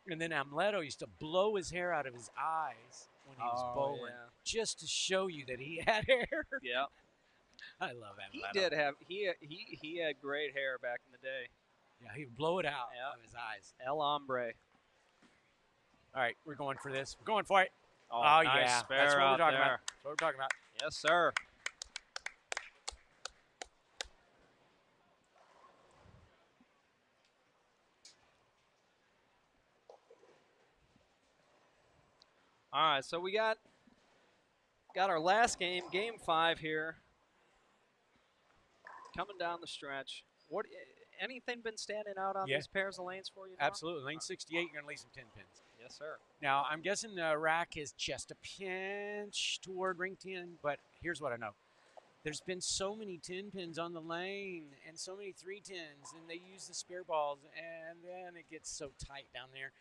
And then Amleto used to blow his hair out of his eyes when he was bowling, just to show you that he had hair. Yeah. I love Amleto. He did have he had great hair back in the day. Yeah, he would blow it out of his eyes. El Hombre. All right, we're going for this. We're going for it. Oh, nice yeah. spare That's what out we're talking there. about. That's what we're talking about. Yes, sir. All right, so we got our last game, game 5 here, coming down the stretch. What anything been standing out on these pairs of lanes for you, Norm? Absolutely. Lane 68, you're going to leave some 10 pins. Yes, sir. Now, I'm guessing the rack is just a pinch toward ring 10, but here's what I know. There's been so many 10 pins on the lane and so many 310s, and they use the spare balls, and then it gets so tight down there.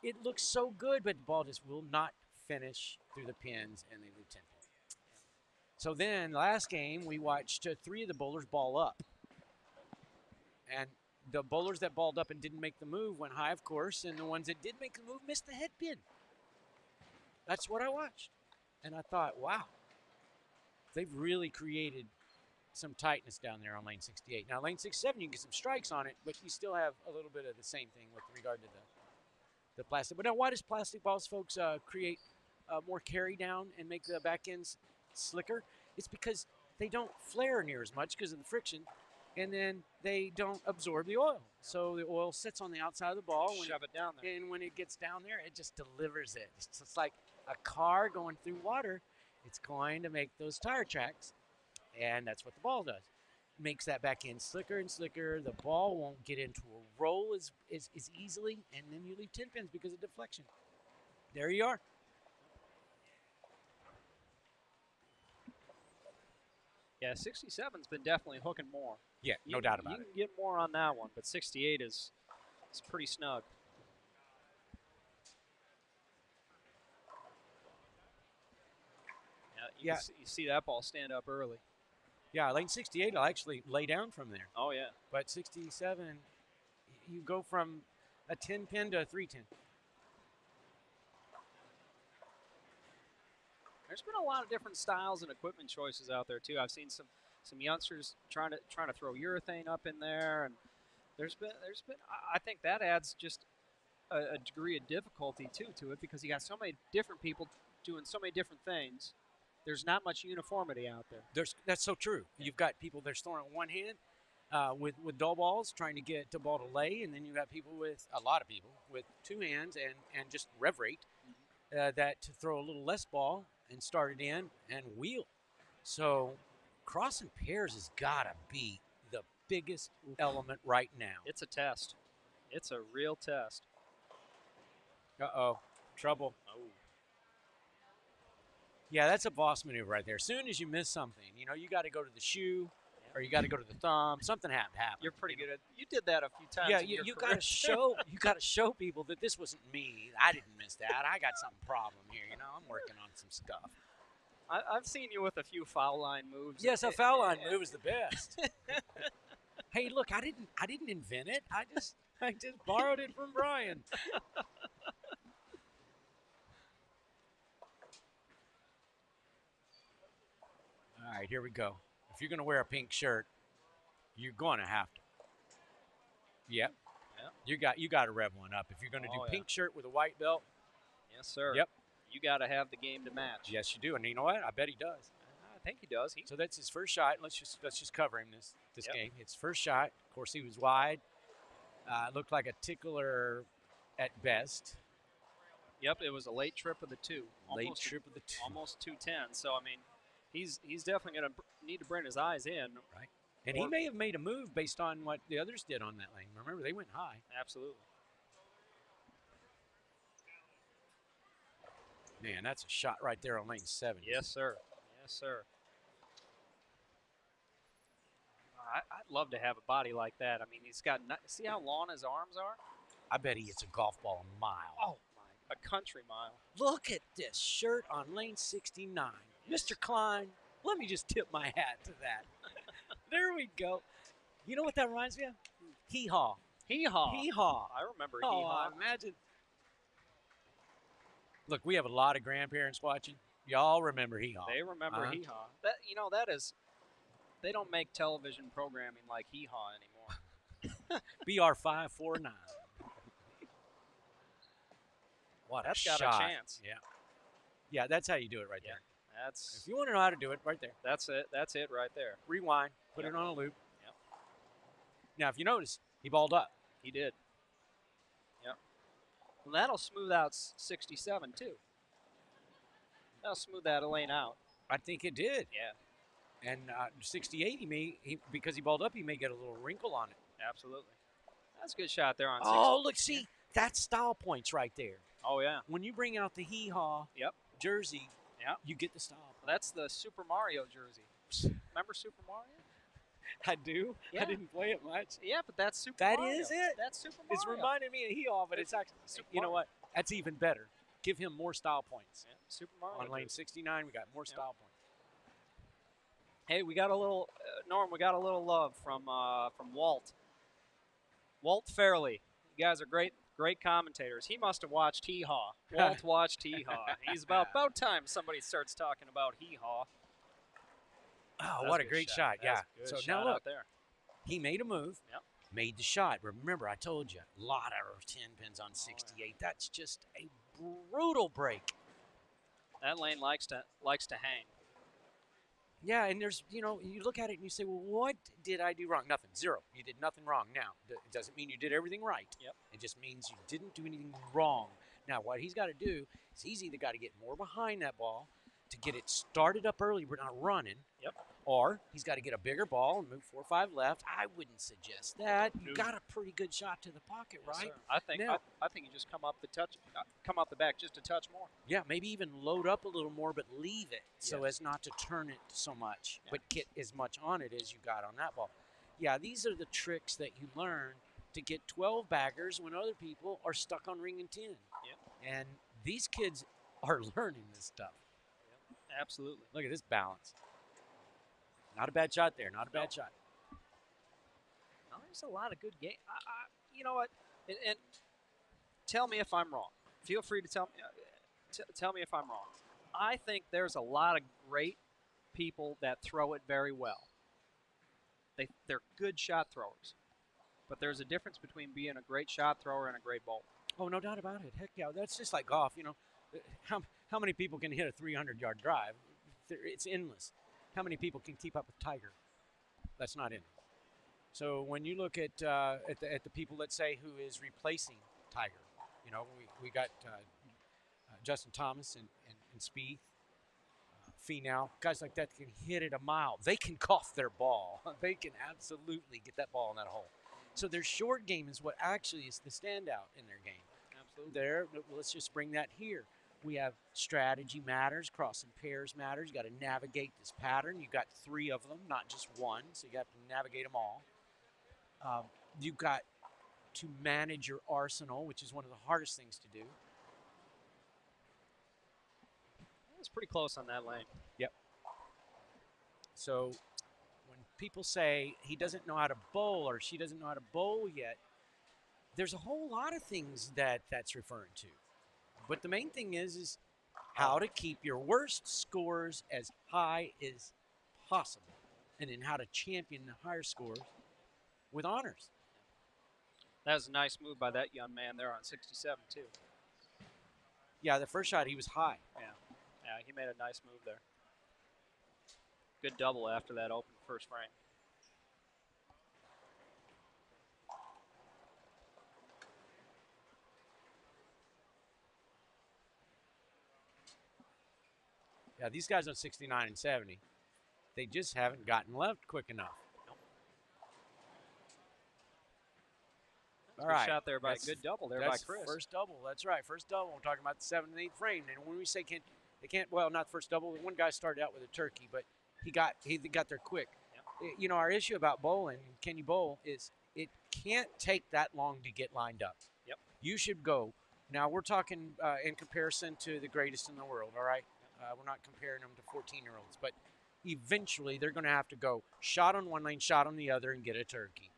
It looks so good, but the ball just will not finish through the pins, and they leave 10 pins. So then, last game, we watched 3 of the bowlers ball up. And the bowlers that balled up and didn't make the move went high, of course, and the ones that did make the move missed the head pin. That's what I watched. And I thought, wow, they've really created some tightness down there on lane 68. Now, lane 67, you can get some strikes on it, but you still have a little bit of the same thing with regard to the plastic. But now, why does plastic balls, folks, create more carry down and make the back ends slicker? It's because they don't flare near as much because of the friction, and then they don't absorb the oil. So the oil sits on the outside of the ball. Shove it down there. And when it gets down there, it just delivers it. It's just like a car going through water. It's going to make those tire tracks, and that's what the ball does. Makes that back end slicker and slicker. The ball won't get into a roll as easily, and then you leave 10 pins because of deflection. There you are. Yeah, 67's been definitely hooking more. Yeah, no doubt about it. You can get more on that one, but 68 is pretty snug. Yeah, you see that ball stand up early. Yeah, lane 68 will actually lay down from there. Oh, yeah. But 67, you go from a 10 pin to a 310. There's been a lot of different styles and equipment choices out there too. I've seen some youngsters trying to throw urethane up in there, and there's been I think that adds just a degree of difficulty too to it, because you got so many different people doing so many different things. There's not much uniformity out there. That's so true. You've got people that's throwing it one hand with dull balls trying to get the ball to lay, and then you got a lot of people with 2 hands and just rev rate that to throw a little less ball and start it in and wheel. So crossing pairs has got to be the biggest element right now. It's a test. It's a real test. Uh-oh. Trouble. Oh. Yeah, that's a boss maneuver right there. As soon as you miss something, you got to go to the shoe or you got to go to the thumb. Something happened. You're pretty good at. You did that a few times. Yeah, in your you career. got to show. You got to show people that this wasn't me. I didn't miss that. I got some problem here. I'm working on some stuff. I've seen you with a few foul line moves. Yes, a foul line move is the best. Hey, look, I didn't invent it. I just borrowed it from Brian. All right, here we go. If you're going to wear a pink shirt, you're going to have to. Yep. Yeah. You got to rev one up if you're going to do Oh, yeah. pink shirt with a white belt. Yes, sir. Yep. You got to have the game to match. Yes, you do, and you know what? I bet he does. I think he does. So that's his first shot. Let's just cover him this Yep. game. It's first shot. Of course, he was wide. It looked like a tickler at best. Yep, it was a late trip of the two. Late trip of the two. Almost 210. So, I mean, he's definitely going to need to bring his eyes in. Right. And he may have made a move based on what the others did on that lane. Remember, they went high. Absolutely. Man, that's a shot right there on lane 7. Yes, sir. Yes, sir. I'd love to have a body like that. I mean, he's got – see how long his arms are? I bet he hits a golf ball a mile. Oh, my. A country mile. Look at this shirt on lane 69. Mr. Klein, let me just tip my hat to that. There we go. You know what that reminds me of? Hee-haw. Hee-haw. Hee-haw. I remember Oh, hee-haw. imagine. Look, we have a lot of grandparents watching. Y'all remember hee-haw. They remember Uh-huh. hee-haw. That is – they don't make television programming like hee-haw anymore. BR549. What That's a got shot. a chance. Yeah. Yeah, that's how you do it right Yeah. there. That's If you want to know how to do it, right there. That's it. That's it right there. Rewind, put Yep. it on a loop. Yep. Now, if you notice, he balled up. He did. Yep. Well, that'll smooth out 67 too. That'll smooth that lane out. I think it did. Yeah. And 68, because he balled up, he may get a little wrinkle on it. Absolutely. That's a good shot there on 60. Oh, look, see, that's style points right there. Oh, yeah. When you bring out the hee-haw Yep. jersey, Yep. you get the style points. That's the Super Mario jersey. Remember Super Mario? I do. Yeah. I didn't play it much. Yeah, but that's Super That Mario. is it. That's Super Mario. It's reminding me of hee-haw, but it's actually, Super you know Mario. what? That's even better. Give him more style points. Yeah, Super Mario. On lane jersey. 69, we got more style points. Hey, we got a little Norm. We got a little love from Walt. Walt Fairley. You guys are great commentators. He must have watched Hee Haw. Walt watched Hee Haw. He's about time somebody starts talking about Hee Haw. Oh, what a great shot. Yeah. That's a So good now shot look, out there. he made a move, Yep. made the shot. Remember, I told you, a lot of 10 pins on 68. That's just a brutal break. That lane likes to hang. Yeah, and there's, you look at it and you say, well, what did I do wrong? Nothing. Zero. You did nothing wrong. Now, it doesn't mean you did everything right. Yep. It just means you didn't do anything wrong. Now, what he's got to do is he's either got to get more behind that ball to get it started up early. We're not running. Yep. Or he's got to get a bigger ball and move 4 or 5 left. I wouldn't suggest that. You No. got a pretty good shot to the pocket, Yes, right? sir. I think Now- I think you just come up the back just a touch more. Yeah, maybe even load up a little more, but leave it so Yes. as not to turn it so much, Yeah. but get as much on it as you got on that ball. Yeah, these are the tricks that you learn to get 12 baggers when other people are stuck on ring and 10. Yep. And these kids are learning this stuff. Absolutely. Look at this balance. Not a bad shot there. Not a bad No. shot. No, there's a lot of good game. You know what? And tell me if I'm wrong. Feel free to tell me. Tell me if I'm wrong. I think there's a lot of great people that throw it very well. They're good shot throwers, but there's a difference between being a great shot thrower and a great bowler. Oh, no doubt about it. Heck yeah, that's just like golf. How many people can hit a 300-yard drive? It's endless. How many people can keep up with Tiger? That's not endless. So when you look at the people, let's say, who is replacing Tiger, we got Justin Thomas and Spieth, Finau, guys like that can hit it a mile. They can golf their ball. They can absolutely get that ball in that hole. So their short game is what actually is the standout in their game. Absolutely. Let's just bring that here. We have strategy matters, crossing pairs matters. You got to navigate this pattern. You got 3 of them, not just one, so you have to navigate them all. You've got to manage your arsenal, which is one of the hardest things to do. It's pretty close on that lane. Yep. So when people say he doesn't know how to bowl or she doesn't know how to bowl yet, there's a whole lot of things that's referring to. But the main thing is how to keep your worst scores as high as possible, and then how to champion the higher scores with honors. That was a nice move by that young man there on 67 too. Yeah, the first shot he was high. Yeah, he made a nice move there. Good double after that open first frame. Yeah, these guys on 69 and 70, they just haven't gotten left quick enough. All Good right, shot there by that's- good double there by That's Chris. first double. That's right, first double. We're talking about the 7th and 8th frame. And when we say they can't. Well, not first double. One guy started out with a turkey, but he got there quick. Yep. You know, our issue about bowling, can you bowl, is it can't take that long to get lined up. Yep. You should go. Now we're talking in comparison to the greatest in the world. All right, we're not comparing them to 14-year-olds, but eventually they're going to have to go shot on one lane, shot on the other, and get a turkey.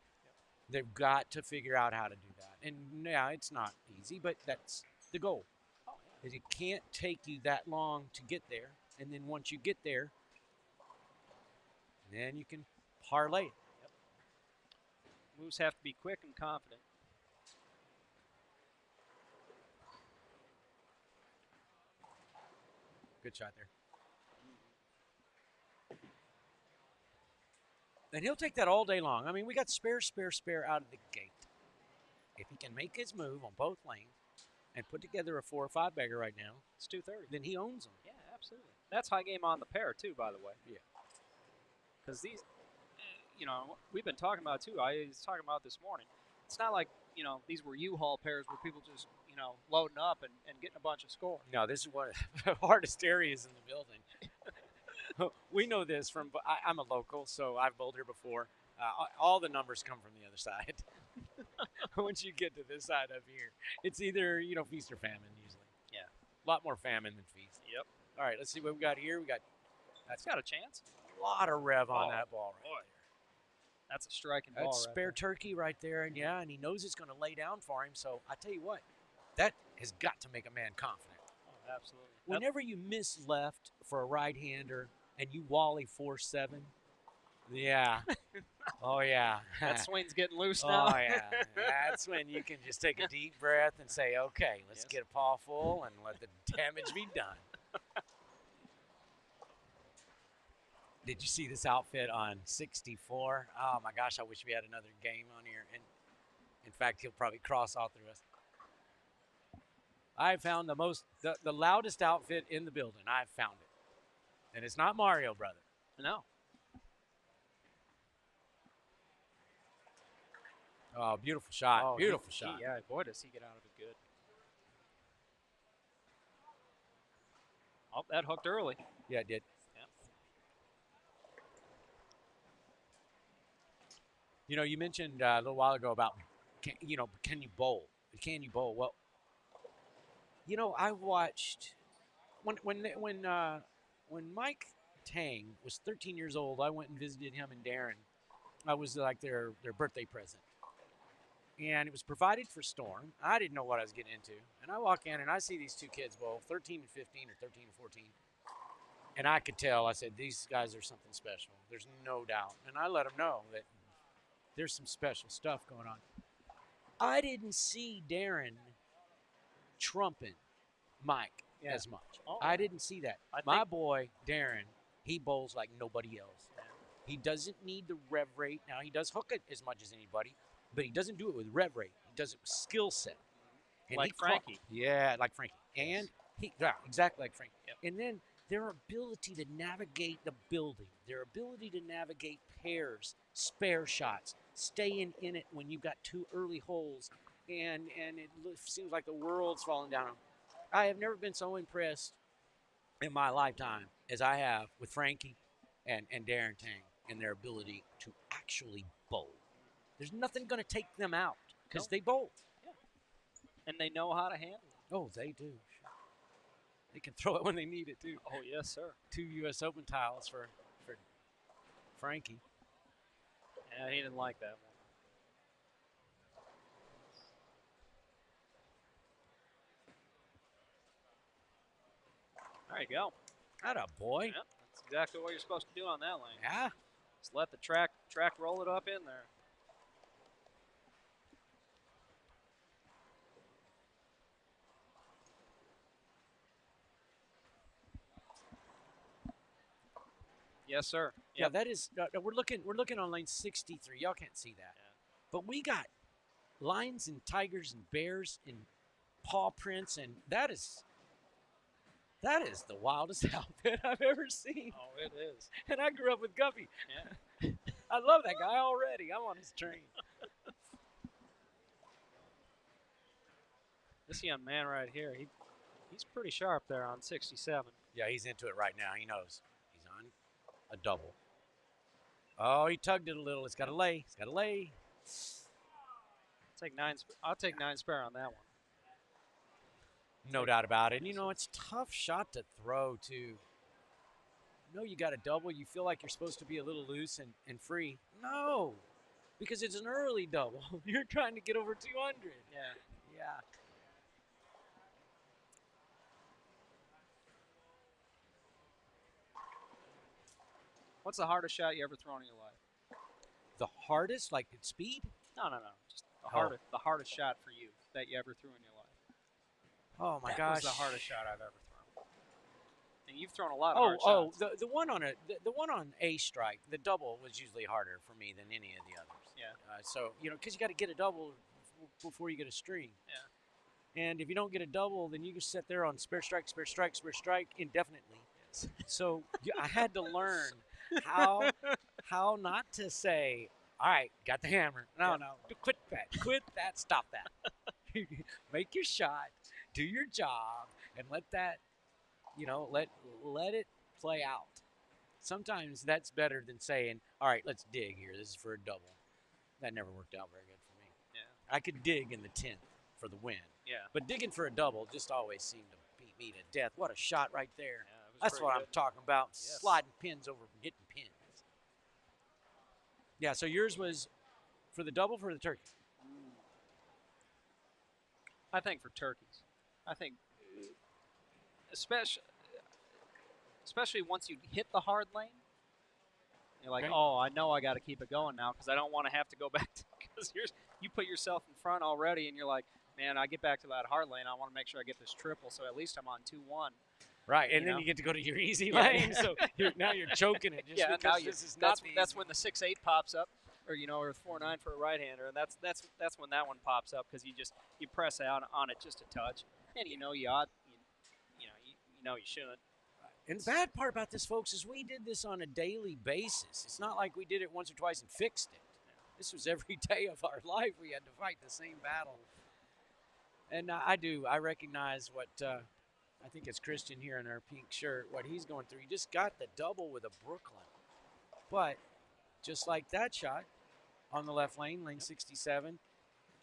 They've got to figure out how to do that. And yeah, it's not easy, but that's the goal. Is it can't take you that long to get there. And then once you get there, then you can parlay it. Yep. Moves have to be quick and confident. Good shot there. And he'll take that all day long. I mean, we got spare out of the gate. If he can make his move on both lanes and put together a 4 or 5 bagger right now, It's 230. then he owns them. Yeah, absolutely. That's high game on the pair too, by the way. Yeah. Because these, you know, we've been talking about too. I was talking about this morning. It's not like, you know, these were U-Haul pairs where people just, you know, loading up and getting a bunch of score. No, this is one of the hardest areas in the building. We know this from, I'm a local, so I've bowled here before. All the numbers come from the other side. Once you get to this side up here, it's either, you know, feast or famine usually. Yeah. A lot more famine than feast. Yep. All right, let's see what we got here. We got That's got a chance. a lot of rev on Oh, that ball right boy. there. That's a striking ball. That's right spare there. turkey right there, and yeah, and he knows it's going to lay down for him. So I tell you what, that has got to make a man confident. Oh, absolutely. Whenever you miss left for a right-hander and you wally 4-7, yeah, oh yeah, That swing's getting loose now. oh yeah, that's when you can just take a deep breath and say, okay, let's Yes. get a paw full and let the damage be done. Did you see this outfit on 64? Oh my gosh, I wish we had another game on here. And in fact, he'll probably cross all through us. I found the loudest outfit in the building. I've found it. And it's not Mario, brother. No. Oh, beautiful shot. Oh, Beautiful he- shot. Yeah, boy, does he get out of it good. Oh, that hooked early. Yeah, it did. Yep. You know, you mentioned a little while ago about, can you bowl? Can you bowl? Well, you know, I watched when Mike Tang was 13 years old. I went and visited him and Darren. I was like their birthday present, and it was provided for Storm. I didn't know what I was getting into, and I walk in and I see these two kids bowl, 13 and 15 or 13 and 14, and I could tell. I said, these guys are something special. There's no doubt, and I let them know that there's some special stuff going on. I didn't see Darren trumping Mike Yeah. as much. Oh, I didn't see that. I My think- boy, Darren, he bowls like nobody else. He doesn't need the rev rate. Now, he does hook it as much as anybody, but he doesn't do it with rev rate. He does it with skill set. And Like he ca- Frankie. Yeah, like Frankie. And yeah, exactly like Frankie. Yep. And then their ability to navigate the building, their ability to navigate pairs, spare shots, staying in it when you've got two early holes, and it seems like the world's falling down. I have never been so impressed in my lifetime as I have with Frankie and Darren Tang and their ability to actually bowl. There's nothing going to take them out because No. they bowl. And they know how to handle it. Oh, they do. They can throw it when they need it too. Oh, yes, sir. 2 U.S. Open tiles for Frankie. Yeah, he didn't like that one. There you go. Atta boy. Yep, that's exactly what you're supposed to do on that lane. Yeah. Just let the track roll it up in there. Yes, sir. Yeah, Yep. that is. We're looking on lane 63. Y'all can't see that, Yeah. but we got lions and tigers and bears and paw prints, and that is the wildest outfit I've ever seen. Oh, it is. And I grew up with Guppy. Yeah. I love that guy already. I'm on his train. This young man right here, he's pretty sharp there on 67. Yeah, he's into it right now. He knows he's on a double. Oh, he tugged it a little. It's got to lay. It's got to lay. I'll take 9 spare on that one. No doubt about it. And, it's a tough shot to throw, too. You got a double. You feel like you're supposed to be a little loose and free. No, because it's an early double. You're trying to get over 200. Yeah. Yeah. What's the hardest shot you ever thrown in your life? The hardest, like at speed? No. Just Oh. the hardest shot for you that you ever threw in your life. Oh, my That gosh. was the hardest shot I've ever thrown. And you've thrown a lot of Oh, hard shots. the one on the one on a strike, the double was usually harder for me than any of the others. Yeah. So because you got to get a double before you get a string. Yeah. And if you don't get a double, then you can sit there on spare strike indefinitely. Yes. So I had to learn how not to say, all right, got the hammer. No, quit that, stop that. Make your shot, do your job, and let that, let it play out. Sometimes that's better than saying, all right, let's dig here. This is for a double. That never worked out very good for me. Yeah. I could dig in the 10th for the win. Yeah. But digging for a double just always seemed to beat me to death. What a shot right there. Yeah, it was That's pretty what good. I'm talking about. Yes. Sliding pins over getting pins. Yeah, so yours was for the double for the turkey. I think for turkeys. I think especially once you hit the hard lane, you're like, Okay. oh, I know I got to keep it going now because I don't want to have to go back because you put yourself in front already, and you're like, man, I get back to that hard lane. I want to make sure I get this triple, so at least I'm on 2-1. Right, and You then know? you get to go to your easy Yeah. lane, so now you're choking it just Yeah, because now this is not that's the when the 6-8 pops up, or 4-9 for a right-hander, and that's when that one pops up because you press out on it just a touch, and you ought you shouldn't. And the bad part about this, folks, is we did this on a daily basis. It's not like we did it once or twice and fixed it. This was every day of our life. We had to fight the same battle. And I recognize what I think it's Christian here in our pink shirt, what he's going through. He just got the double with a Brooklyn. But just like that shot on the left lane, lane 67,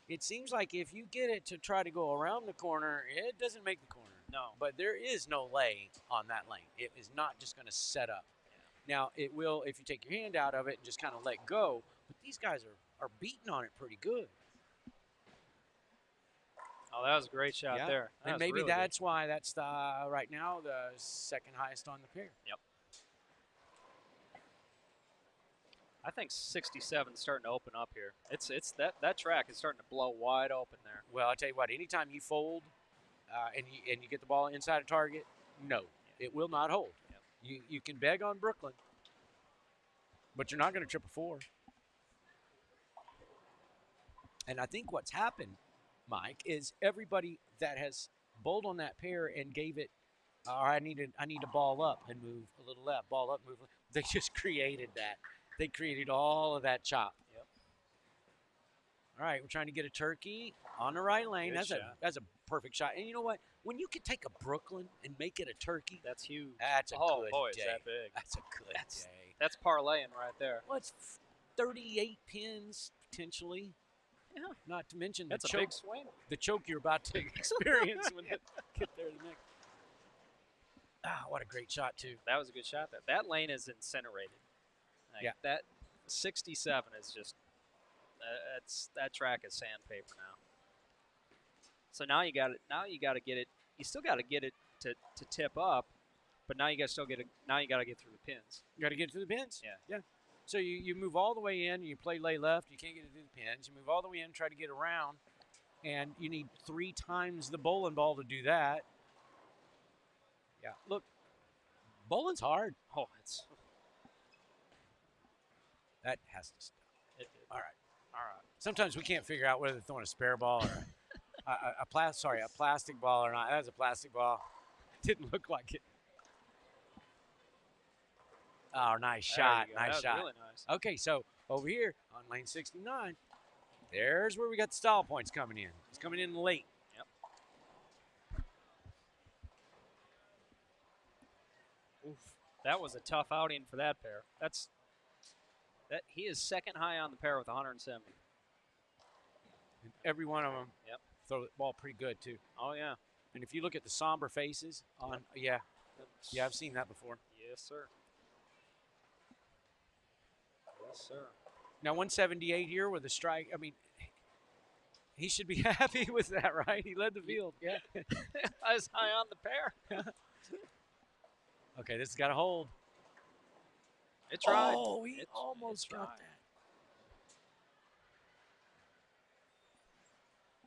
it seems like if you get it to try to go around the corner, it doesn't make the corner. No. But there is no lay on that lane. It is not just going to set up. Yeah. Now, it will if you take your hand out of it and just kind of let go. But these guys are beating on it pretty good. Oh, that was a great shot there. That And was maybe really that's good. why that's right now the second highest on the pair. Yep. I think 67 is starting to open up here. It's that track is starting to blow wide open there. Well, I'll tell you what, anytime you fold and you get the ball inside a target, no, it will not hold. Yep. You can beg on Brooklyn, but you're not going to trip a 4. And I think what's happened, Mike, is everybody that has bowled on that pair and gave it, I need to ball up and move a little left, ball up, move left. They just created that. They created all of that chop. Yep. All right, we're trying to get a turkey on the right lane. Good That's a perfect shot. And you know what? When you can take a Brooklyn and make it a turkey, That's huge. that's a Oh, good boy, day. is that big. That's a good day. That's parlaying right there. Well, it's 38 pins potentially. Yeah. Not to mention That's the a choke, big swing. the choke you're about to experience when you get there the next. Ah, what a great shot too. That was a good shot there. That lane is incinerated. Like, Yeah. That 67 is just that track is sandpaper now. So now you got it. Now you got to get it. You still got to get it to tip up, but now you got to still get it. Now you got to get through the pins. You got to get to the pins. Yeah. So you move all the way in. You play lay left. You can't get it to the pins. You move all the way in, try to get around, and you need 3 times the bowling ball to do that. Yeah. Look, bowling's hard. Oh, it's That has to stop. It did. All right. All right. Sometimes we can't figure out whether they're throwing a spare ball or a plastic ball or not. That was a plastic ball. Didn't look like it. Oh, nice There you shot. go. Nice That was shot. really nice. Okay, so over here on lane 69, there's where we got the stall points coming in. It's coming in late. Yep. Oof. That was a tough outing for that pair. He is second high on the pair with 170. And every one of them Yep. throw the ball pretty good, too. Oh, yeah. And if you look at the somber faces on, yeah, I've seen that before. Yes, sir. Yes, sir. Now 178 here with a strike. I mean, he should be happy with that, right? He led the field. Yeah. I was high on the pair. Okay, this has got to hold. It tried. Oh, he It almost got tried. that.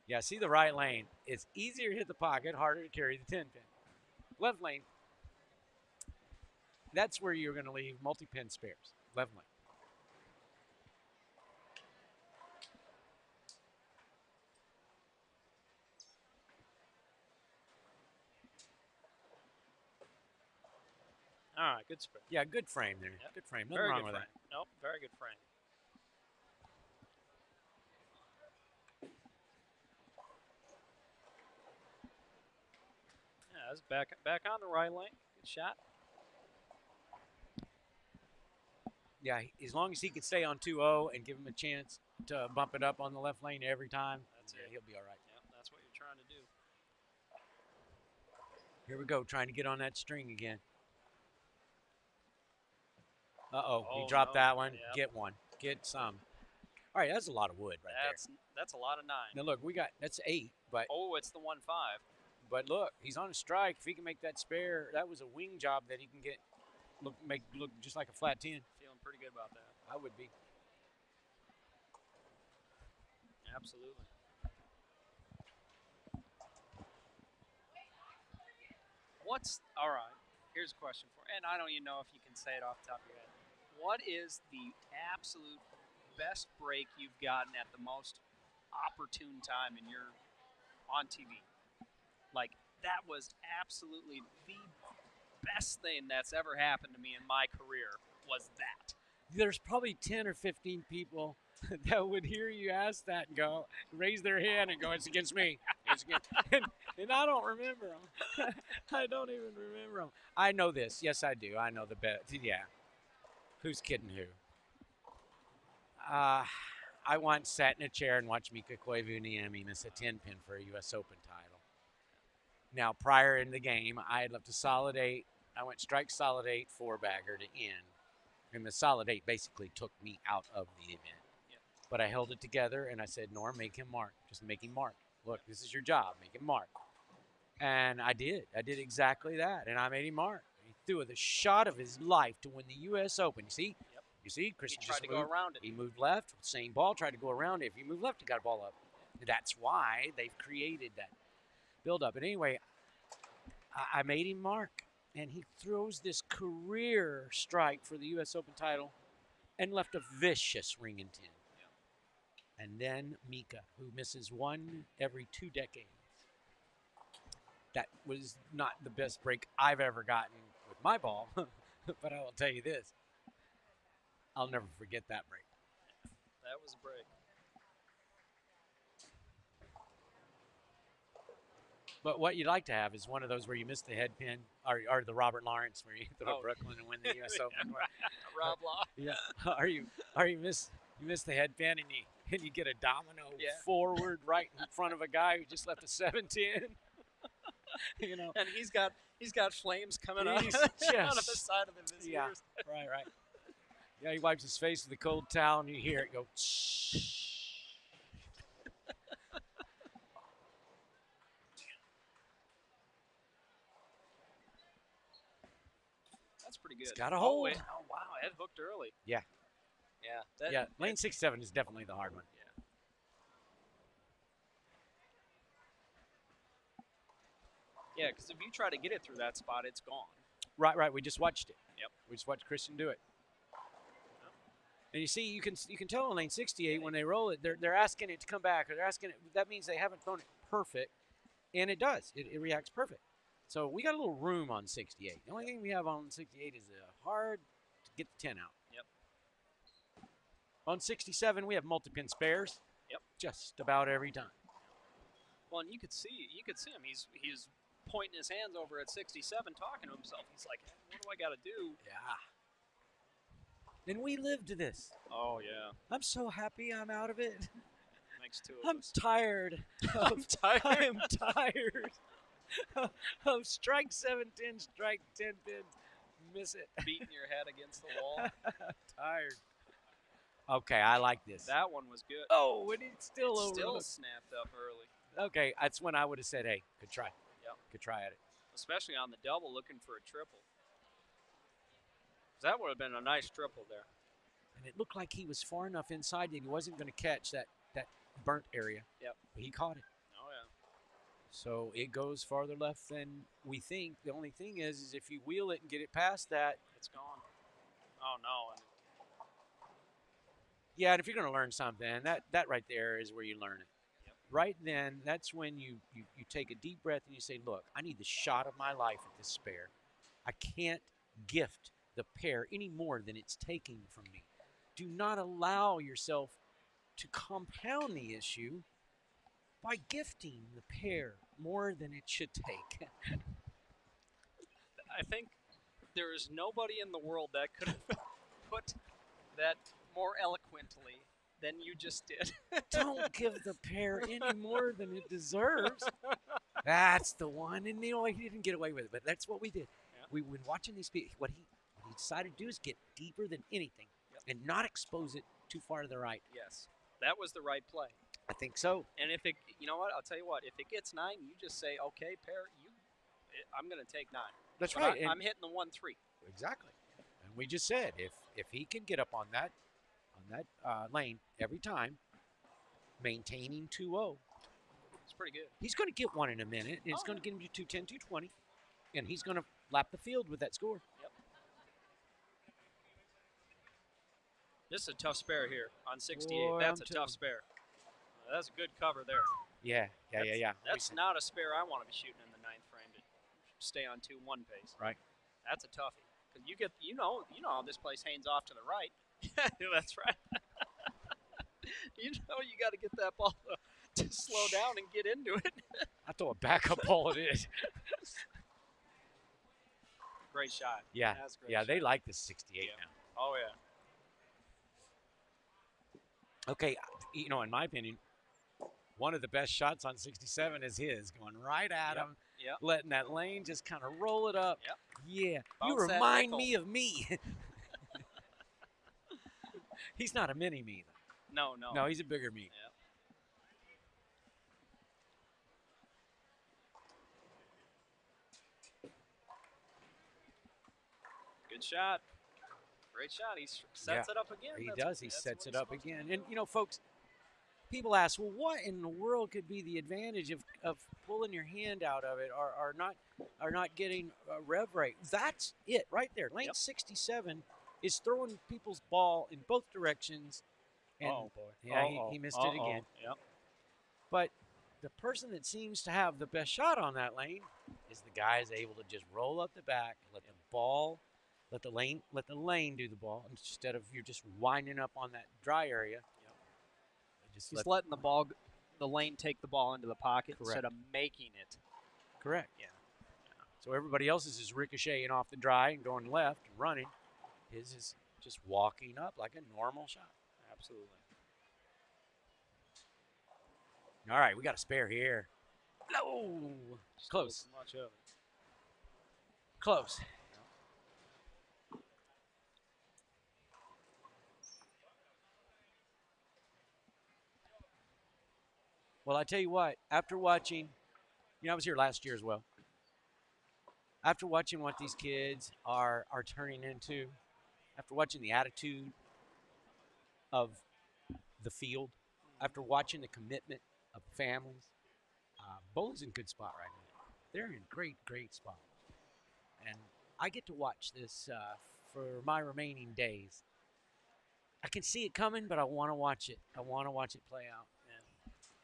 Yeah, see the right lane. It's easier to hit the pocket, harder to carry the 10 pin. Left lane, that's where you're going to leave multi-pin spares. Left lane. All right, good spin. Yeah, good frame there. Yep. Good frame. Nothing Very wrong good with frame. Nope, very good frame. Yeah, that's back on the right lane. Good shot. that. Yeah, as long as he can stay on 2-0 and give him a chance to bump it up on the left lane every time, That's yeah, it. he'll be all right. Yep, that's what you're trying to do. Here we go, trying to get on that string again. Uh-oh, he Oh, dropped no. that one. Yep. Get one. Get some. All right, that's a lot of wood right That's a lot of 9. there. Now, look, that's 8, but Oh, it's the 1-5. look, he's on a strike. If he can make that spare, that was a wing job that he can get, make look just like a flat 10. Feeling pretty good about that. I would be. Absolutely. All right, here's a question for you, and I don't even know if you can say it off the top of your head. What is the absolute best break you've gotten at the most opportune time in your on TV? Like, that was absolutely the best thing that's ever happened to me in my career was that. There's probably 10 or 15 people that would hear you ask that and go, raise their hand and go, it's against me. It's against, and I don't remember them. I don't even remember them. I know this. Yes, I do. I know the bet. Yeah. Who's kidding who? I once sat in a chair and watched Mika Koivuniemi miss a 10-pin for a U.S. Open title. Now, prior in the game, I had left a solid 8. I went strike solid 8, 4-bagger to end. And the solid 8 basically took me out of the event. Yep. But I held it together and I said, Norm, make him mark. Just make him mark. Look, this is your job. Make him mark. And I did. I did exactly that. And I made him mark. He threw the shot of his life to win the U.S. Open. You see? Yep. You see? Christian He tried just to go moved. around it. He moved left. Same ball. Tried to go around it. If you move left, he got a ball up. That's why they've created that build-up. But anyway, I made him mark. And he throws this career strike for the U.S. Open title and left a vicious ring in 10. And then Mika, who misses one every 2 decades. That was not the best break I've ever gotten with my ball, but I will tell you this. I'll never forget that break. That was a break. But what you'd like to have is one of those where you miss the head pin, or the Robert Lawrence where you throw Brooklyn and win the U.S. Open. Rob Law. Yeah. You miss the head pin and you get a domino forward right in front of a guy who just left a 7-10. You know. And he's got flames coming out, He's out of just- the side of his Yeah. ears. Right. Yeah, he wipes his face with a cold towel and you hear it go. That's pretty good. It's got a Oh, hold. wait. Oh, wow. It hooked early. Yeah. Yeah. Lane 6-7 is definitely the hard one. Yeah, because if you try to get it through that spot, it's gone. Right. We just watched it. Yep. We just watched Christian do it. And you see, you can tell in lane 68 when they roll it, they're asking it to come back, or they're asking it. That means they haven't thrown it perfect, and it does. It reacts perfect. So we got a little room on 68. The only thing we have on 68 is hard to get the 10 out. Yep. On 67, we have multi-pin spares. Yep. Just about every time. Well, and you could see him. He's pointing his hands over at 67, talking to himself. He's like, "What do I got to do?" Yeah. And we lived this. Oh yeah. I'm so happy I'm out of it. Makes two of I'm us. tired. I'm tired. I'm tired of strike 7-10, strike 10-10, miss it. Beating your head against the wall. Tired. Okay, I like this. That one was good. Oh, and it's still It over. still snapped up early. Okay, that's when I would have said, hey, good try. Yep. Good try at it. Especially on the double, looking for a triple. That would have been a nice triple there. And it looked like he was far enough inside that he wasn't going to catch that burnt area. Yep. But he caught it. Oh, yeah. So it goes farther left than we think. The only thing is if you wheel it and get it past that. It's gone. Oh, no. And yeah, and if you're going to learn something, that right there is where you learn it. Yep. Right then, that's when you take a deep breath and you say, look, I need the shot of my life at this spare. I can't gift the pair any more than it's taking from me. Do not allow yourself to compound the issue by gifting the pair more than it should take. I think there is nobody in the world that could have put that more eloquently than you just did. Don't give the pair any more than it deserves. That's the one. And he didn't get away with it, but that's what we did. Yeah. We've been watching these people. What he decided to do is get deeper than anything and not expose it too far to the right. Yes. That was the right play. I think so. And if it, you know what, I'll tell you what, if it gets 9, you just say, okay, pair, I'm going to take 9. That's But right. I'm hitting the 1-3. Exactly. And we just said if he can get up on that lane every time, maintaining 2-0, It's pretty good. he's going to get one in a minute, and it's going to get him to 210, 220, and he's going to lap the field with that score. Yep. This is a tough spare here on 68. Boy, That's I'm a tough spare. That's a good cover there. Yeah. That's not a spare I want to be shooting in the 9th frame to stay on 2-1 pace. Right. That's a toughie. Because you know how this place hangs off to the right. That's right. You got to get that ball to slow down and get into it. I throw a backup ball at it. Great shot. Yeah. That's a great Yeah, shot. they like this 68 Yeah. now. Oh, yeah. Okay, in my opinion, one of the best shots on 67 is his, going right at him, Yep. letting that lane just kind of roll it up. Yep. Yeah, Bounce you that remind nickel. me of me. He's not a mini me, though. No. No, he's a bigger me. Yeah. Good shot. Great shot. He sets it up again. He That's- does. He that's sets what it he's up supposed to again. do. And, folks, people ask, well, what in the world could be the advantage of pulling your hand out of it or not getting rev rate? That's it right there. Lane 67 is throwing people's ball in both directions. And Oh, boy. yeah, he missed it again. Yep. But the person that seems to have the best shot on that lane is the guy who's able to just roll up the back, let the lane do the ball instead of you're just winding up on that dry area. Just He's letting the lane take the ball into the pocket Correct. instead of making it. correct. Yeah. So everybody else's is ricocheting off the dry and going left and running. His is just walking up like a normal shot. Absolutely. All right, we got a spare here. No, Just close, too much of it. close. Well, I tell you what, after watching, I was here last year as well. After watching what these kids are turning into, after watching the attitude of the field, after watching the commitment of families, bowling's in a good spot right now. They're in great, great spot. And I get to watch this for my remaining days. I can see it coming, but I want to watch it. I want to watch it play out.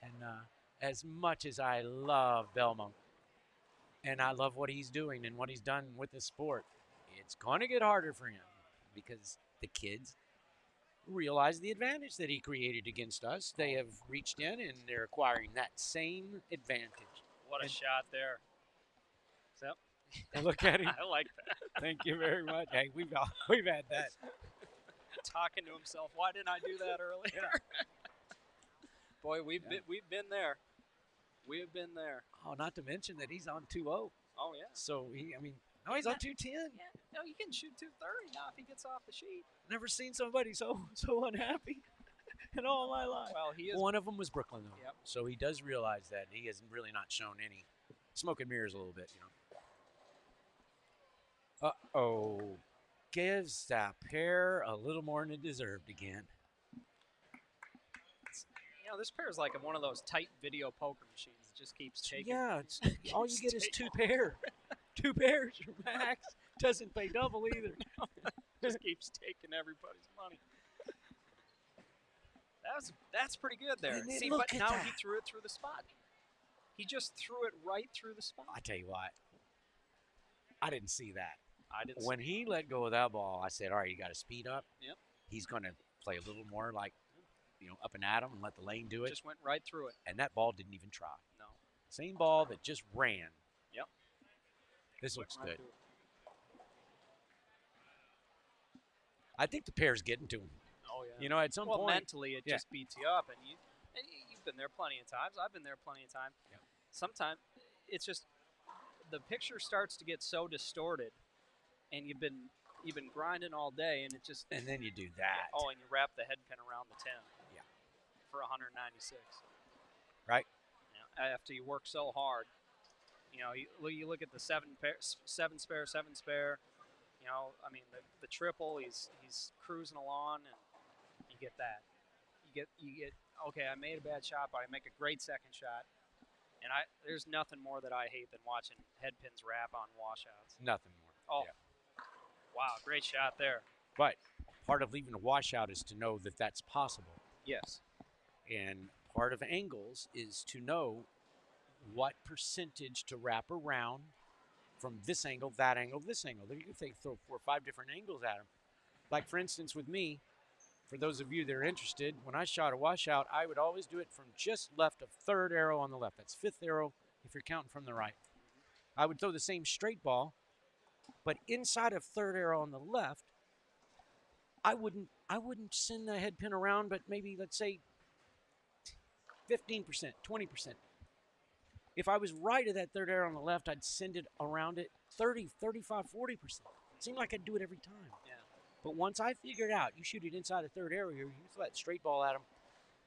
And as much as I love Belmont, and I love what he's doing and what he's done with the sport, it's going to get harder for him because the kids realize the advantage that he created against us. They have reached in and they're acquiring that same advantage. What a shot there. So, Look at him. I like that. Thank you very much. Hey, we've had that. Talking to himself. Why didn't I do that earlier? Boy, we've been there. We have been there. Oh, not to mention that he's on 2-0. Oh yeah. So he's on 210. Yeah. No, you can shoot 230 now if he gets off the sheet. Never seen somebody so unhappy in all my life. Well, he is. One of them was Brooklyn though. Yep. So he does realize that he has really not shown any smoke and mirrors a little bit, Uh-oh. Gives that pair a little more than it deserved again. This pair is like one of those tight video poker machines. It just keeps taking. Yeah, all you get is 2 pair. 2 pairs for max. Doesn't pay double either. Just keeps taking everybody's money. That's pretty good there. See, look but at now that. he threw it through the spot. He just threw it right through the spot. I tell you what, I didn't see that. I didn't. When he let go of that ball, I said, all right, you got to speed up. Yep. He's going to play a little more like, up and at him and let the lane do it. Just went right through it. And that ball didn't even try. No. Same ball that just ran. Yep. This looks Went right good. through it. I think the pair's getting to him. Oh yeah. At some well, point. mentally it just beats you up, and you've been there plenty of times. I've been there plenty of times. Yeah. Sometimes it's just the picture starts to get so distorted, and you've been grinding all day, and it just And then you do that. Oh, and you wrap the head pin around the 10. Yeah. For 196. Right. After you work so hard, you look at the 7 spare. The triple. He's cruising along, and you get that. You get. Okay, I made a bad shot, but I make a great second shot. And there's nothing more that I hate than watching head pins wrap on washouts. Nothing more. Oh. Yeah. Wow, great shot there. But part of leaving a washout is to know that that's possible. Yes. And part of angles is to know what percentage to wrap around from this angle, that angle, this angle. If they throw 4 or 5 different angles at them. Like, for instance, with me, for those of you that are interested, when I shot a washout, I would always do it from just left of 3rd arrow on the left. That's 5th arrow if you're counting from the right. I would throw the same straight ball, but inside of 3rd arrow on the left, I wouldn't send the head pin around, but maybe, let's say, 15%, 20%. If I was right of that 3rd arrow on the left, I'd send it around it 30, 35, 40%. It seemed like I'd do it every time. Yeah. But once I figured out, you shoot it inside the 3rd arrow here, you throw that straight ball at them,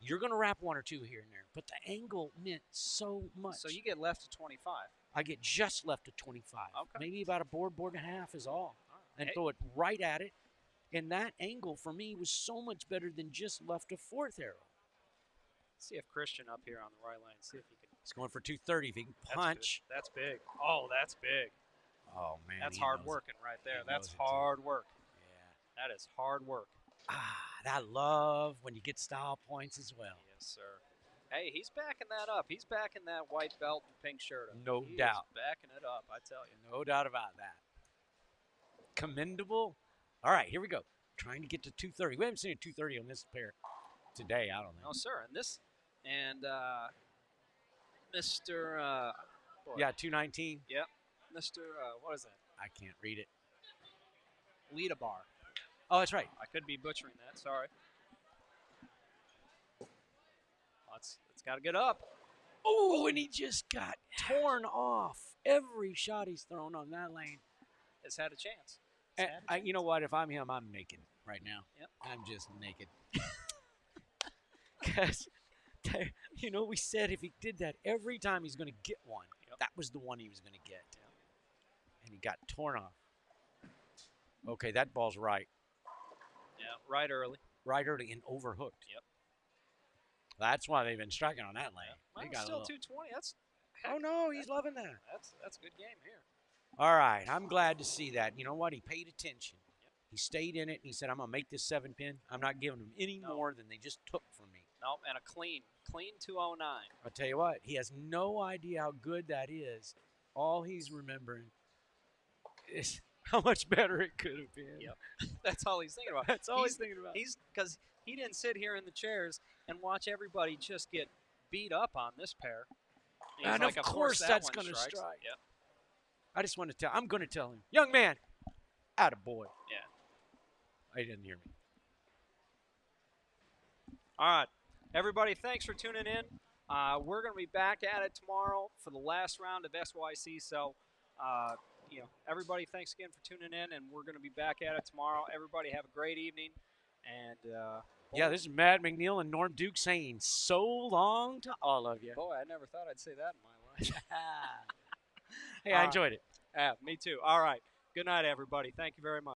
you're going to wrap 1 or 2 here and there. But the angle meant so much. So you get left to 25. I get just left of 25. Okay. Maybe about a board and a half is all. And Hey. throw it right at it. And that angle for me was so much better than just left of 4th arrow. Let's see if Christian up here on the right lane, see if he can. He's going for 230 if he can That's punch. good. That's big. Oh, that's big. Oh, man. That's he hard knows it. working right there. He That's knows it, too. hard work. Yeah. That is hard work. I love when you get style points as well. Yes, sir. Hey, he's backing that up. He's backing that white belt and pink shirt up. No He doubt. is backing it up, I tell you. No doubt about that. Commendable. All right, here we go. Trying to get to 230. We haven't seen a 230 on this pair today, I don't know. No, sir. And Mr. Boy. Yeah, 219. Yep. Mr. What is that? I can't read it. Lita bar. Oh, that's right. I could be butchering that. Sorry. It's got to get up. Oh, and he just got torn off. Every shot he's thrown on that lane. It's had a chance. And you know what? If I'm him, I'm naked right now. Yep. I'm just naked. Because, we said if he did that every time he's going to get one. Yep. That was the one he was going to get. Yep. And he got torn off. Okay, that ball's right. Yeah, right early. Right early and overhooked. Yep. That's why they've been striking on that lane. Well, They got a still little- 220. Oh, no, he's loving that. That's a good game here. All right, I'm glad to see that. You know what? He paid attention. Yep. He stayed in it, and he said, I'm going to make this 7-pin. I'm not giving them any more than they just took from me. No, and a clean 209. I'll tell you what, he has no idea how good that is. All he's remembering is how much better it could have been. Yep. That's all he's thinking about. That's all he's thinking about. He's because he didn't sit here in the chairs and watch everybody just get beat up on this pair. He's And like, of course that that's one going to strikes. strike. Yep. I just want to tell. I'm going to tell him, young man, attaboy. Yeah. He didn't hear me. All right, everybody, thanks for tuning in. We're going to be back at it tomorrow for the last round of SYC. So, everybody, thanks again for tuning in, and we're going to be back at it tomorrow. Everybody, have a great evening. And Yeah, this is Matt McNeil and Norm Duke saying so long to all of you. boy, I never thought I'd say that in my life. Hey, All I right. enjoyed it. Yeah, me too. All right. Good night, everybody. Thank you very much.